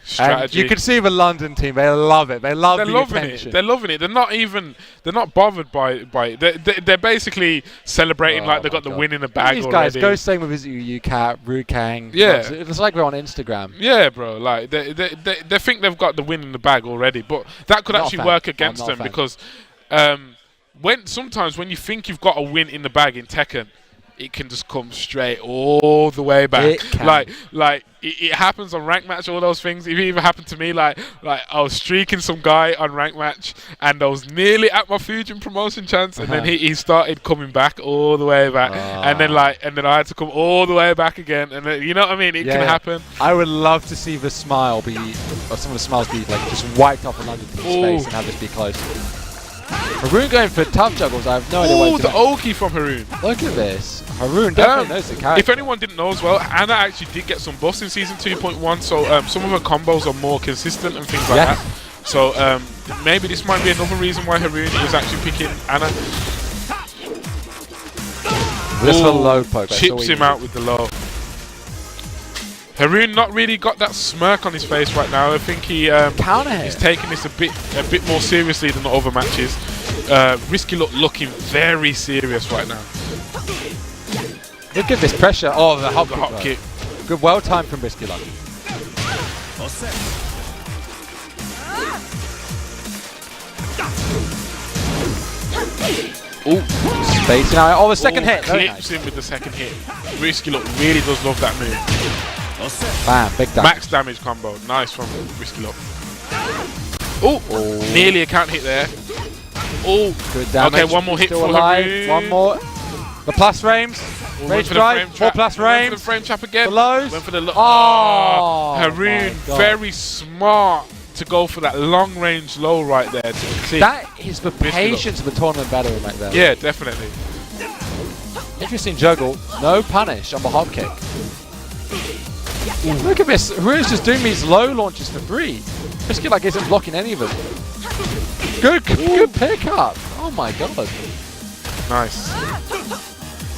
strategy. And you can see the London team. They love it. They're loving it. They're loving it. They're not bothered by it. They're basically celebrating like they got the win in the bag these already. These guys go staying with his UCat, Ru Kang. Yeah, it's like we're on Instagram. Yeah, bro. Like they think they've got the win in the bag already, but that could actually work against them, because sometimes when you think you've got a win in the bag in Tekken, it can just come straight all the way back. It can. It happens on rank match, all those things. It even happened to me, like I was streaking some guy on rank match, and I was nearly at my Fujin promotion chance, and then he started coming back all the way back, and then I had to come all the way back again, and then, you know what I mean? It can happen. I would love to see the smile be, or some of the smiles be like just wiped off a London team's face and have this be close. Haroon going for tough juggles. I have no idea what he's the doing. Oki from Haroon. Look at this. Haroon definitely knows the character. If anyone didn't know as well, Anna actually did get some buffs in Season 2.1, so some of her combos are more consistent and things like that. So maybe this might be another reason why Haroon is actually picking Anna. This is a low poke. Chips him out with the low. Haroon not really got that smirk on his face right now. I think he's taking this a bit more seriously than the other matches. Risky looking very serious right now. Look at this pressure. Oh, the hop kick. Good, well timed from Risky Luck. Ooh. Spacing out. Oh, the second hit. Clips him with the second hit. Risky Look really does love that move. Bam, big damage. Max damage combo. Nice from Risky Look. Oh, nearly a count hit there. Oh, good damage. Okay, one more hit for Haroon. One more. The plus frames. Rage drive. 4 plus frames. Went for the frame trap again. The lows. Went for the Haroon, very smart to go for that long range low right there. That is the patience of the tournament battle right there. Yeah, definitely. Interesting juggle. No punish on the hop kick. Look at this. Haroon's just doing these low launches for free. Risky like isn't blocking any of them. Good pickup. Oh my god. Nice.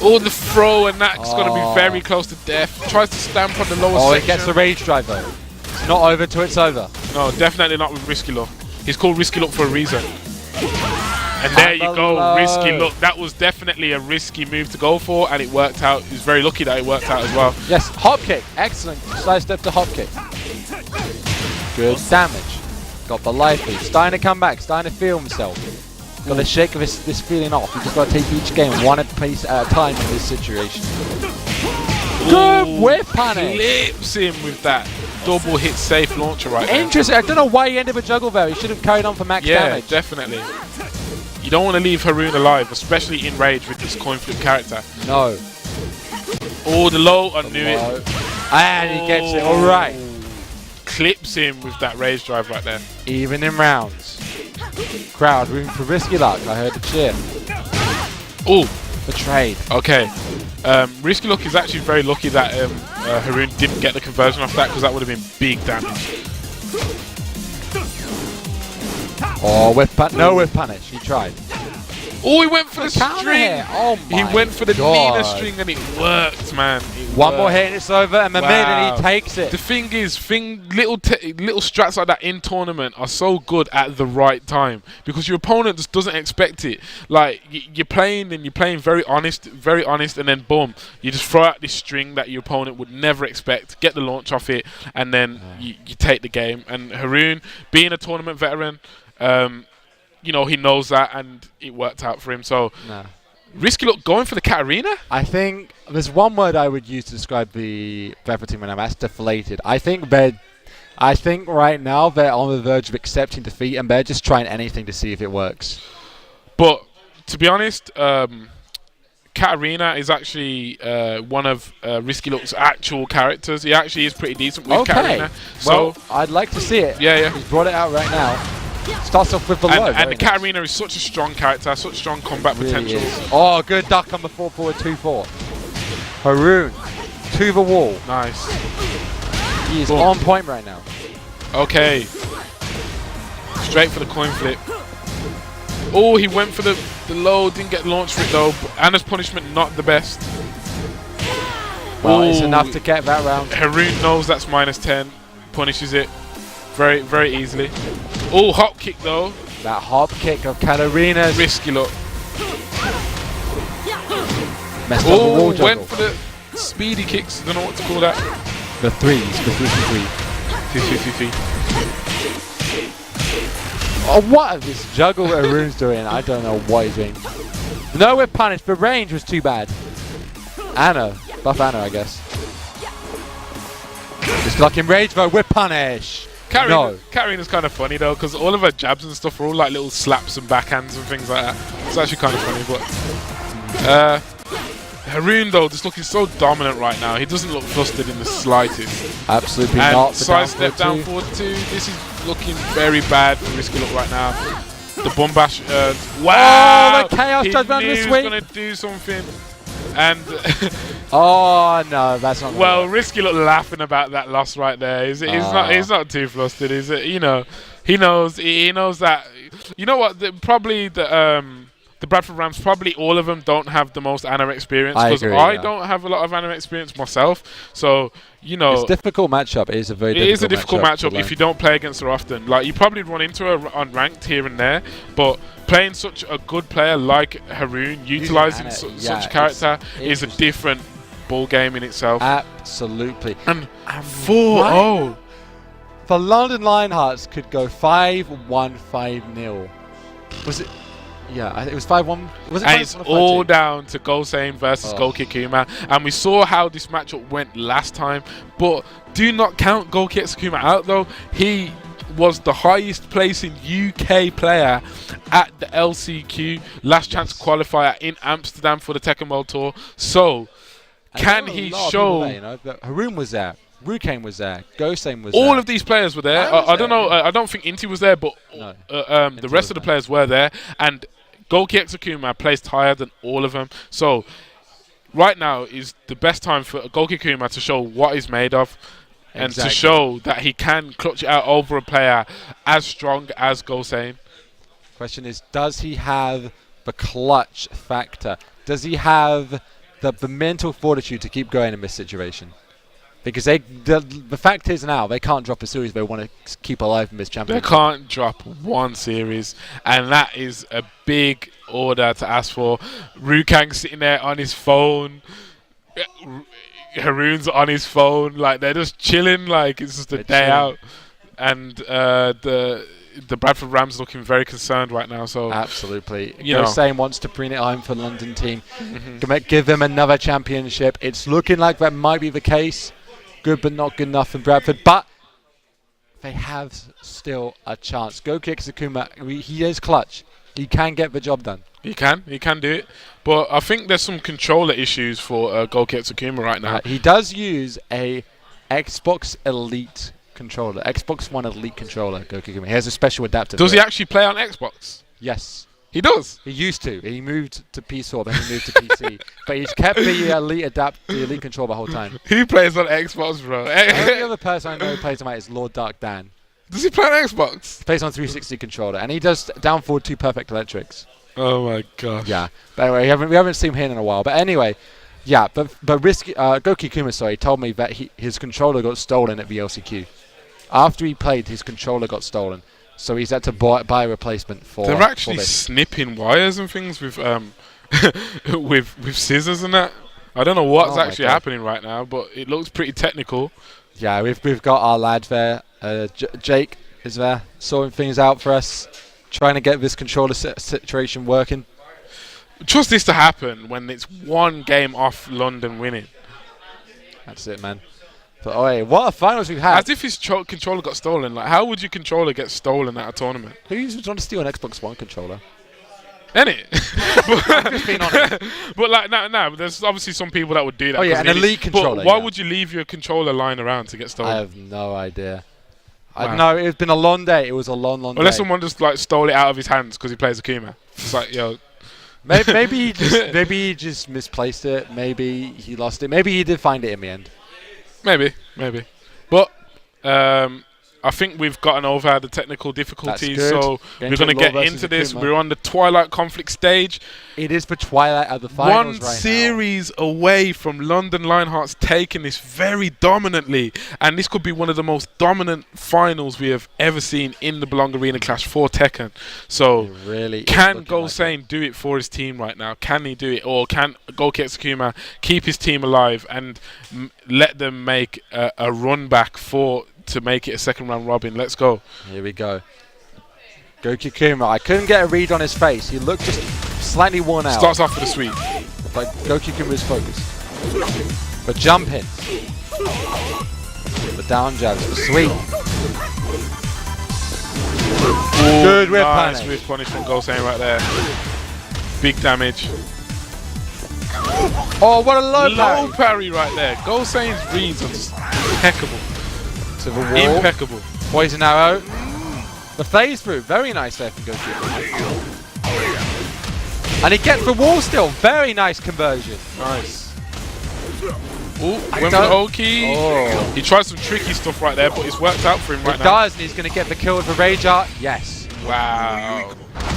Oh, the throw, and that's going to be very close to death. Tries to stamp on the lower section. Oh, it gets the rage drive though. It's not over till it's over. No, definitely not with Risky Look. He's called Risky Look for a reason. And there you go, Risky Look. That was definitely a risky move to go for, and it worked out. He's very lucky that it worked out as well. Yes, hop kick. Excellent. Side step to hop kick. Good damage. Got the life lead. Starting to come back. Starting to feel himself. Got to shake this feeling off. You just got to take each game one piece at a time in this situation. Good whip punish. Clips him with that double hit safe launcher right there. Interesting. I don't know why he ended with juggle there. He should have carried on for max damage. Yeah, definitely. You don't want to leave Haroon alive, especially in rage with this coin flip character. No. Oh, the low. I knew it. And he gets it. All right. Clips him with that rage drive right there. Even in rounds. Crowd rooting for Risky Luck. I heard the cheer. Oh, the trade. Okay. Risky Luck is actually very lucky that Haroon didn't get the conversion off that, because that would have been big damage. Oh, no whip punish. He tried. Oh, he went for the string. Oh my He went for the God. Nina string, and it worked, man. One more hit and it's over, and Mehmed and he takes it. The thing is, little strats like that in tournament are so good at the right time, because your opponent just doesn't expect it. Like you're playing very honest, and then boom, you just throw out this string that your opponent would never expect, get the launch off it, and then you take the game. And Haroon, being a tournament veteran, you know, he knows that, and it worked out for him. So, Risky Look going for the Katarina? I think there's one word I would use to describe the Bradford team right now. That's deflated. I think right now they're on the verge of accepting defeat, and they're just trying anything to see if it works. But to be honest, Katarina is actually one of Risky Look's actual characters. He actually is pretty decent with Katarina. So I'd like to see it. Yeah. He's brought it out right now. Starts off with the low. And the Katarina is such a strong character, such strong combat potential. Oh, good duck on the 4-forward 2-4. Haroon to the wall. Nice. He is on point right now. Okay. Straight for the coin flip. Oh, he went for the low, didn't get launched for it though. Anna's punishment not the best. Well, it's enough to get that round. Haroon knows that's -10, punishes it very, very easily. Oh, hop kick though. That hop kick of Katarina's. Risky Look. Messed up the wall juggle. Went for the speedy kicks. I don't know what to call that. The threes, the 3-3. Oh, what is this juggle Haroon's doing? I don't know what he's doing. No whip punish, the range was too bad. Anna. Buff Anna, I guess. Just like in Rage Mode, we're punish. Karina's kind of funny though, because all of her jabs and stuff are all like little slaps and backhands and things like that. It's actually kind of funny, but Haroon though, just looking so dominant right now. He doesn't look flustered in the slightest. Absolutely and not. Sidestep down forward 2. This is looking very bad for Risky Look right now. The bomb bash. Wow! Oh, the chaos judgment he of the knew he swing. was going to do something. And oh no, that's not. Well, Risky Look laughing about that loss right there. He's not too flustered. Is it? You know, he knows that. You know what? Probably the Bradford Rams, probably all of them don't have the most Anna experience, because I don't have a lot of Anna experience myself. So you know, it's a difficult matchup. It is a very difficult matchup if you don't play against her often. Like you probably run into her unranked here and there, but playing such a good player like Haroon, utilizing such a character is a different ball game in itself. Absolutely. And 4-0. For London Lionhearts could go 5-1, 5-0. Was it? Yeah, I think it was 5-1. Was it? And it's all down to Gosein versus Goki Kuma. And we saw how this matchup went last time. But do not count Goki Kuma out, though. He was the highest placing UK player at the LCQ Last Chance Qualifier in Amsterdam for the Tekken World Tour. So, can he show? Haroon was there. Rukane was there. Gosein was there. All of these players were there. I don't know. I don't think Inti was there, but the rest of the players were there. And Goki Kuma placed higher than all of them. So, right now is the best time for Goki Kuma to show what he's made of. And to show that he can clutch it out over a player as strong as Gosein. Question is, does he have the clutch factor? Does he have the mental fortitude to keep going in this situation? Because the fact is now, they can't drop a series they want to keep alive in this championship. They can't drop one series, and that is a big order to ask for. Rukang sitting there on his phone. Haroon's on his phone, like they're just chilling, like it's just a day out, and the Bradford Rams looking very concerned right now. So absolutely, Gosein wants to bring it home for London team, give them another championship. It's looking like that might be the case. Good, but not good enough for Bradford, but they have still a chance. Goki Kuma, he is clutch. He can get the job done. He can do it. But I think there's some controller issues for Goki Kuma right now. He does use a Xbox Elite controller, Xbox One Elite controller, Goki Kuma. He has a special adapter. Does he actually play on Xbox? Yes. He does? He used to. He moved to PC, then he moved to PC. But he's kept the Elite controller the whole time. Who plays on Xbox, bro? The only other person I know who plays on that is Lord Dark Dan. Does he play on Xbox? He plays on 360 controller, and he does down forward 2 perfect electrics. Oh my gosh. Yeah. But anyway, we haven't seen him in a while. But anyway, yeah. But Goki Kuma, told me that his controller got stolen at the LCQ. After he played, his controller got stolen, so he's had to buy a replacement for. They're actually snipping wires and things with with scissors and that. I don't know what's actually happening right now, but it looks pretty technical. Yeah, we've got our lad there. Jake is there, sorting things out for us, trying to get this controller situation working. Trust this to happen when it's one game off London winning. That's it, man. But what a finals we've had. As if his controller got stolen. Like, how would your controller get stolen at a tournament? Who's trying to steal an Xbox One controller? Ain't it? I'm just being honest. But like, no, there's obviously some people that would do that. Oh yeah, an Elite controller. But why would you leave your controller lying around to get stolen? I have no idea. Wow. No, it's been a long day. It was a long day. Unless someone just like stole it out of his hands because he plays Akuma. It's like, yo. maybe he just misplaced it. Maybe he lost it. Maybe he did find it in the end. Maybe. But I think we've gotten over the technical difficulties, so we're going to get into this. We're on the Twilight Conflict stage. It is for Twilight at the finals One series away from London Lionhearts taking this very dominantly, and this could be one of the most dominant finals we have ever seen in the Belong Arena Clash for Tekken. So, really can Gosein do it for his team right now? Can he do it, or can Goki Kuma keep his team alive and let them make a run back to make it a second round robin? Let's go. Here we go. Goki Kuma. I couldn't get a read on his face. He looked just slightly worn out. Starts off with a sweep. But Goki Kuma is focused. The jump hits. The down jabs. Sweet. Ooh, Good whip nice punish. whip punish from Gosane right there. Big damage. Oh, what a low Low parry. parry right there. Gosane's reads are just impeccable. To the wall. Impeccable. Poison arrow. The phase through. Very nice there from Goku. And he gets the wall still. Very nice conversion. Nice. Ooh, went for the Oki. Oh. He tried some tricky stuff right there, but it's worked out for him right He now. does, and he's going to get the kill with the Rage Art. Yes. Wow.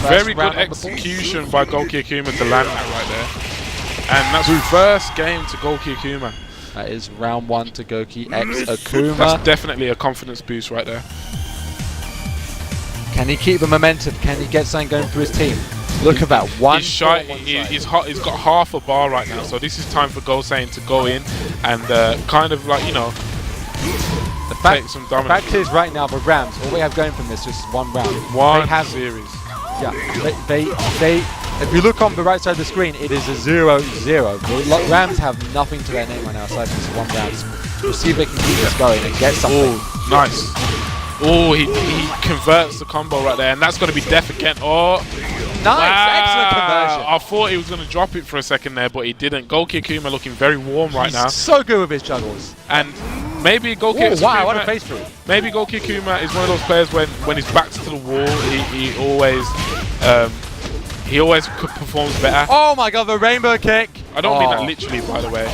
Very good round on the execution by Goki Akuma to land that right there. And that's his first game to Goki Akuma. That is round 1 to Goki X Akuma. That's definitely a confidence boost right there. Can he keep the momentum? Can he get something going through his team? Look at that. He's shy. He's got half a bar right now, so this is time for Gosane to go in and kind of like, you know, take some the dominance. fact is right now the Rams, all they have going from this is one round. One they have, series. Yeah, they if you look on the right side of the screen, it is a 0-0. The Rams have nothing to their name right now aside from this one round. We'll see if they can keep this going and get something. Oh, nice. Oh, he converts the combo right there, and that's going to be death again. Oh, nice, excellent conversion. I thought he was going to drop it for a second there, but he didn't. Goki Akuma looking very warm right now. So good with his juggles. And maybe Goki Ooh, Akuma, wow, what a face through. Maybe Goki Akuma is one of those players when his back's to the wall, he always performs better. Oh my god, the rainbow kick. I don't mean that literally, by the way.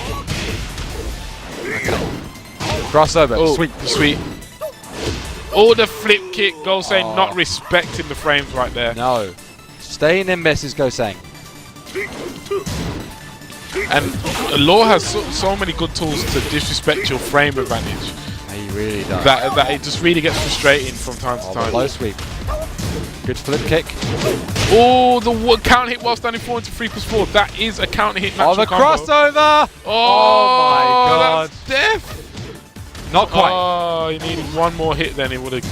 Crossover, Oh, sweet. Oh, the flip kick, Gosane not respecting the frames right there. No. Staying in misses, Gosane. And Law has so many good tools to disrespect your frame advantage. He really does. That it just really gets frustrating from time to time. Low sweep. Good flip kick. Oh, the counter hit while standing 4 into 3+4. That is a counter hit natural the combo. crossover! Oh my god. That's death! Not quite. Oh, he needed one more hit, then he would have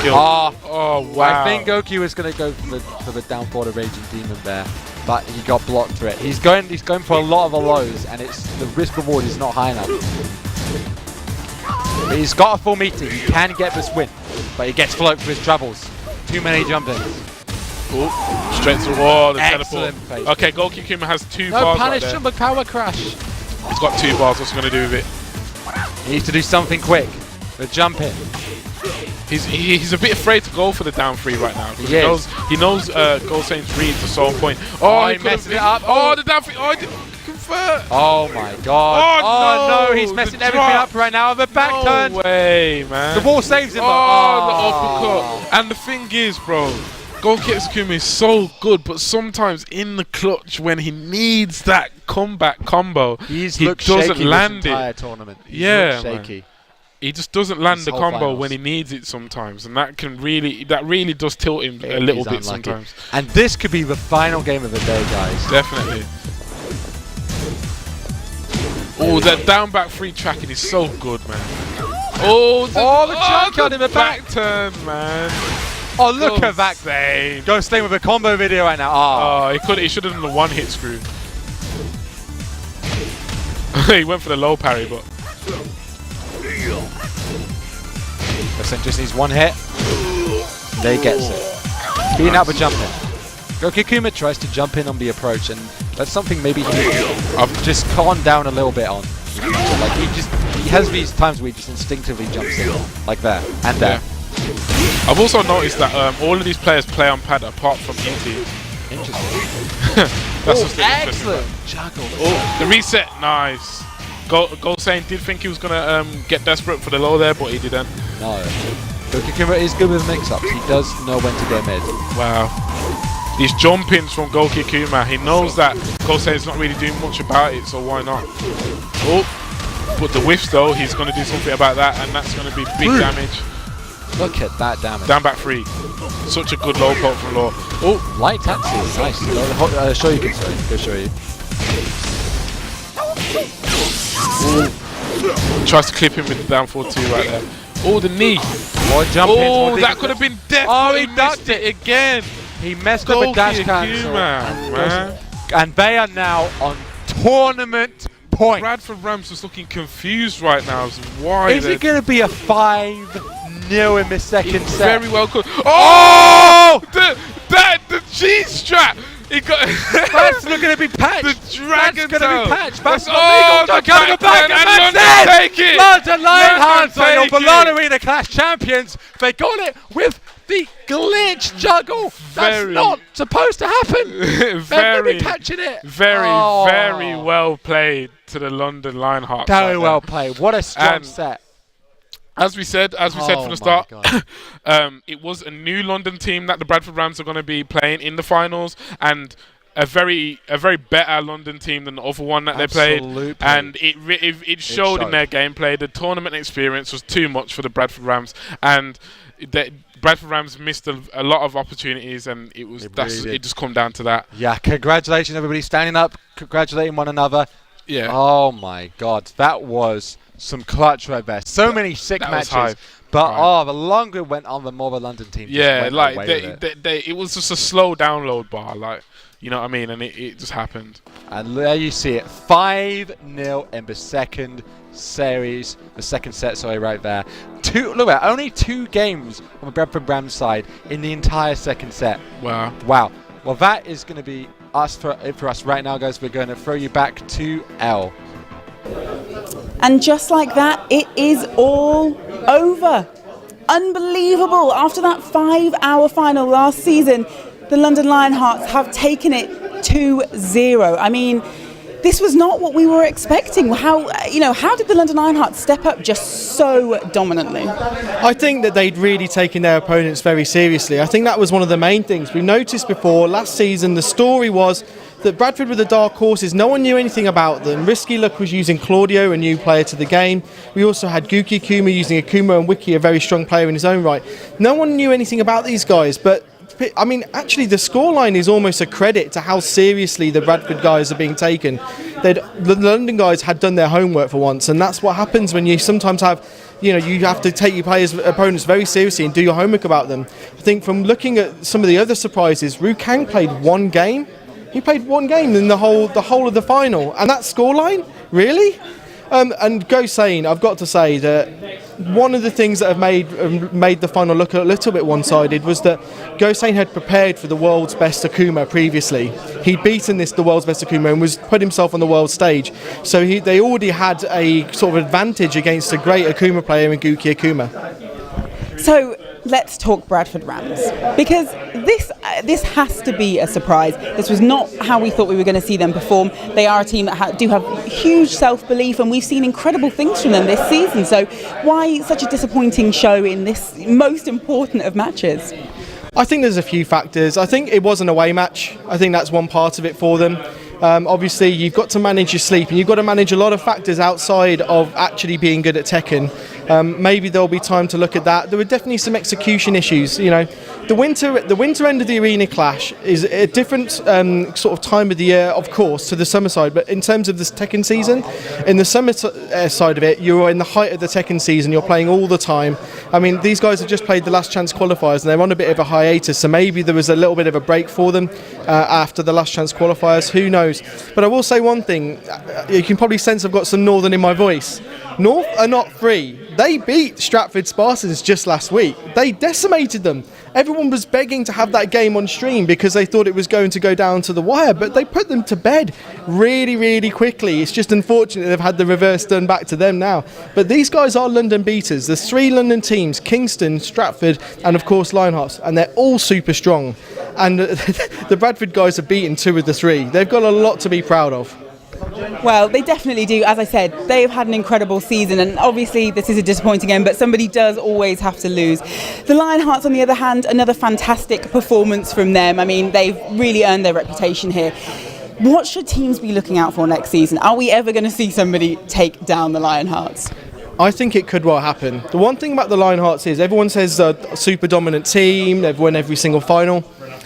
killed. Oh, wow. I think Goku was going to go for the down forward Raging Demon there, but he got blocked for it. He's going for a lot of the lows, and the risk reward is not high enough. But he's got a full meter. He can get this win, but he gets float for his troubles. Too many jump ins. Oh, straight to the wall, the Excellent teleport. face. Okay, Goki Akuma has 2 No bars punish, right there. but power crash. He's got 2 bars. What's he going to do with it? He needs to do something quick. The jump in. He's a bit afraid to go for the down 3 right now. He knows Gosane's reads are so on point. Oh, he messed could've- it up. Oh, the down 3. Oh, he didn't convert. Oh my god. Oh, no, no, he's messing the everything drop. up right now. The back No turn. way, man. The wall saves him. Oh, the uppercut. And the thing is, bro, Goki Akuma is so good, but sometimes in the clutch when he needs that comeback combo, he doesn't land it. Tournament. Yeah, shaky. man. He just doesn't land the whole combo finals. when he needs it sometimes, and that really does tilt him a little bit sometimes. And this could be the final game of the day, guys. Definitely. Oh, that down back 3 tracking is so good, man. Oh, the junkyard in the back. turn, man. Oh, look at that. Go stay with a combo video right now. Oh, he should have done the 1-hit screw. He went for the low parry, but Gosen just needs 1 hit. There he gets it. Beating out the jump in. Goki Akuma tries to jump in on the approach, and that's something maybe I've just calmed down a little bit on. Like he has these times where he just instinctively jumps in, like there and there. I've also noticed that all of these players play on pad apart from Inti. Interesting. That's just excellent juggle. Oh, the reset, nice. Gosane did think he was gonna get desperate for the low there, but he didn't. No. Goki Akuma is good with mix-ups. He does know when to go mid. Wow. These jump-ins from Goki Akuma, he knows that Gosane's not really doing much about it, so why not? Oh, but the whiffs though, he's going to do something about that, and that's going to be big damage. Look at that damage. Down back 3. Such a good low poke from Law. Oh, light taxi, nice. Show you can say. Go show you. Tries to clip him with the down 4-2 right there. Oh, the knee. More jump ins. Oh, that could have been death. Oh, he ducked it again. He messed up a dash cancel. And they are now on tournament point. Bradford Rams was looking confused right now as to why. Is it going to be a 5-0 in the second set? Very well cooked. Oh! The cheese strap! He got That's not going to be patched. The dragon That's going to be patched. That's oh, not the coming back. and London take it. London Lionhearts are your take it. Bologna Arena Clash champions. They got it with the glitch juggle. That's not supposed to happen. They're going to be patching it. Very well played to the London Lionhearts. Very well played. What a strong set. As we said from the start, it was a new London team that the Bradford Rams are going to be playing in the finals, and a very better London team than the other one that they played. And it showed in their gameplay. The tournament experience was too much for the Bradford Rams, and the Bradford Rams missed a lot of opportunities, and it just come down to that. Yeah, congratulations everybody standing up, congratulating one another. Yeah. Oh my God, that was some clutch right there. So many sick matches. But the longer it went on, the more the London team just went away with it. It was just a slow download bar, like, you know what I mean, and it just happened. And there you see it, 5-0 in the second series, the second set, sorry, right there. Look at that, only 2 games on the Bradford Rams side in the entire second set. Wow. Well, that is going to be us for us right now, guys. We're going to throw you back to L. And just like that, it is all over. Unbelievable. After that 5-hour final last season, the London Lionhearts have taken it 2-0. I mean, this was not what we were expecting. How did the London Lionhearts step up just so dominantly? I think that they'd really taken their opponents very seriously. I think that was one of the main things. We noticed before, last season, the story was that Bradford were the dark horses. No one knew anything about them. Risky Luck was using Claudio, a new player to the game. We also had Guki Akuma using Akuma, and Wiki, a very strong player in his own right. No one knew anything about these guys, but I mean, actually, the scoreline is almost a credit to how seriously the Bradford guys are being taken. The London guys had done their homework for once, and that's what happens when you sometimes have, you have to take your opponents very seriously and do your homework about them. I think from looking at some of the other surprises, Ru Kang played 1 game. He played 1 game in the whole of the final, and that scoreline, really? And Go Sane, I've got to say that one of the things that have made the final look a little bit one-sided was that Go Sane had prepared for the world's best Akuma previously. He'd beaten the world's best Akuma and was put himself on the world stage. So they already had a sort of advantage against a great Akuma player in Guki Akuma. So let's talk Bradford Rams, because this has to be a surprise. This was not how we thought we were going to see them perform. They are a team that do have huge self-belief, and we've seen incredible things from them this season. So why such a disappointing show in this most important of matches? I think there's a few factors. I think it was an away match. I think that's one part of it for them. Obviously, you've got to manage your sleep, and you've got to manage a lot of factors outside of actually being good at Tekken. Maybe there'll be time to look at that. There were definitely some execution issues. The winter end of the Arena Clash is a different sort of time of the year, of course, to the summer side. But in terms of this Tekken season, in the summer side of it, you're in the height of the Tekken season. You're playing all the time. I mean, these guys have just played the last chance qualifiers, and they're on a bit of a hiatus. So maybe there was a little bit of a break for them after the last chance qualifiers. Who knows? But I will say one thing. You can probably sense I've got some Northern in my voice. North are not free. They beat Stratford Spartans just last week. They decimated them. Everyone was begging to have that game on stream because they thought it was going to go down to the wire, but they put them to bed really, really quickly. It's just unfortunate they've had the reverse done back to them now. But these guys are London beaters. There's 3 London teams, Kingston, Stratford, and of course Lionhearts, and they're all super strong. And the Bradford guys have beaten 2 of the 3. They've got a lot to be proud of. Well, they definitely do. As I said, they've had an incredible season, and obviously this is a disappointing end, but somebody does always have to lose. The Lionhearts, on the other hand, another fantastic performance from them. I mean, they've really earned their reputation here. What should teams be looking out for next season? Are we ever going to see somebody take down the Lionhearts? I think it could well happen. The one thing about the Lionhearts is everyone says a super dominant team, they've won every single final.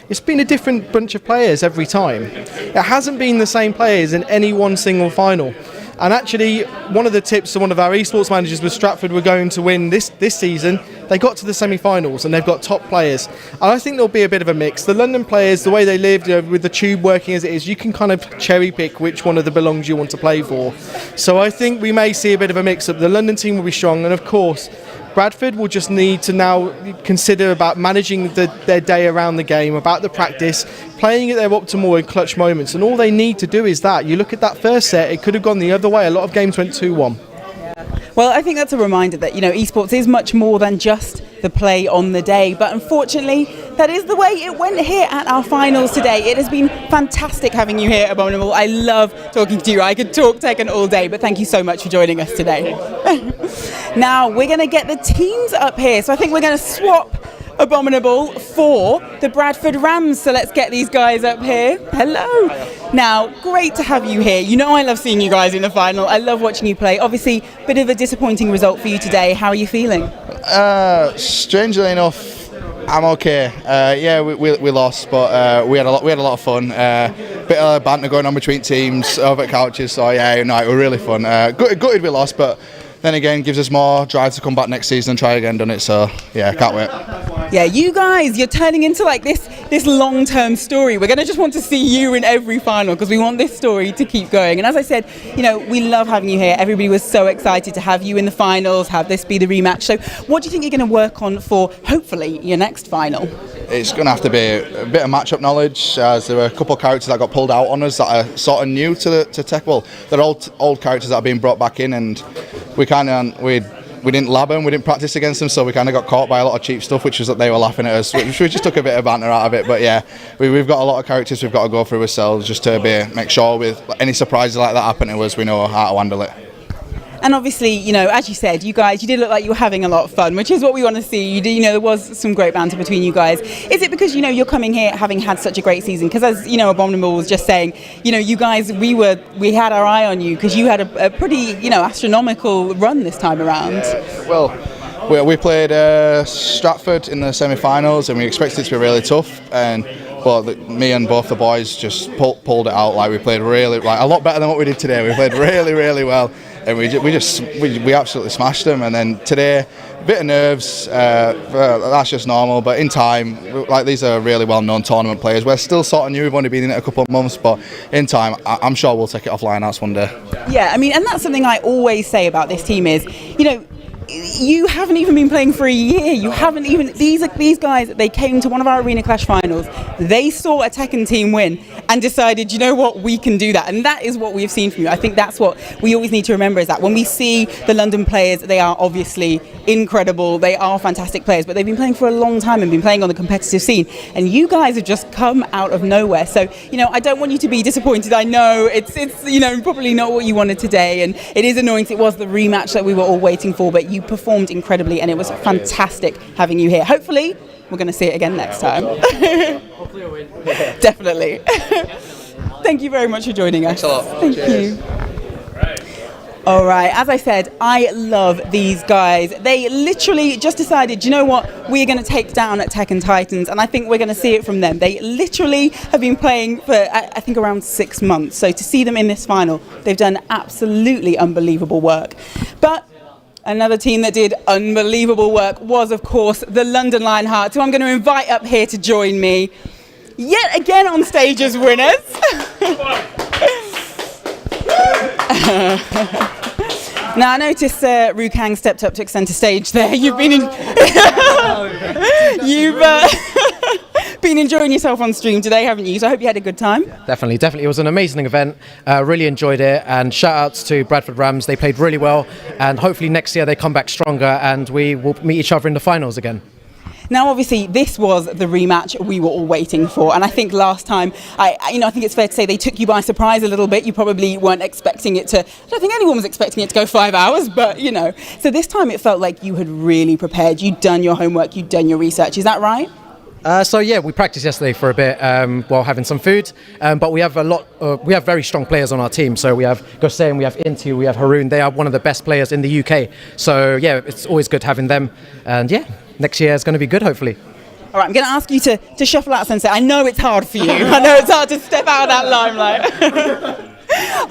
It's been a different bunch of players every time. It hasn't been the same players in any one single final. And actually, one of the tips to one of our esports managers was Stratford were going to win this season. They got to the semi-finals and they've got top players. And I think there'll be a bit of a mix. The London players, the way they live, with the tube working as it is, you can kind of cherry pick which one of the belongs you want to play for. So I think we may see a bit of a mix-up. The London team will be strong, and of course, Bradford will just need to now consider about managing their day around the game, about the practice, playing at their optimal in clutch moments, and all they need to do is that. You look at that first set, it could have gone the other way. A lot of games went 2-1. Well, I think that's a reminder that, esports is much more than just the play on the day. But unfortunately, that is the way it went here at our finals today. It has been fantastic having you here, Abominable. I love talking to you. I could talk Tekken all day, but thank you so much for joining us today. Now, we're going to get the teams up here. So I think we're going to swap Abominable for the Bradford Rams. So let's get these guys up here. Hello. Now, great to have you here. I love seeing you guys in the final. I love watching you play. Obviously, bit of a disappointing result for you today. How are you feeling? Strangely enough, I'm okay. We lost, but we had a lot of fun. Bit of banter going on between teams over at couches. So it was really fun. Gutted we lost, but then again, gives us more drive to come back next season and try again, done it. So can't wait. Yeah, you guys, you're turning into like this long-term story. We're going to just want to see you in every final because we want this story to keep going. And as I said, we love having you here. Everybody was so excited to have you in the finals, have this be the rematch. So what do you think you're going to work on for, hopefully, your next final? It's going to have to be a bit of matchup knowledge, as there were a couple of characters that got pulled out on us that are sort of new to Tech. Well, they're old characters that are being brought back in, and we didn't lab them, we didn't practice against them, so we kind of got caught by a lot of cheap stuff, which was that they were laughing at us, which we just took a bit of banter out of it. But we've got a lot of characters we've got to go through ourselves just to make sure with any surprises like that happen to us, we know how to handle it. And obviously, as you said, you guys, you did look like you were having a lot of fun, which is what we want to see. There was some great banter between you guys. Is it because, you're coming here having had such a great season? Because as, Abominable was just saying, you guys, we had our eye on you because you had a pretty, astronomical run this time around. Well, we played Stratford in the semi-finals and we expected it to be really tough. Me and both the boys just pulled it out. Like, we played really, a lot better than what we did today. We played really, really well. And we absolutely smashed them. And then today, a bit of nerves, that's just normal. But in time, these are really well-known tournament players. We're still sort of new, we've only been in it a couple of months, but in time, I'm sure we'll take it off lineouts one day. Yeah, and that's something I always say about this team is, you haven't even been playing for a year. You haven't even. These guys. They came to one of our Arena Clash finals. They saw a Tekken team win and decided, we can do that. And that is what we've seen from you. I think that's what we always need to remember, is that when we see the London players, they are obviously incredible. They are fantastic players, but they've been playing for a long time and been playing on the competitive scene. And you guys have just come out of nowhere. So I don't want you to be disappointed. I know it's probably not what you wanted today, and it is annoying. It was the rematch that we were all waiting for, but you performed incredibly, and it was fantastic having you here. Hopefully, we're going to see it again next time. Hopefully we'll win. Definitely. Thank you very much for joining us. Thanks a lot. Thank you. All right, as I said, I love these guys. They literally just decided, we're going to take down at Tekken Titans, and I think we're going to see it from them. They literally have been playing for, I think, around 6 months. So to see them in this final, they've done absolutely unbelievable work. But another team that did unbelievable work was, of course, the London Lionhearts, who I'm going to invite up here to join me yet again on stage as winners. Now, I noticed Rukang stepped up to centre stage there. You've been been enjoying yourself on stream today, haven't you? So I hope you had a good time. Definitely. It was an amazing event. Really enjoyed it. And shout outs to Bradford Rams. They played really well. And hopefully next year they come back stronger and we will meet each other in the finals again. Now, obviously, this was the rematch we were all waiting for, and I think last time, I think it's fair to say they took you by surprise a little bit. You probably weren't expecting it to. I don't think anyone was expecting it to go 5 hours, but So this time it felt like you had really prepared. You'd done your homework. You'd done your research. Is that right? We practiced yesterday for a bit while having some food, but we have we have very strong players on our team. So we have Gossein, we have Inti, we have Haroon. They are one of the best players in the UK. So it's always good having them. And next year is going to be good, hopefully. All right, I'm going to ask you to shuffle out Sensei. I know it's hard for you. I know it's hard to step out of that limelight.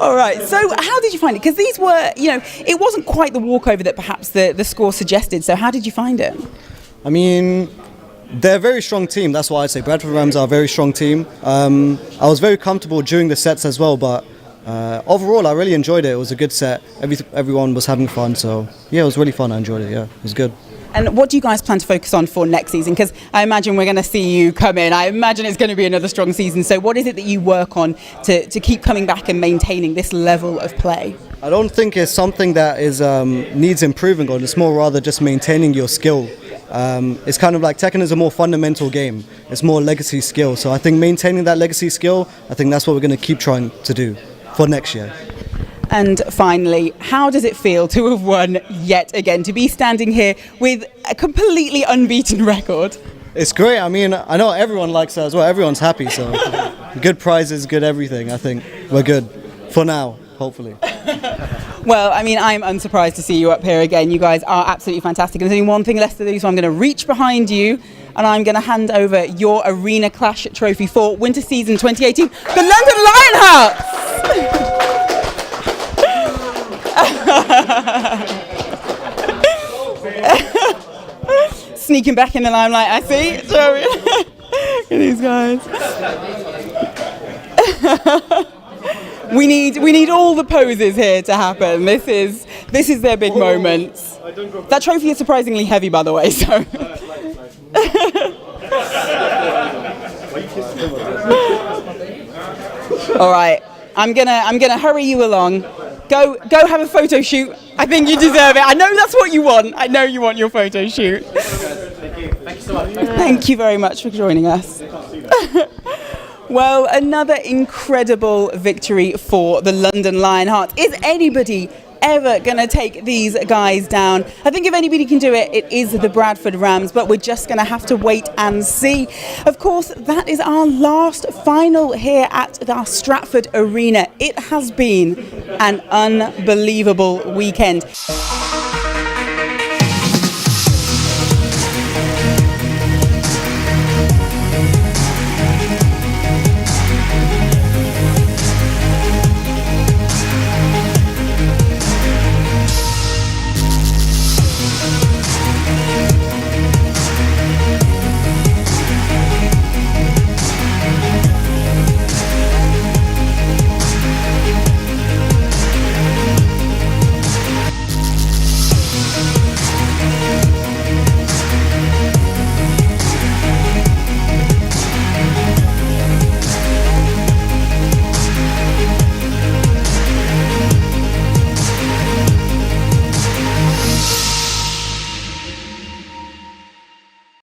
All right, so how did you find it? Because these were, it wasn't quite the walkover that perhaps the score suggested. So how did you find it? I mean, they're a very strong team. That's why I'd say Bradford Rams are a very strong team. I was very comfortable during the sets as well, but overall I really enjoyed it. It was a good set. Everyone was having fun, so yeah, it was really fun. I enjoyed it. Yeah, it was good. And what do you guys plan to focus on for next season? Because I imagine we're going to see you come in. I imagine it's going to be another strong season. So what is it that you work on to keep coming back and maintaining this level of play? I don't think it's something that is needs improving on. It's more rather just maintaining your skill. It's kind of like Tekken is a more fundamental game. It's more legacy skill. So I think maintaining that legacy skill, I think that's what we're going to keep trying to do for next year. And finally, how does it feel to have won yet again, to be standing here with a completely unbeaten record? It's great. I mean, I know everyone likes that as well. Everyone's happy, so good prizes, good everything. I think we're good for now, hopefully. Well, I mean, I'm unsurprised to see you up here again. You guys are absolutely fantastic. And there's only one thing left to do, so I'm going to reach behind you and I'm going to hand over your Arena Clash trophy for Winter Season 2018, the London Lionhearts! Sneaking back in the limelight, I see. Sorry. Look at these guys. We need all the poses here to happen. This is their big moment. That trophy is surprisingly heavy, by the way. So. All right, I'm gonna hurry you along. Go have a photo shoot. I think you deserve it. I know that's what you want. I know you want your photo shoot. Thank you. Thank you so much. Thank you very much for joining us. Well, another incredible victory for the London Lionhearts. Is anybody ever going to take these guys down? I think if anybody can do it, it is the Bradford Rams, but we're just going to have to wait and see. Of course, that is our last final here at our Stratford Arena. It has been an unbelievable weekend.